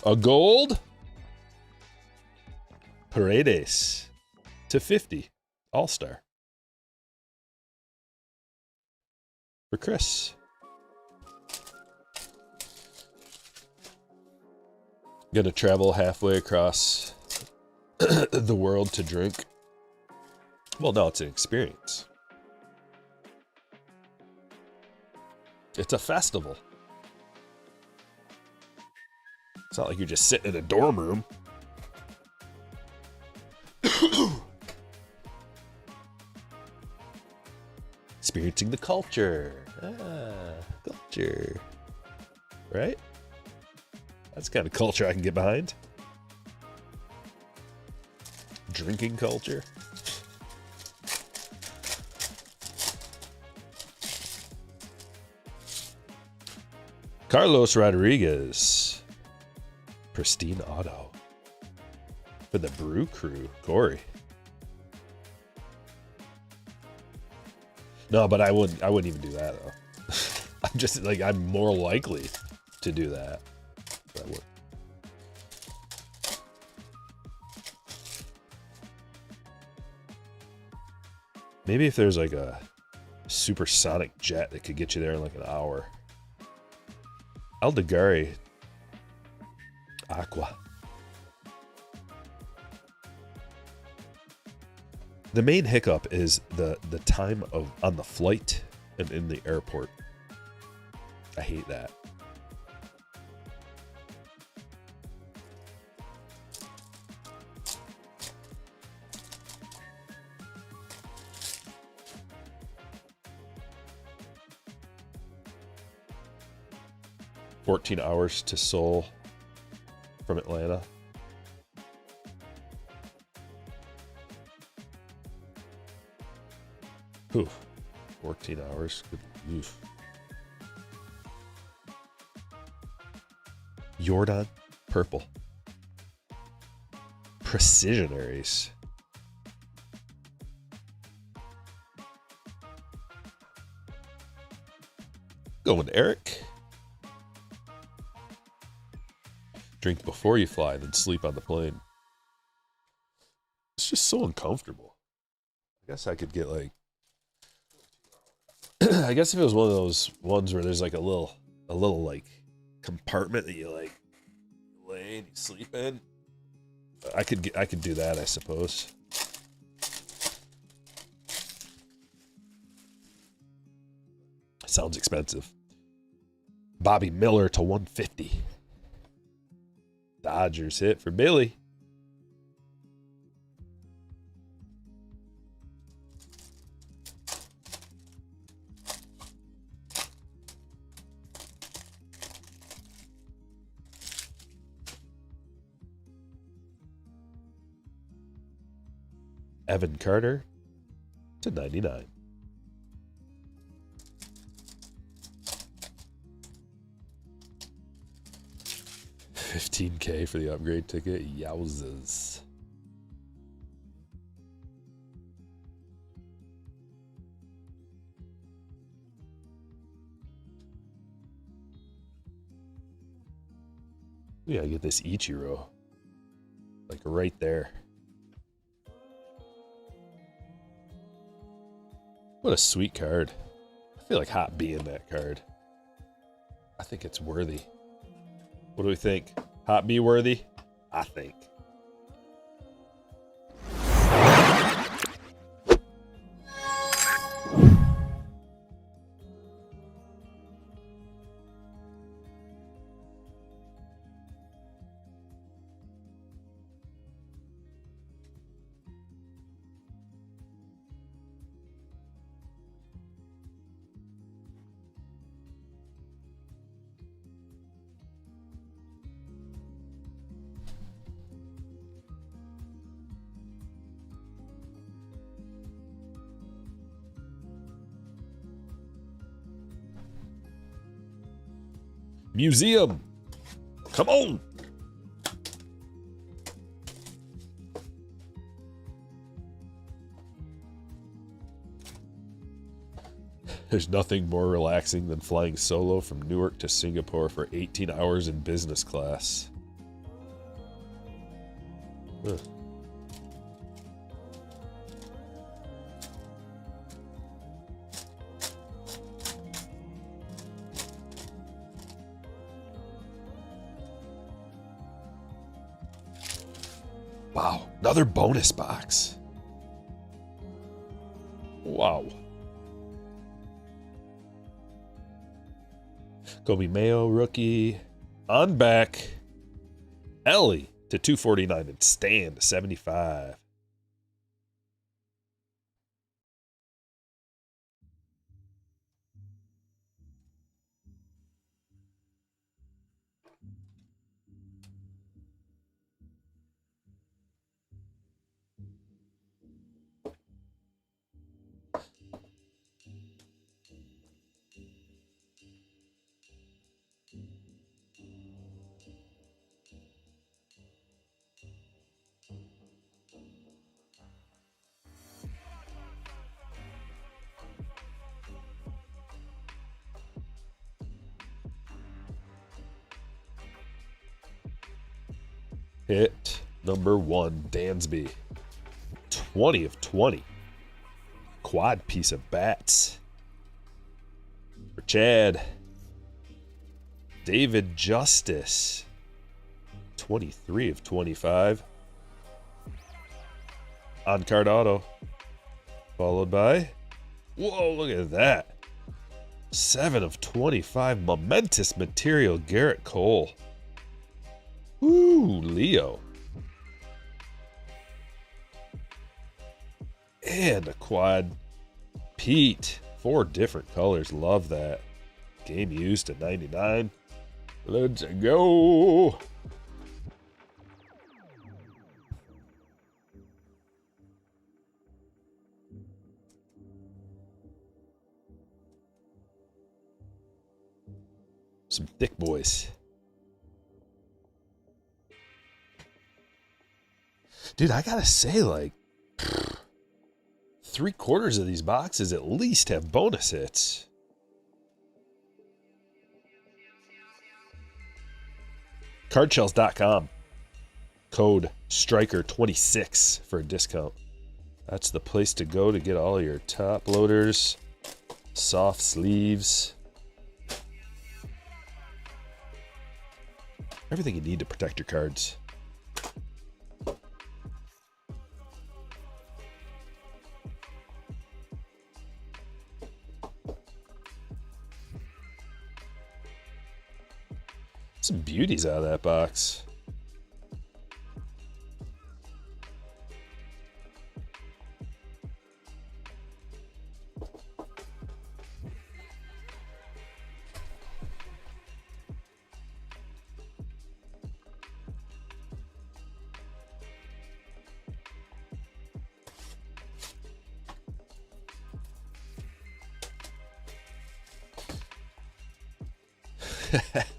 A gold Paredes to 50. All-Star. For Chris. Gonna travel halfway across the world to drink. Well, no, it's an experience. It's a festival. It's not like you're just sitting in a dorm room. Experiencing the culture. Culture. Right? That's the kind of culture I can get behind. Drinking culture. Carlos Rodriguez. Pristine Auto. For the Brew Crew. Corey. No, but I wouldn't even do that though. I'm just like, I'm more likely to do that. But I would. Maybe if there's like a supersonic jet that could get you there in like an hour. Aldegari Aqua. The main hiccup is the time of on the flight and in the airport. I hate that. "14 hours to Seoul from Atlanta." Oof. 14 hours. Good. Oof. Jordan Purple. Precisionaries. Going Eric. Drink before you fly, then sleep on the plane. It's just so uncomfortable. I guess I could get like, I guess if it was one of those ones where there's like a little like compartment that you like lay and you sleep in, I could do that, I suppose. Sounds expensive. Bobby Miller to 150. Dodgers hit for Billy. Evan Carter to 99. $15K for the upgrade ticket. Yowzas. Yeah, get this Ichiro. Like right there. What a sweet card. I feel like Hot B in that card. I think it's worthy. What do we think? Hot B worthy? I think. Museum. Come on. There's nothing more relaxing than flying solo from Newark to Singapore for 18 hours in business class. Huh. Wow, another bonus box. Wow. Kobe Mayo, rookie. On back. Ellie to 249 and Stan to 75. Hit number 1, Dansby. 20 of 20. Quad piece of bats. For Chad. David Justice. 23 of 25. On card auto. Followed by. Whoa, look at that. 7 of 25. Momentous material, Garrett Cole. Ooh, Leo. And a quad. Pete. 4 different colors. Love that. Game used to 99. Let's go. Some thick boys. Dude, I gotta say, like, 3/4 of these boxes at least have bonus hits. Cardshells.com. Code Stryker26 for a discount. That's the place to go to get all your top loaders, soft sleeves, everything you need to protect your cards. Some beauties out of that box.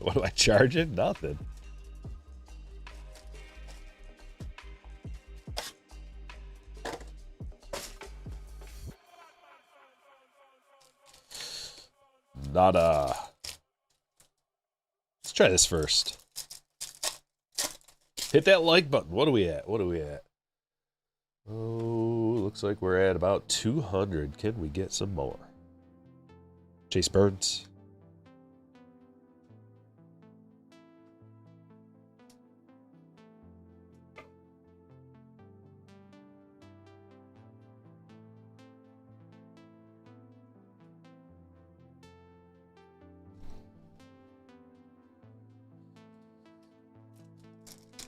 What am I charging? Nothing. Nada. Let's try this first. Hit that like button. What are we at? What are we at? Oh, looks like we're at about 200. Can we get some more? Chase Burns.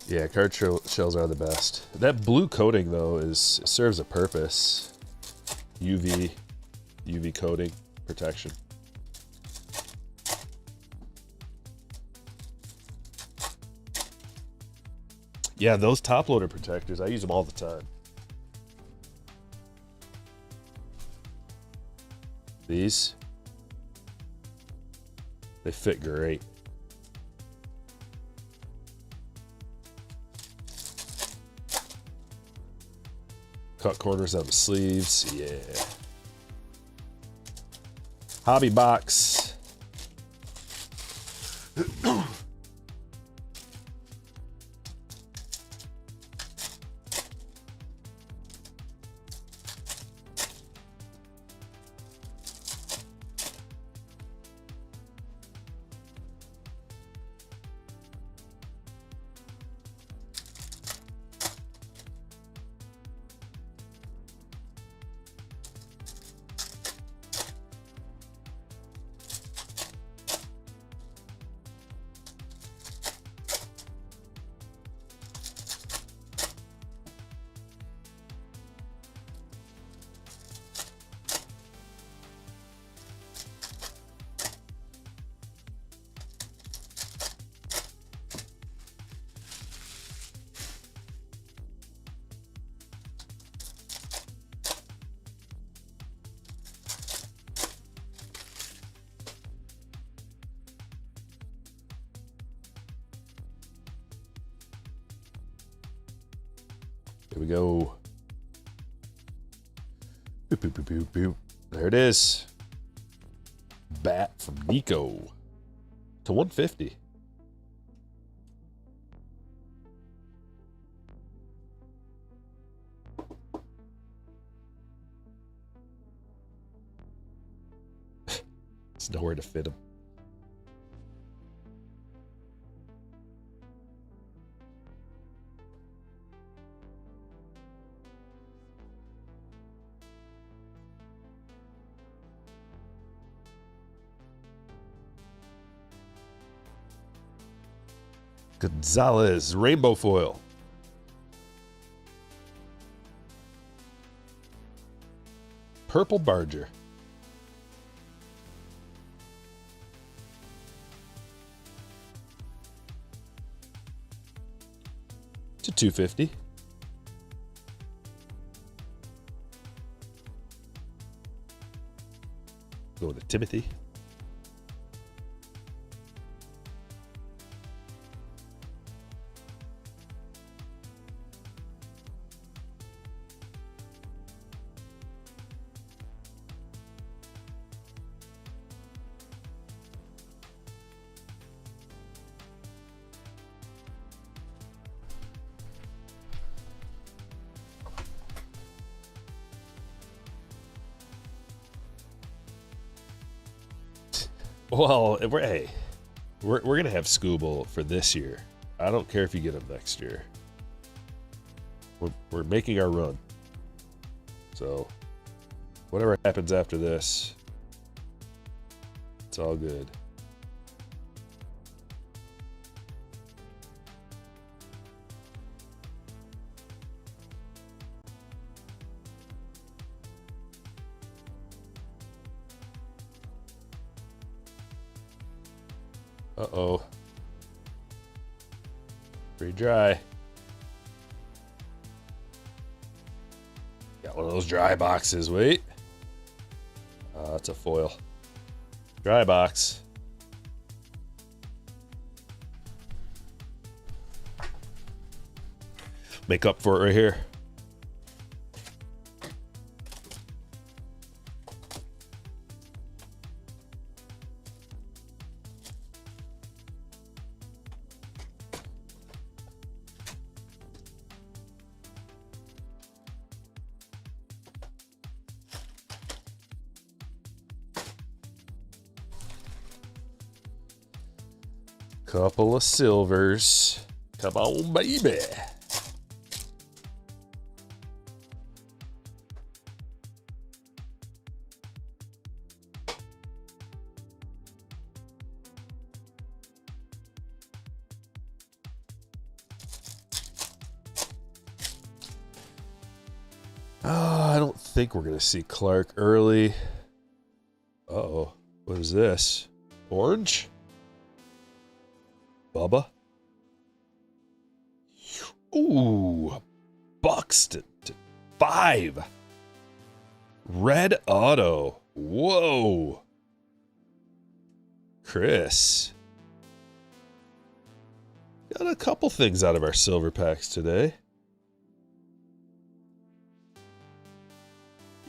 Yeah, card shells are the best. That blue coating though serves a purpose. UV coating protection. Yeah, those top loader protectors, I use them all the time. These, they fit great. cut corners out of the sleeves. Yeah. Hobby box. Here we go. Boop, boop, boop, boop, boop. There it is. Bat from Nico to 150. There's nowhere to fit him. Gonzalez, rainbow foil. Purple Barger. To 250. Go to Timothy. Well, we're gonna have Scooble for this year. I don't care if you get him next year. We're making our run. So whatever happens after this, it's all good. Uh-oh. Pretty dry. Got one of those dry boxes. Wait. It's a foil. Dry box. Make up for it right here. Couple of silvers. Come on, baby. I don't think we're going to see Clark early. Uh-oh. What is this? Orange? Bubba? Ooh. Buxton to 5. Red auto. Whoa. Chris. Got a couple things out of our silver packs today.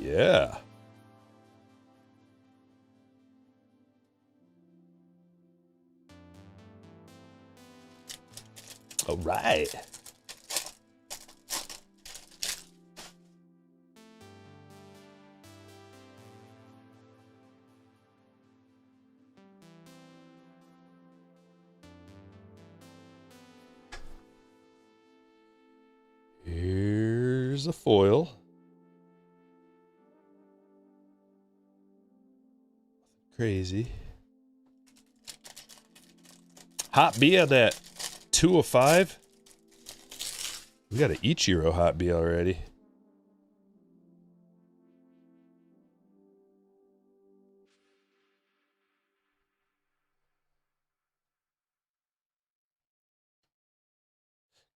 Yeah. All right. Here's a foil. Crazy. Hot Bia, that 2 of 5. We got an Ichiro Hot Bia already.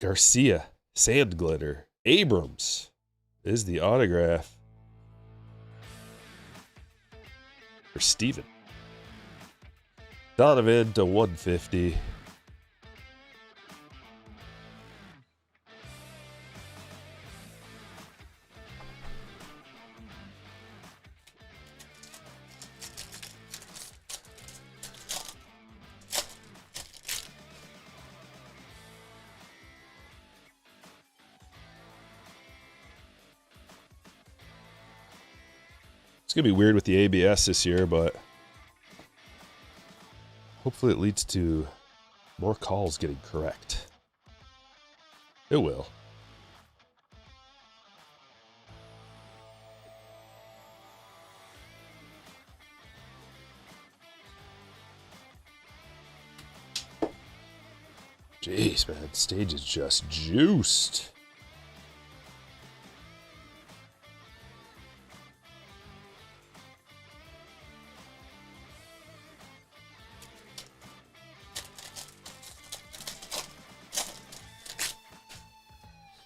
Garcia, Sand Glitter. Abrams is the autograph for Steven. Donovan to 150. It's going to be weird with the ABS this year, but hopefully it leads to more calls getting correct. It will. Jeez, man, the stage is just juiced.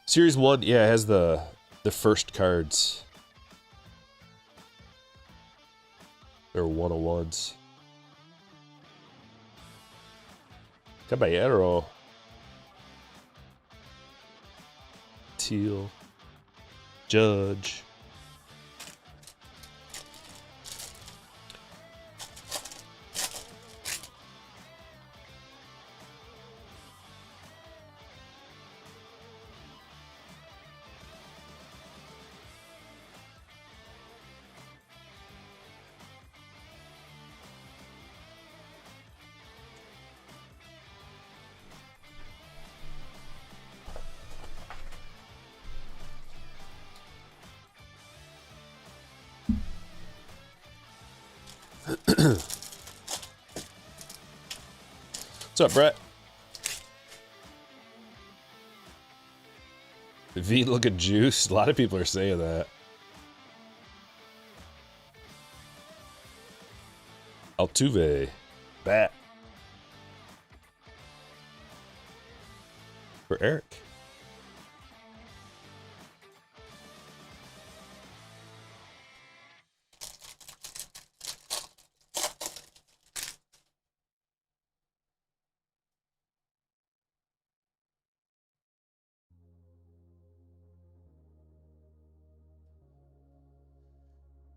Series 1, yeah, has the first cards. They're 101s. Caballero. Teal. Judge. What's up, Brett? V looking juiced. A lot of people are saying that. Altuve. Bat. For Eric.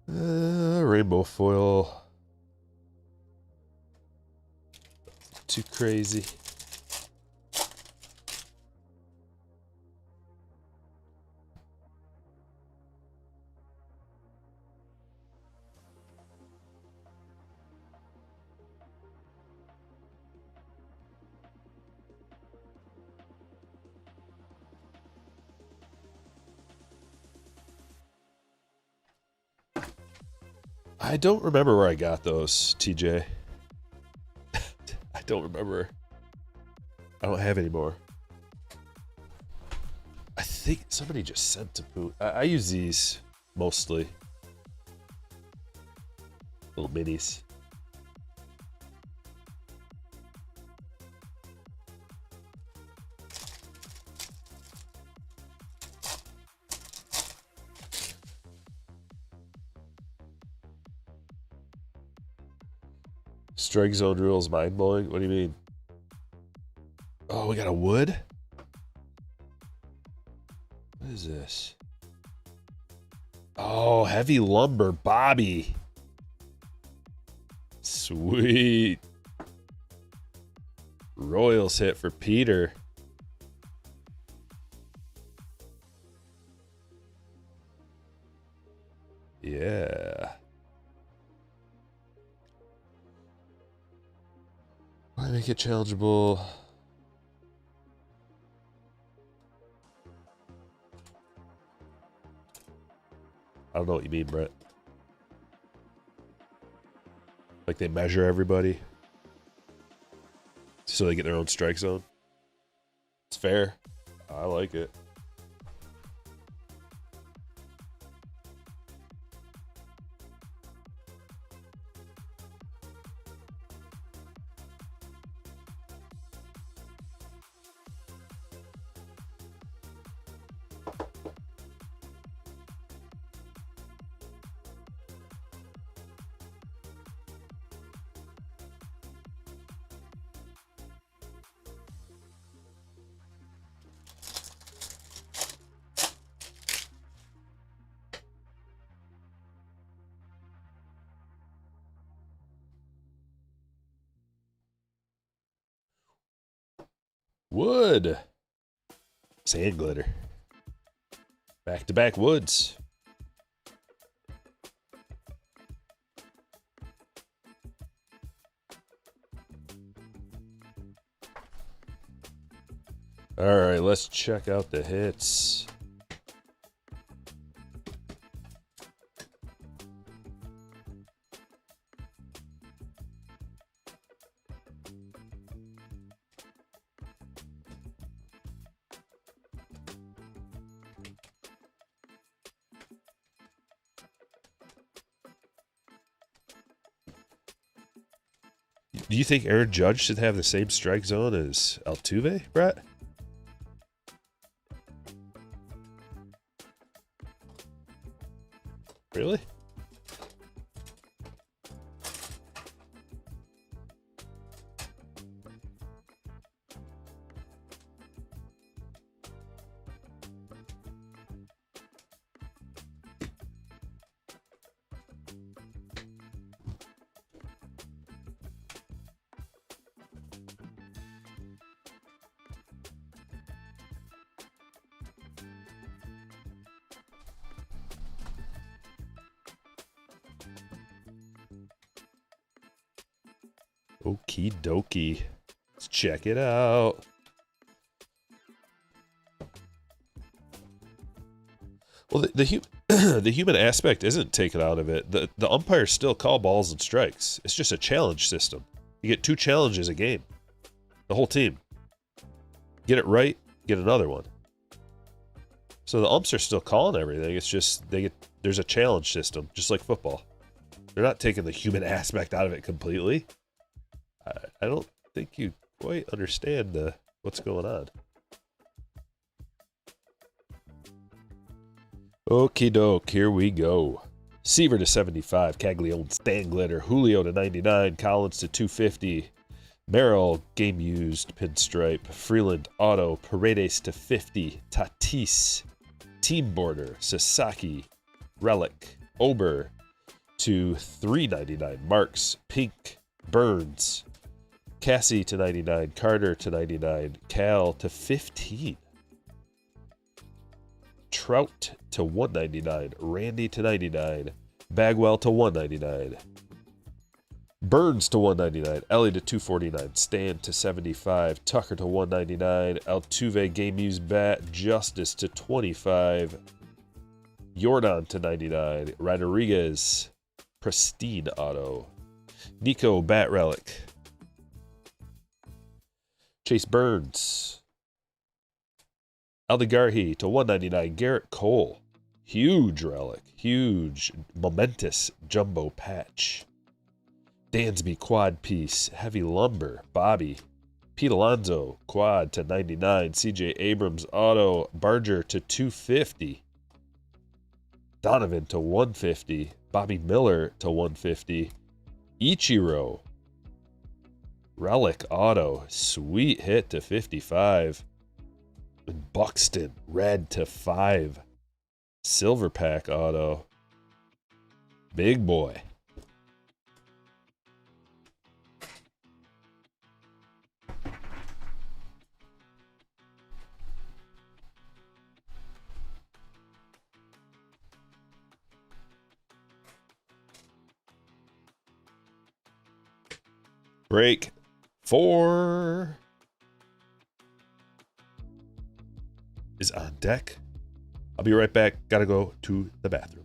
Rainbow foil. Too crazy. I don't remember where I got those, TJ. I don't remember. I don't have any more. I think somebody just sent to Pooh. I use these mostly. Little minis. Strike zone rules mind blowing. What do you mean? Oh, we got a wood? What is this? Oh, heavy lumber, Bobby. Sweet. Royals hit for Peter. Yeah. Why make it challengeable? I don't know what you mean, Brett. Like they measure everybody so they get their own strike zone. It's fair. I like it. Wood. Sand glitter. Back-to-back woods. All right, let's check out the hits. Do you think Aaron Judge should have the same strike zone as Altuve, Brett? Really? Okie dokie. Let's check it out. Well, the human aspect isn't taken out of it. The umpires still call balls and strikes. It's just a challenge system. You get 2 challenges a game. The whole team. Get it right, get another one. So the umps are still calling everything. It's just there's a challenge system, just like football. They're not taking the human aspect out of it completely. I don't think you quite understand what's going on. Okie doke, here we go. Seaver to 75, Caglione, Stan Glitter, Julio to 99, Collins to 250, Merrill, game used, pinstripe, Freeland, auto, Paredes to 50, Tatis, team border, Sasaki, Relic, Ober to 399, Marks, Pink, Burns, Cassie to 99, Carter to 99, Cal to 15. Trout to 199, Randy to 99, Bagwell to 199, Burns to 199, Ellie to 249, Stan to 75, Tucker to 199, Altuve game used bat, Justice to 25, Jordan to 99, Rodriguez, pristine auto, Nico bat relic, Chase Burns, Aldegarhi to 199, Garrett Cole, huge relic, huge, momentous jumbo patch, Dansby quad piece, heavy lumber, Bobby, Pete Alonso quad to 99, CJ Abrams auto, Barger to 250, Donovan to 150, Bobby Miller to 150, Ichiro, relic auto, sweet hit to 55, and Buxton red to 5. Silver pack auto. Big boy. Break 4 is on deck. I'll be right back. Gotta go to the bathroom.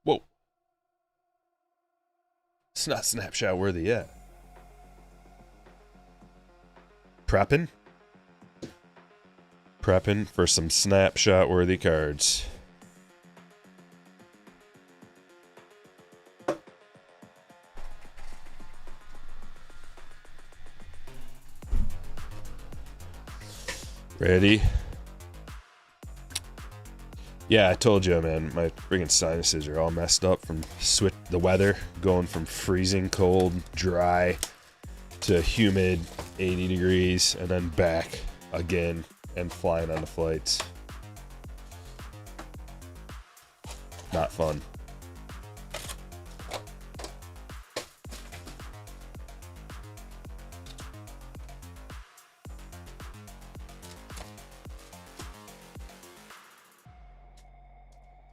Whoa. It's not snapshot worthy yet. Prepping for some snapshot worthy cards. Ready? Yeah, I told you, man, my friggin' sinuses are all messed up from the weather, going from freezing cold, dry, to humid, 80 degrees, and then back again and flying on the flights. Not fun.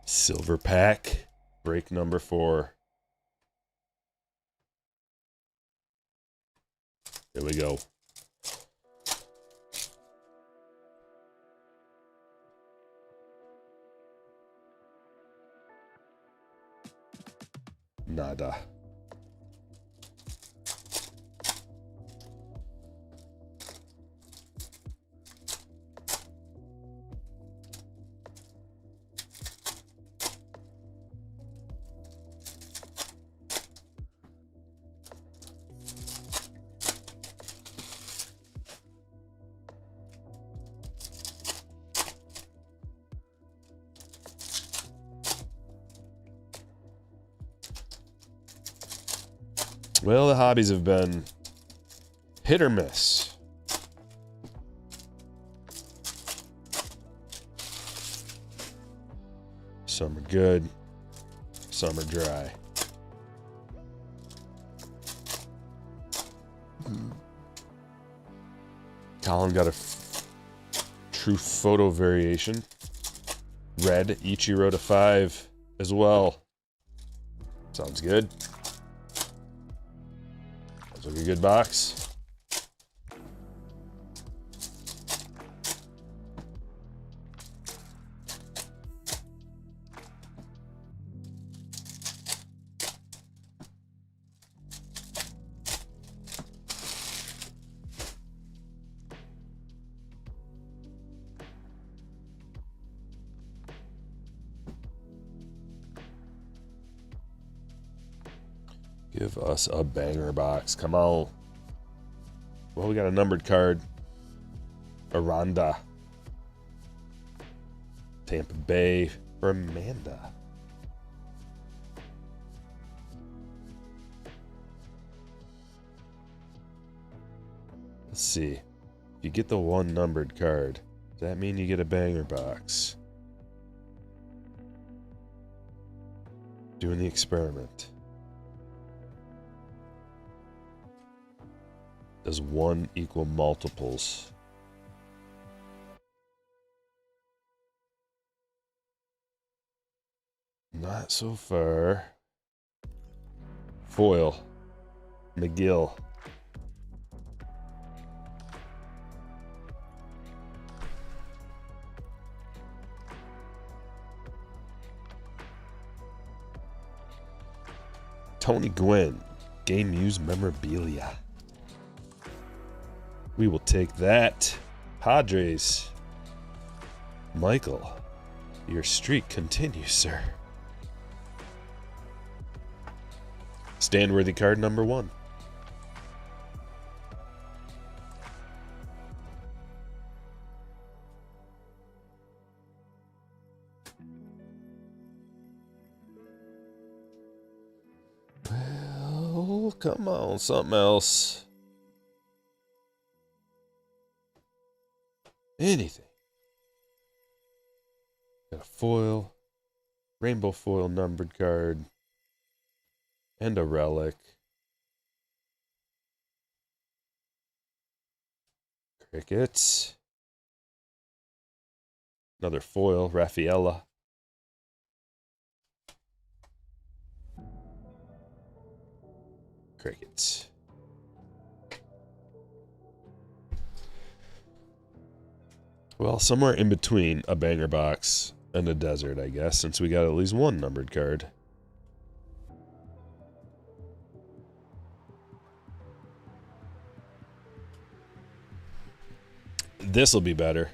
Silver pack, break number 4. Here we go. Nada. Well, the hobbies have been hit or miss. Some are good, some are dry. Colin got a true photo variation. Red Ichiro to 5 as well. Sounds good. Looks like a good box. Give us a banger box. Come on. Well, we got a numbered card. Aranda. Tampa Bay for Amanda. Let's see. If you get the one numbered card, does that mean you get a banger box? Doing the experiment. Does 1 equal multiples? Not so far. Foil. McGill. Tony Gwynn. Game used memorabilia. We will take that. Padres. Michael, your streak continues, sir. Stand-worthy card number 1. Well, come on, something else. Anything. Got a foil, rainbow foil numbered card, and a relic. Crickets. Another foil, Raffaella. Crickets. Well, somewhere in between a banger box and a desert, I guess, since we got at least one numbered card. This'll be better.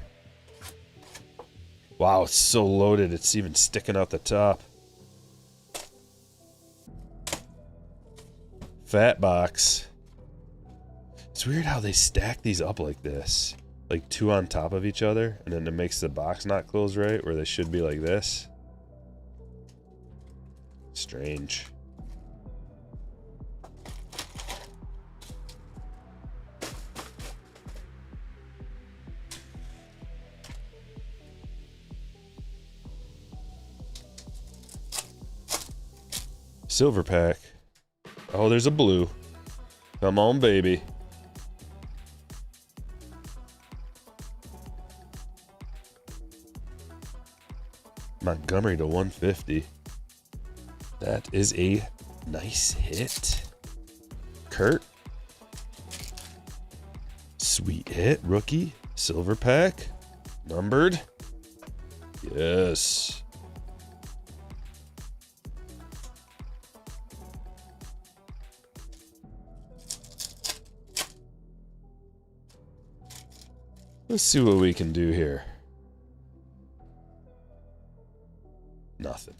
Wow, it's so loaded, it's even sticking out the top. Fat box. It's weird how they stack these up like this. Like 2 on top of each other, and then it makes the box not close right, where they should be like this. Strange. Silver pack. Oh, there's a blue. Come on, baby. Montgomery to 150. That is a nice hit. Kurt. Sweet hit. Rookie. Silver pack. Numbered. Yes. Let's see what we can do here. Nothing.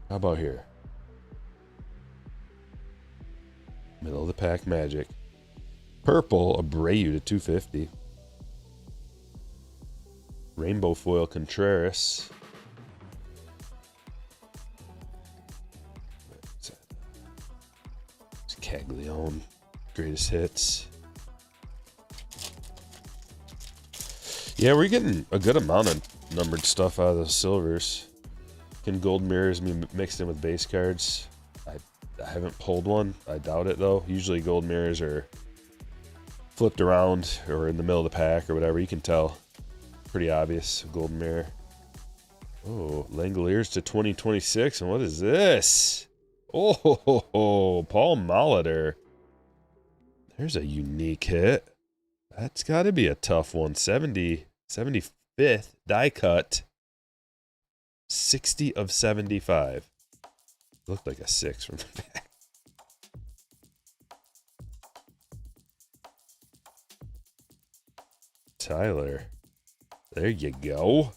How about here? Middle of the pack magic. Purple, Abreu to 250. Rainbow foil Contreras. It's Caglione. Greatest hits. Yeah, we're getting a good amount of numbered stuff out of those silvers. Can gold mirrors be mixed in with base cards? I haven't pulled one. I doubt it, though. Usually gold mirrors are flipped around or in the middle of the pack or whatever. You can tell. Pretty obvious. Golden mirror. Oh, Langoliers to 2026. And what is this? Oh, Paul Molitor. There's a unique hit. That's got to be a tough one. 75th die cut. 60 of 75. Looked like a 6 from the back. Tyler. There you go.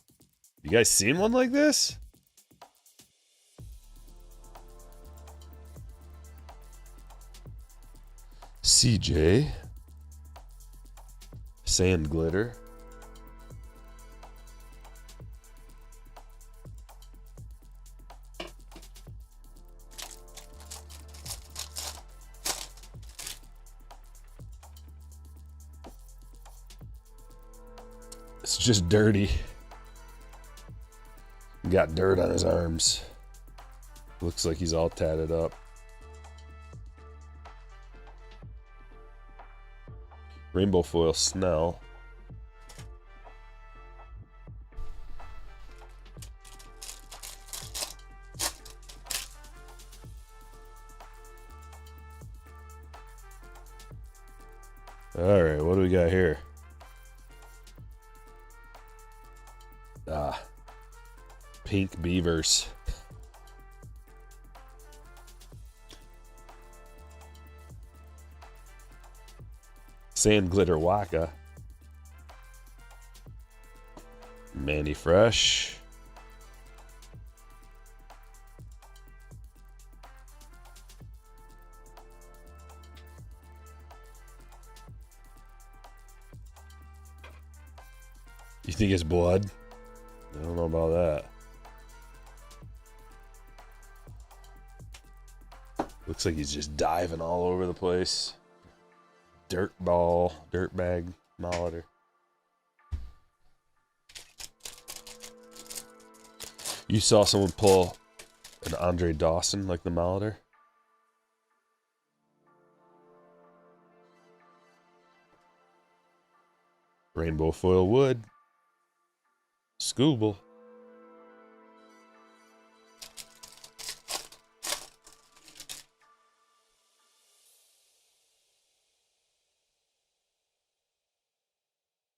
You guys seen one like this? CJ. Sand glitter. It's just dirty. Got dirt on his arms. Looks like he's all tatted up. Rainbow foil Snell. All right, what do we got here? Pink Beavers. Sand Glitter Waka. Manny Fresh. You think it's blood? I don't know about that. Looks like he's just diving all over the place. Dirt ball, dirt bag, Molitor. You saw someone pull an Andre Dawson like the Molitor? Rainbow foil wood. Scooble.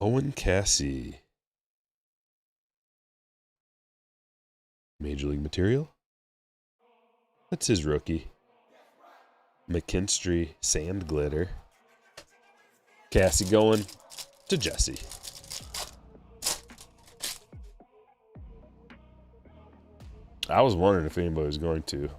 Owen Cassie. Major League Material. That's his rookie. McKinstry Sand Glitter. Cassie going to Jesse. I was wondering if anybody was going to.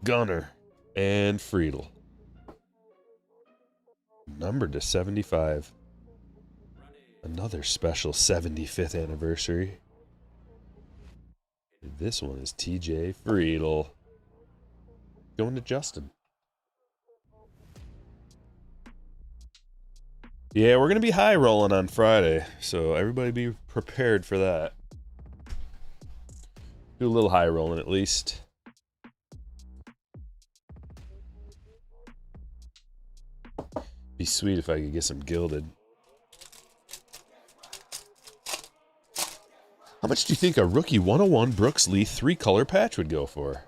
Gunner and Friedel. Numbered to 75. Another special 75th anniversary. This one is TJ Friedel. Going to Justin. Yeah, we're going to be high rolling on Friday, so everybody be prepared for that. Do a little high rolling at least. Be sweet if I could get some gilded. How much do you think a rookie 101 Brooks Lee 3-color patch would go for?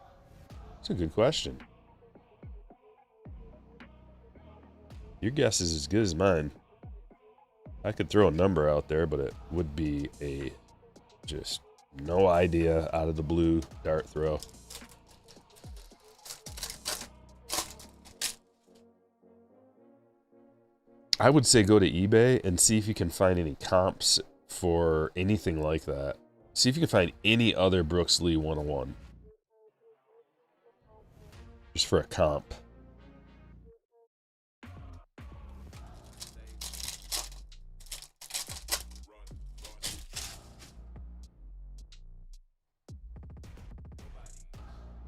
That's a good question. Your guess is as good as mine. I could throw a number out there, but it would be a just no idea out of the blue dart throw. I would say go to eBay and see if you can find any comps for anything like that. See if you can find any other Brooks Lee 101. Just for a comp.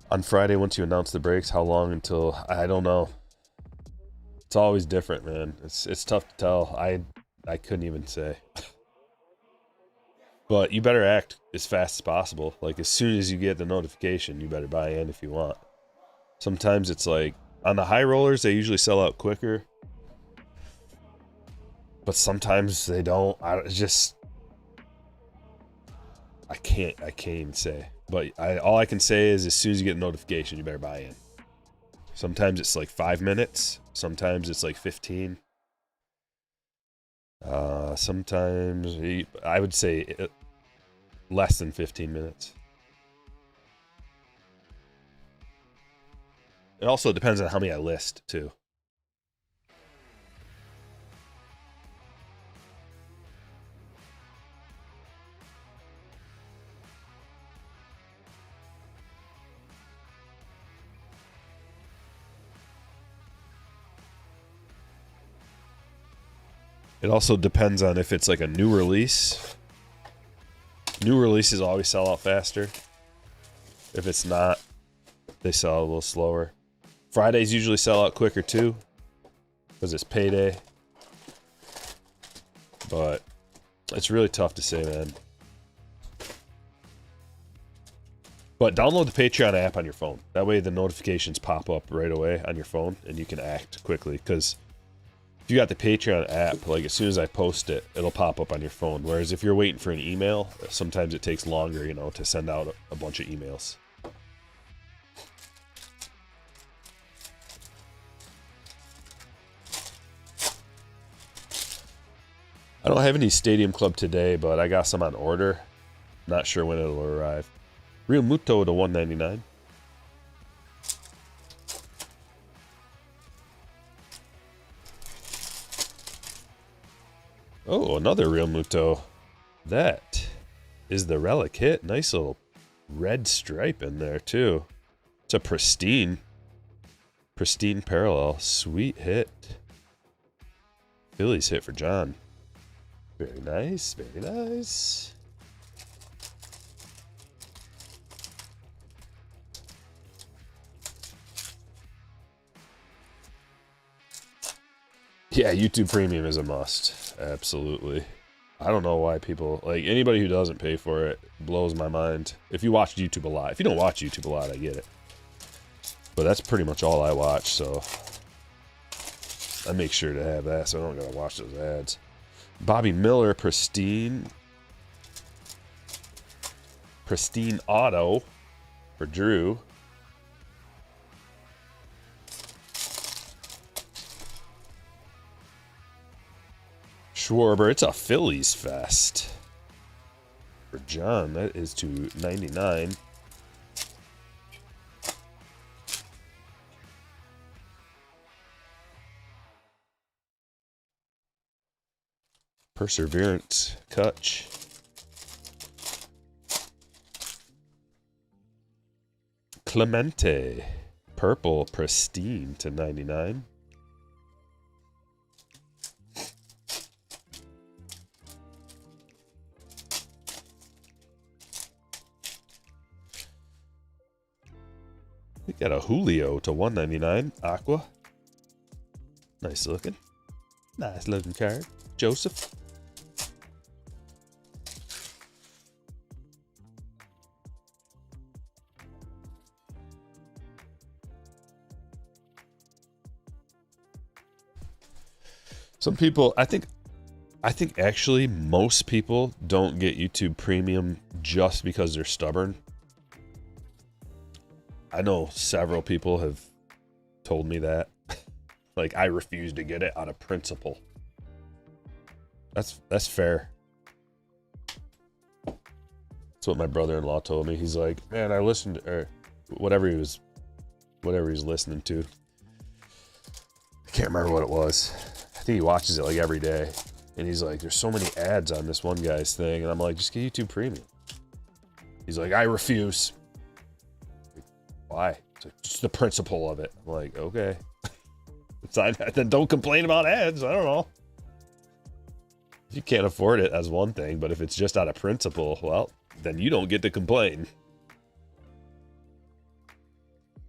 On Friday, once you announce the breaks, how long until... I don't know. It's always different, man. It's tough to tell. I couldn't even say. But you better act as fast as possible. Like, as soon as you get the notification, you better buy in if you want. Sometimes it's like, on the high rollers, they usually sell out quicker. But sometimes they don't. I can't even say. But all I can say is as soon as you get a notification, you better buy in. Sometimes it's like 5 minutes. Sometimes it's like 15. Sometimes I would say less than 15 minutes. It also depends on how many I list, too. It also depends on if it's like a new release. New releases always sell out faster. If it's not, they sell a little slower. Fridays usually sell out quicker too, because it's payday. But it's really tough to say, man. But download the Patreon app on your phone. That way the notifications pop up right away on your phone and you can act quickly. Because if you got the Patreon app, like as soon as I post it, it'll pop up on your phone. Whereas if you're waiting for an email, sometimes it takes longer, you know, to send out a bunch of emails. I don't have any Stadium Club today, but I got some on order. Not sure when it'll arrive. Real Muto to $1.99. Oh, another Real Muto. That is the relic hit. Nice little red stripe in there, too. It's a pristine parallel. Sweet hit. Phillies hit for John. Very nice, very nice. Yeah, YouTube Premium is a must. Absolutely. I don't know why people, like, anybody who doesn't pay for it blows my mind. If you watch YouTube a lot. If you don't watch YouTube a lot, I get it. But that's pretty much all I watch, so I make sure to have that so I don't gotta watch those ads. Bobby Miller, Pristine Auto for Drew. Schwarber, it's a Phillies fest. For John, that is to 99. Perseverance, Kutch. Clemente, purple, pristine to 99. We got a Julio to 199. Aqua. Nice looking. Nice looking card. Joseph. Some people, I think actually most people don't get YouTube Premium just because they're stubborn. I know several people have told me that. Like, I refuse to get it out of principle. That's fair. That's what my brother-in-law told me. He's like, man, I listened to, or whatever he's listening to. I can't remember what it was. I think he watches it like every day. And he's like, there's so many ads on this one guy's thing. And I'm like, just get YouTube Premium. He's like, I refuse. Why? It's like, just the principle of it. I'm like, okay. Then don't complain about ads. I don't know. If you can't afford it, that's one thing. But if it's just out of principle, well, then you don't get to complain.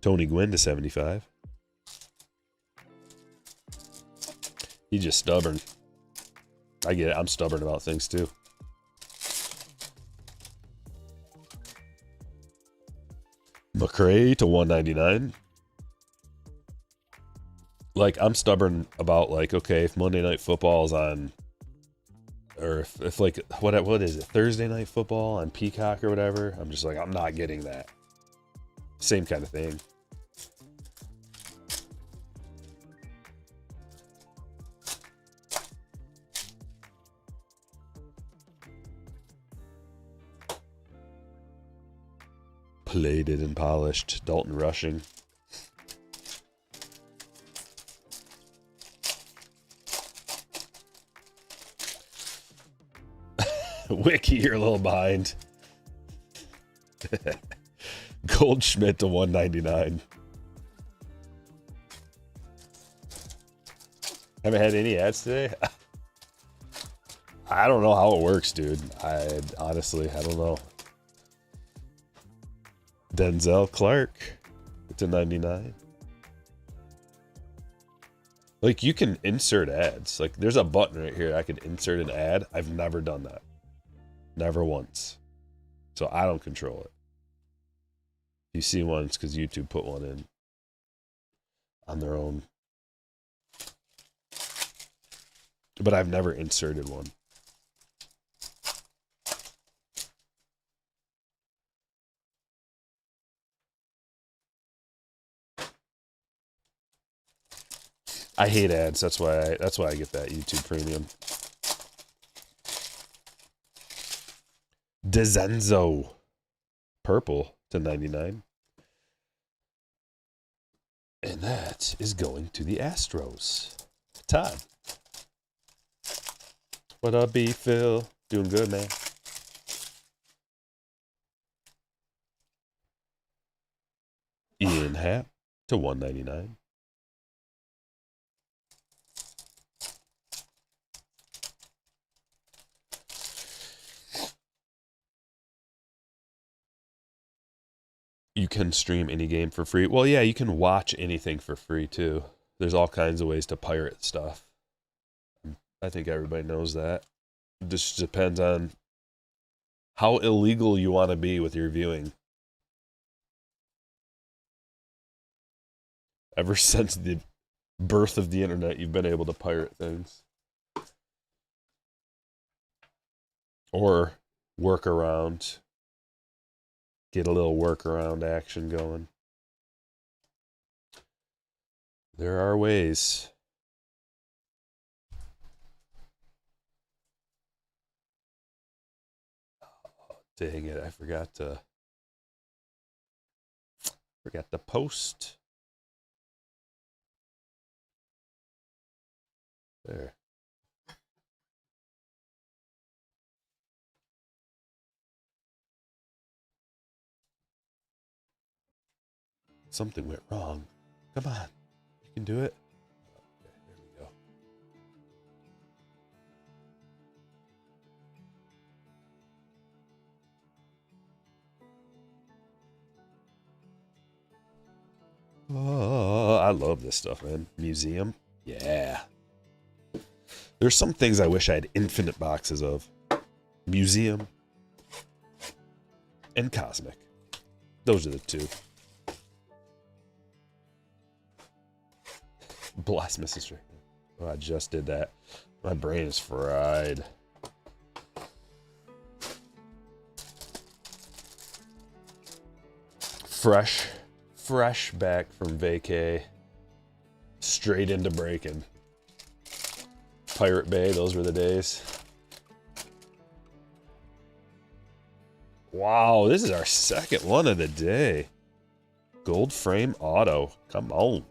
Tony Gwynn to 75. He's just stubborn. I get it. I'm stubborn about things too. McRae to 199. Like, I'm stubborn about, like, okay, if Monday Night Football is on, or if like, what is it, Thursday Night Football on Peacock or whatever, I'm just like, I'm not getting that. Same kind of thing. Plated and polished. Dalton Rushing. Wiki, you're a little behind. Goldschmidt to 199. Haven't had any ads today? I don't know how it works, dude. Honestly, I don't know. Denzel Clark to 99. Like, you can insert ads. Like, there's a button right here. I can insert an ad. I've never done that. Never once. So I don't control it. If you see one, it's because YouTube put one in on their own. But I've never inserted one. I hate ads. That's why I get that YouTube Premium. DeZenzo. Purple to 99. And that is going to the Astros. Todd. What up, B Phil? Doing good, man. Ian Happ to 199. You can stream any game for free. Well, yeah, you can watch anything for free, too. There's all kinds of ways to pirate stuff. I think everybody knows that. It just depends on how illegal you want to be with your viewing. Ever since the birth of the internet, you've been able to pirate things. Or work around. Get a little workaround action going. There are ways. Oh, dang it, I forgot to post. There. Something went wrong. Come on. You can do it. Okay, there we go. Oh, I love this stuff, man. Museum. Yeah. There's some things I wish I had infinite boxes of. Museum and Cosmic. Those are the two. Bless Mrs. Stryker. Oh, I just did that. My brain is fried. Fresh back from vacay. straight into breaking. Pirate Bay, those were the days. Wow, this is our second one of the day. Gold frame auto. Come on.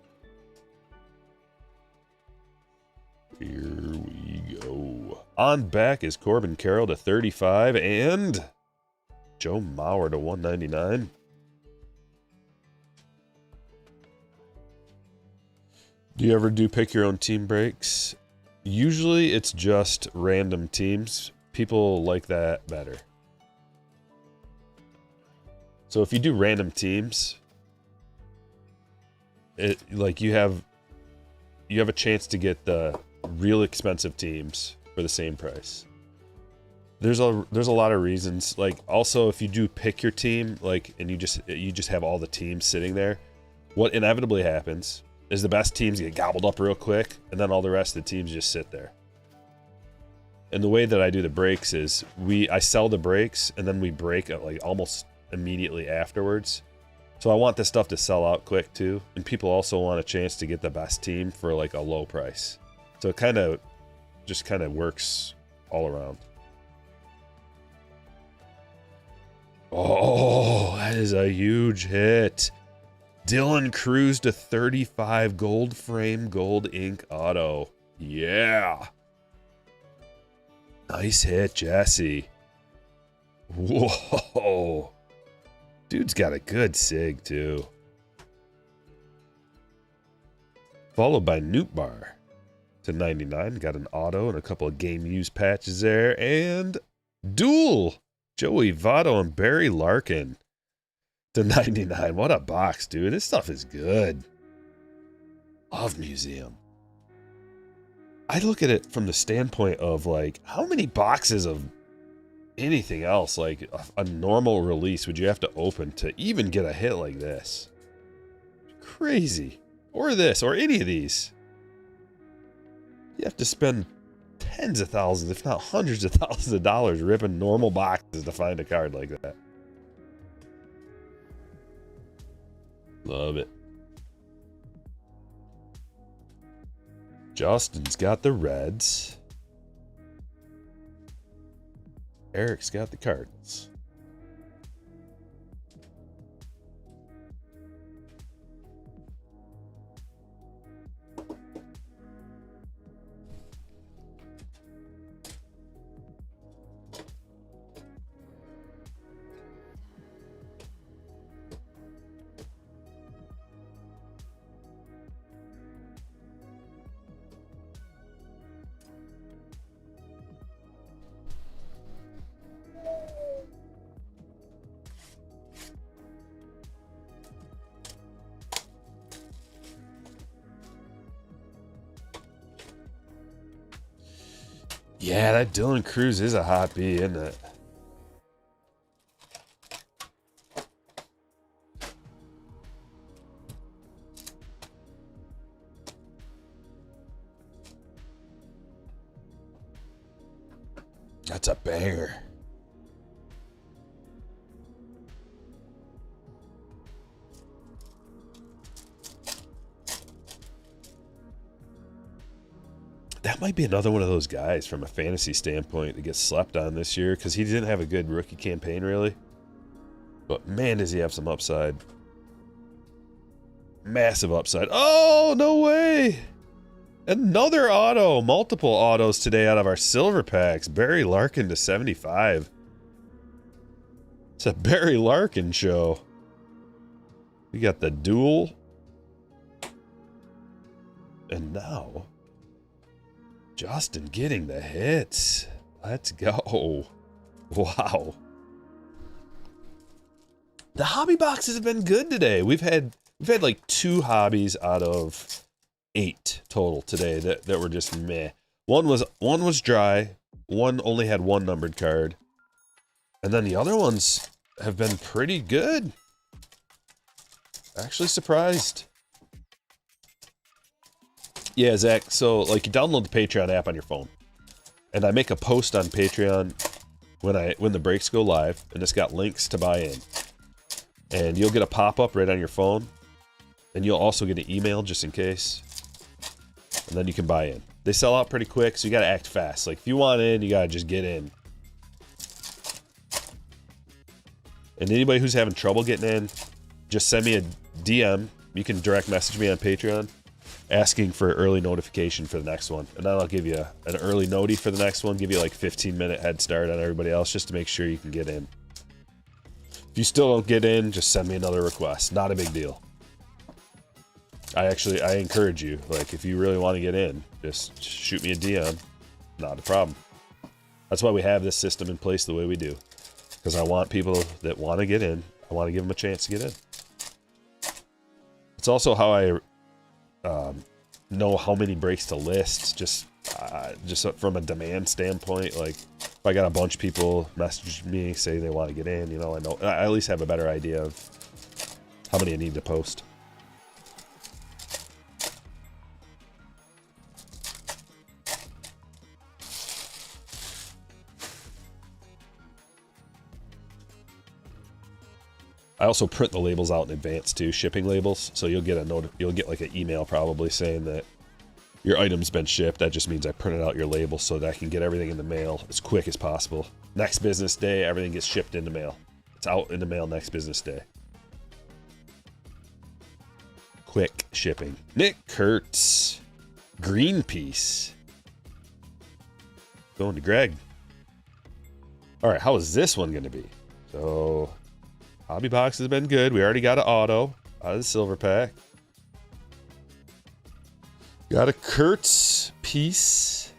Here we go. On back is Corbin Carroll to 35 and Joe Mauer to 199. Do you ever do pick your own team breaks? Usually it's just random teams. People like that better. So if you do random teams, it like you have a chance to get the real expensive teams for the same price. There's a lot of reasons. Like also if you do pick your team, like and you just have all the teams sitting there, what inevitably happens is the best teams get gobbled up real quick, and then all the rest of the teams just sit there. And the way that I do the breaks is I sell the breaks and then we break like almost immediately afterwards. So I want this stuff to sell out quick too, and people also want a chance to get the best team for like a low price. So it kind of works all around. Oh, that is a huge hit. Dylan Cruz to 35 gold frame, gold ink auto. Yeah. Nice hit, Jesse. Whoa. Dude's got a good sig, too. Followed by Nootbar to 99. Got an auto and a couple of game used patches there. And duel. Joey Votto and Barry Larkin to 99. What a box, dude. This stuff is good. Love Museum. I look at it from the standpoint of like, how many boxes of anything else, like a normal release, would you have to open to even get a hit like this? Crazy. Or this, or any of these. You have to spend tens of thousands, if not hundreds of thousands of dollars ripping normal boxes to find a card like that. Love it. Justin's got the Reds. Eric's got the Cardinals. Yeah, that Dylan Cruz is a hot B, isn't it? That's a banger. That might be another one of those guys from a fantasy standpoint that gets slept on this year because he didn't have a good rookie campaign, really. But man, does he have some upside. Massive upside. Oh, no way! Another auto. Multiple autos today out of our silver packs. Barry Larkin to 75. It's a Barry Larkin show. We got the duel. And now Justin getting the hits. Let's go. Wow. The hobby boxes have been good today. We've had like 2 hobbies out of 8 total today that were just meh. One was dry. One only had 1 numbered card. And then the other ones have been pretty good. Actually surprised. Yeah, Zach, so like you download the Patreon app on your phone. And I make a post on Patreon when the breaks go live, and it's got links to buy in. And you'll get a pop-up right on your phone. And you'll also get an email just in case. And then you can buy in. They sell out pretty quick, so you gotta act fast. Like, if you want in, you gotta just get in. And anybody who's having trouble getting in, just send me a DM. You can direct message me on Patreon, asking for early notification for the next one. And then I'll give you an early noti for the next one, give you like 15-minute head start on everybody else, just to make sure you can get in. If you still don't get in, just send me another request. Not a big deal. I encourage you, like, if you really want to get in, just shoot me a DM. Not a problem. That's why we have this system in place the way we do. Because I want people that want to get in, I want to give them a chance to get in. It's also how I know how many breaks to list, just from a demand standpoint. Like, if I got a bunch of people message me, say they want to get in, you know, I at least have a better idea of how many I need to post. I also print the labels out in advance too, shipping labels. So you'll get like an email probably saying that your item's been shipped. That just means I printed out your label so that I can get everything in the mail as quick as possible. Next business day, everything gets shipped in the mail. It's out in the mail next business day. Quick shipping. Nick Kurtz. Greenpeace. Going to Greg. All right, how is this one going to be? So, Hobby Box has been good. We already got an auto out of the silver pack. Got a Kurtz piece.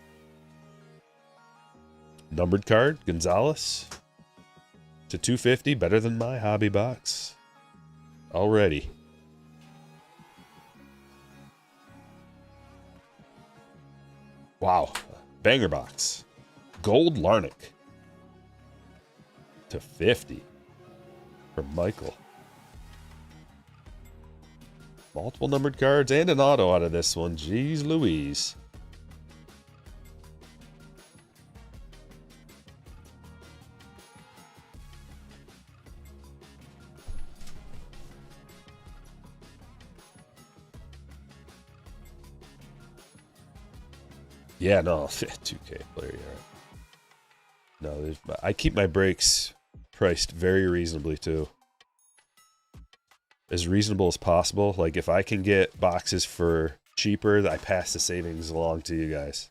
Numbered card, Gonzalez. To 250, better than my Hobby Box. Already. Wow. Banger box. Gold Larnick. To 50. From Michael. Multiple numbered cards and an auto out of this one. Jeez Louise. Yeah, no, 2K player. Yeah. No, I keep my breaks priced very reasonably too. As reasonable as possible. Like, if I can get boxes for cheaper, I pass the savings along to you guys.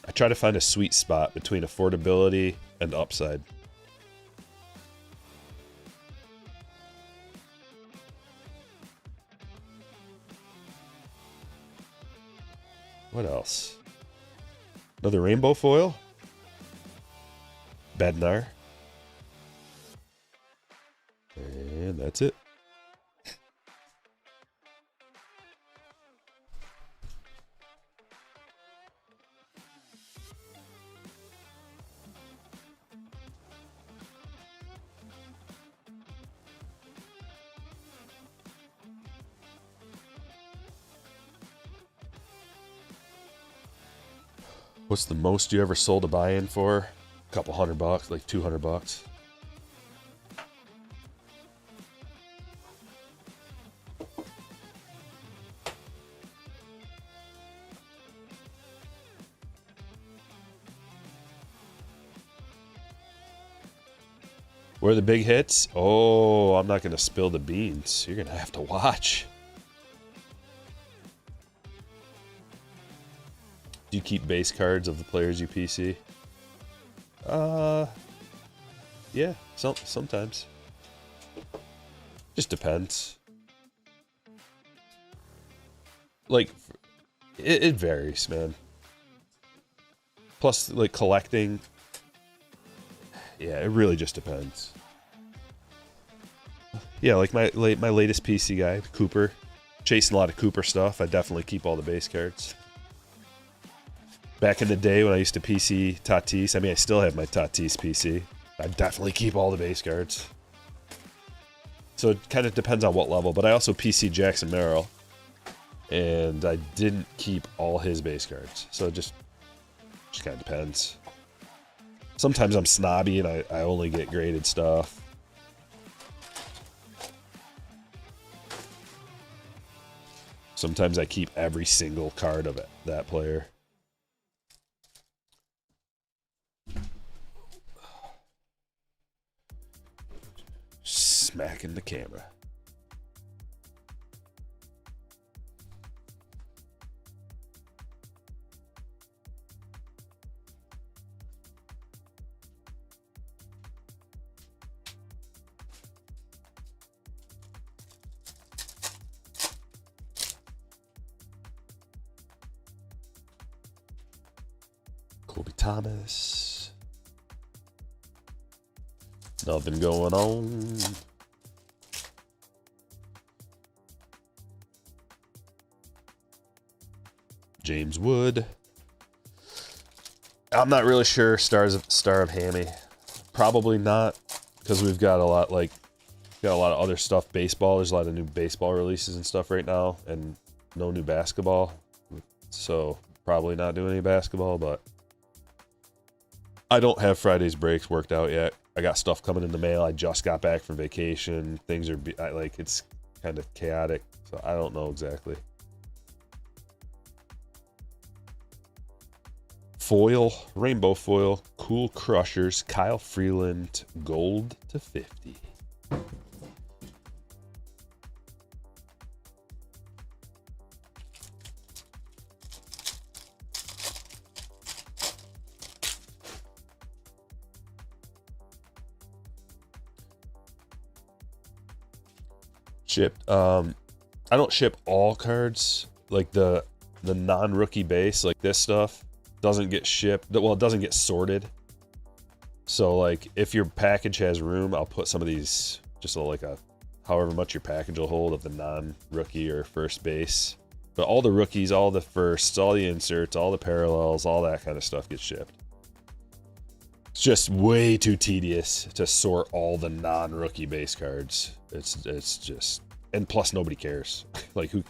I try to find a sweet spot between affordability and upside. What else? Another rainbow foil. Bednar. And that's it. What's the most you ever sold a buy-in for? A couple $100, like $200. Where are the big hits? Oh, I'm not going to spill the beans. You're going to have to watch. Do you keep base cards of the players you PC? Yeah, sometimes. Just depends. Like, it varies, man. Plus, like, collecting. Yeah, it really just depends. Yeah, like my latest PC guy, Cooper. Chasing a lot of Cooper stuff. I definitely keep all the base cards. Back in the day when I used to PC Tatis, I mean, I still have my Tatis PC. I definitely keep all the base cards. So it kind of depends on what level, but I also PC Jackson Merrill. And I didn't keep all his base cards. So it just kind of depends. Sometimes I'm snobby and I only get graded stuff. Sometimes I keep every single card of that player. Smacking the camera. Colby Thomas. Nothing going on. James Wood. I'm not really sure. Star of Hammy. Probably not, because we've got a lot of other stuff. Baseball. There's a lot of new baseball releases and stuff right now, and no new basketball. So probably not doing any basketball, but I don't have Friday's breaks worked out yet. I got stuff coming in the mail. I just got back from vacation. Things are it's kind of chaotic, so I don't know exactly. Foil, rainbow foil, Cool Crushers, Kyle Freeland, gold to 50. Shipped. I don't ship all cards. Like the non-rookie base, like this stuff, doesn't get shipped. Well, it doesn't get sorted. So like if your package has room, I'll put some of these, just like however much your package will hold of the non-rookie or first base. But all the rookies, all the firsts, all the inserts, all the parallels, all that kind of stuff gets shipped. It's just way too tedious to sort all the non-rookie base cards. It's just, and plus nobody cares. Like who,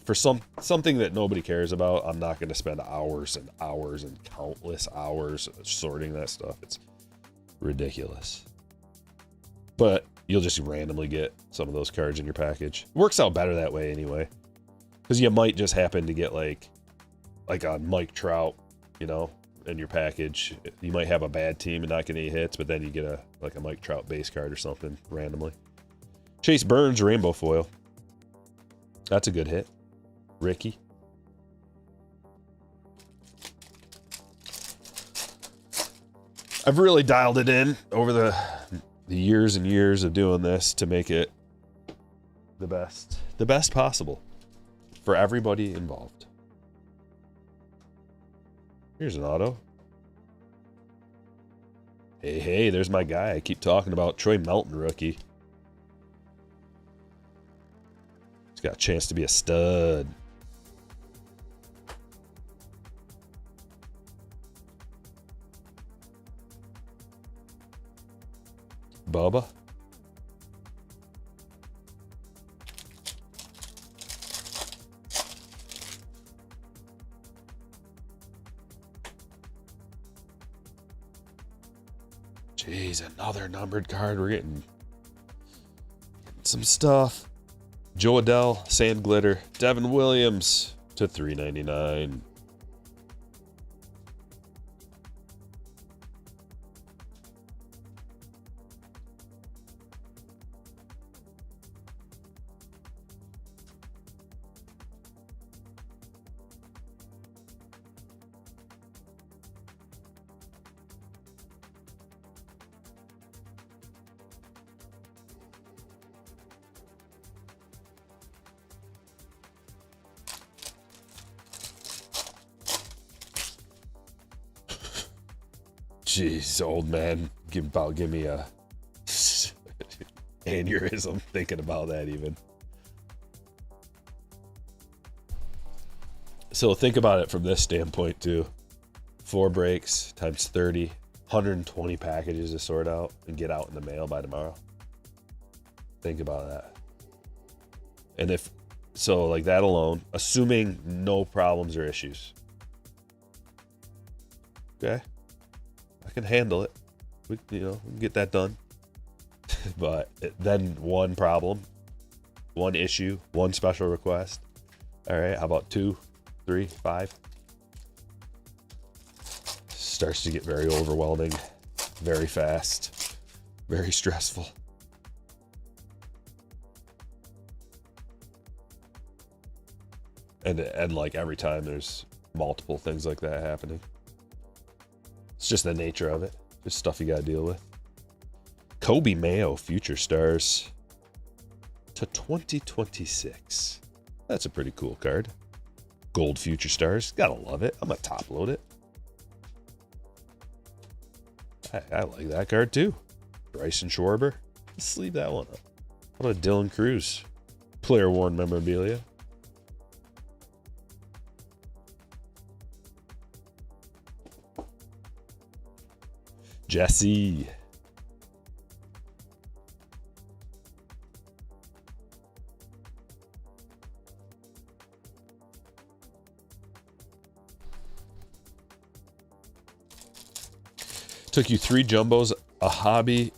for something that nobody cares about, I'm not going to spend hours and hours and countless hours sorting that stuff. It's ridiculous. But you'll just randomly get some of those cards in your package. It works out better that way anyway, because you might just happen to get like a Mike Trout, in your package. You might have a bad team and not get any hits, but then you get a Mike Trout base card or something randomly. Chase Burns rainbow foil. That's a good hit. Ricky. I've really dialed it in over the years and years of doing this to make it the best possible for everybody involved. Here's an auto. Hey, there's my guy I keep talking about, Troy Melton rookie. He's got a chance to be a stud. Bubba. Jeez, another numbered card. We're getting some stuff. Joe Adell, Sand Glitter, Devin Williams to $3.99. Jeez, old man, give me a aneurysm thinking about that even. So think about it from this standpoint too. 4 breaks times 30, 120 packages to sort out and get out in the mail by tomorrow. Think about that. And if So like that alone, assuming no problems or issues. Okay, I can handle it. We can get that done. But then one problem, one issue, one special request. All right, how about 2, 3, 5? Starts to get very overwhelming, very fast, very stressful. And like every time there's multiple things like that happening. It's just the nature of it. Just stuff you gotta deal with. Kobe Mayo Future Stars to 2026. That's a pretty cool card. Gold Future Stars. Gotta love it. I'm gonna top load it. I like that card too. Bryson Schwarber. Let's leave that one up. What about Dylan Cruz? Player worn memorabilia. Jesse. Took you 3 jumbos, a hobby,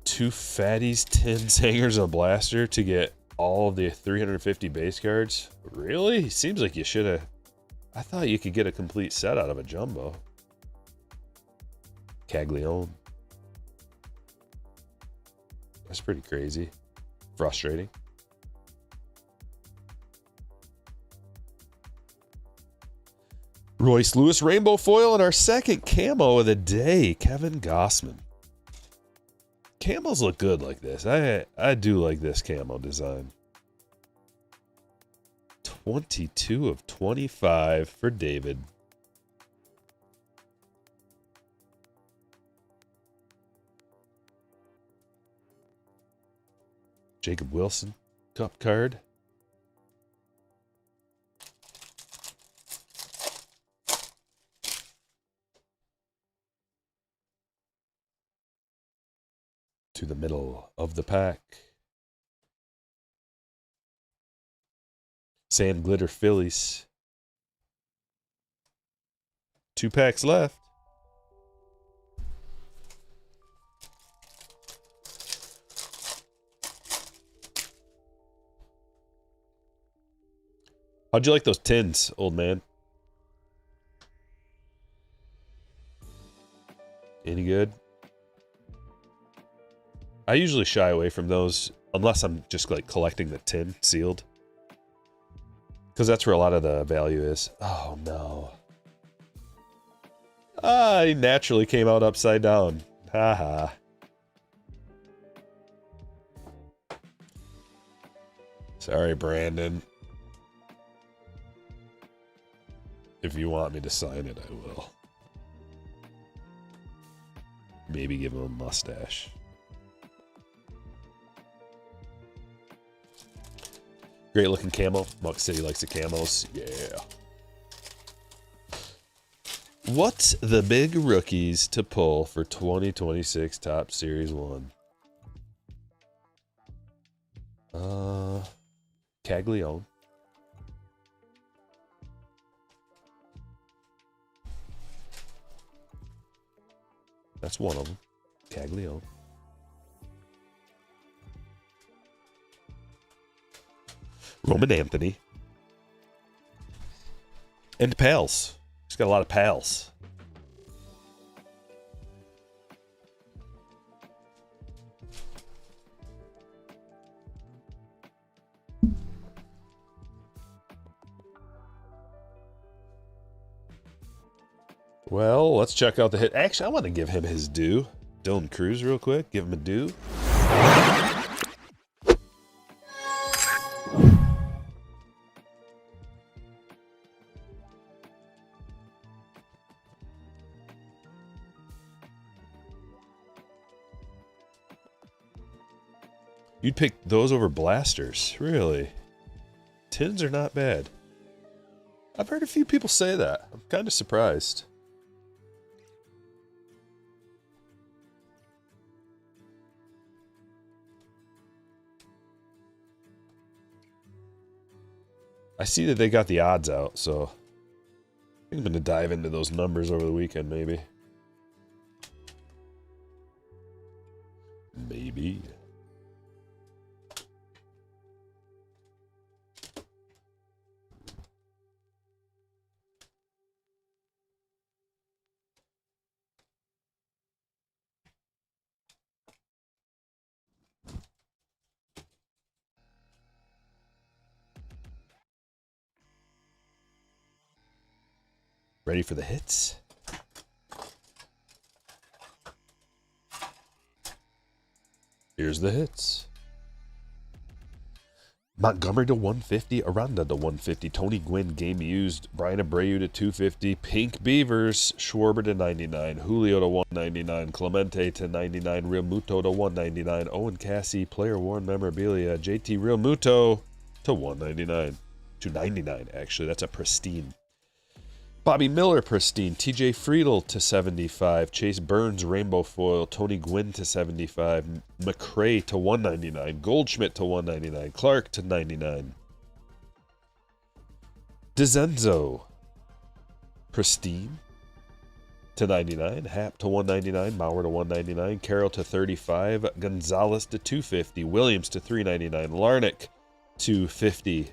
2 fatties, 10 hangers, and a blaster to get all of the 350 base cards? Really? Seems like you should have. I thought you could get a complete set out of a jumbo. Caglione. That's pretty crazy. Frustrating. Royce Lewis Rainbow Foil and our second camo of the day, Kevin Gossman. Camos look good like this. I do like this camo design. 22 of 25 for David. Jacob Wilson, cup card. To the middle of the pack. Sand Glitter Phillies. 2 packs left. How'd you like those tins, old man? Any good? I usually shy away from those unless I'm just like collecting the tin sealed. Because that's where a lot of the value is. Oh no. He naturally came out upside down. Haha. Sorry, Brandon. If you want me to sign it, I will. Maybe give him a mustache. Great looking camo. Muck City likes the camos. Yeah. What's the big rookies to pull for 2026 Top Series 1? Caglione. That's one of them. Caglione. Roman Anthony. And pals. He's got a lot of pals. Well, let's check out the hit. Actually, I want to give him his due. Dylan Cruz real quick. Give him a due. You'd pick those over blasters, really? Tins are not bad. I've heard a few people say that. I'm kind of surprised. I see that they got the odds out, so I think I'm going to dive into those numbers over the weekend, maybe. Maybe. Ready for the hits? Here's the hits. Montgomery to 150, Aranda to 150, Tony Gwynn game used, Brian Abreu to 250, Pink Beavers, Schwarber to 99, Julio to 199, Clemente to 99, Real Muto to 199, Owen Cassie, player worn memorabilia, JT Real Muto to 199, to 99 actually, that's a pristine. Bobby Miller, pristine. TJ Friedel to 75. Chase Burns, rainbow foil. Tony Gwynn to 75. McRae to 199. Goldschmidt to 199. Clark to 99. DeZenzo, pristine to 99. Happ to 199. Maurer to 199. Carroll to 35. Gonzalez to 250. Williams to 399. Larnick to 50.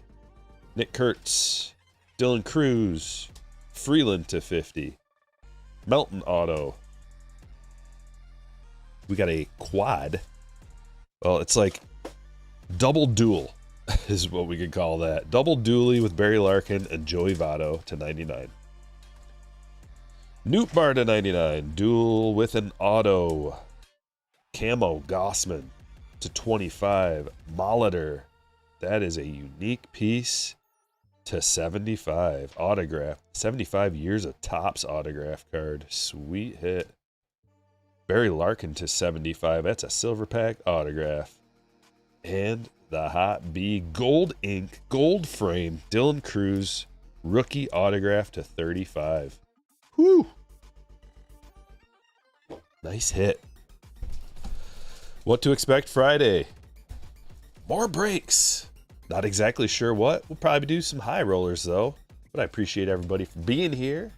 Nick Kurtz. Dylan Cruz. Freeland to 50. Melton auto. We got a quad. Well, it's like double duel is what we could call that. Double dually with Barry Larkin and Joey Votto to 99. Newt Bar to 99. Duel with an auto. Camo Gossman to 25. Molitor. That is a unique piece. To 75. Autograph. 75 years of Topps autograph card. Sweet hit. Barry Larkin to 75. That's a silver pack autograph. And the Hot B gold ink, gold frame. Dylan Cruz. Rookie autograph to 35. Whew. Nice hit. What to expect Friday? More breaks. Not exactly sure what. We'll probably do some high rollers, though. But I appreciate everybody for being here.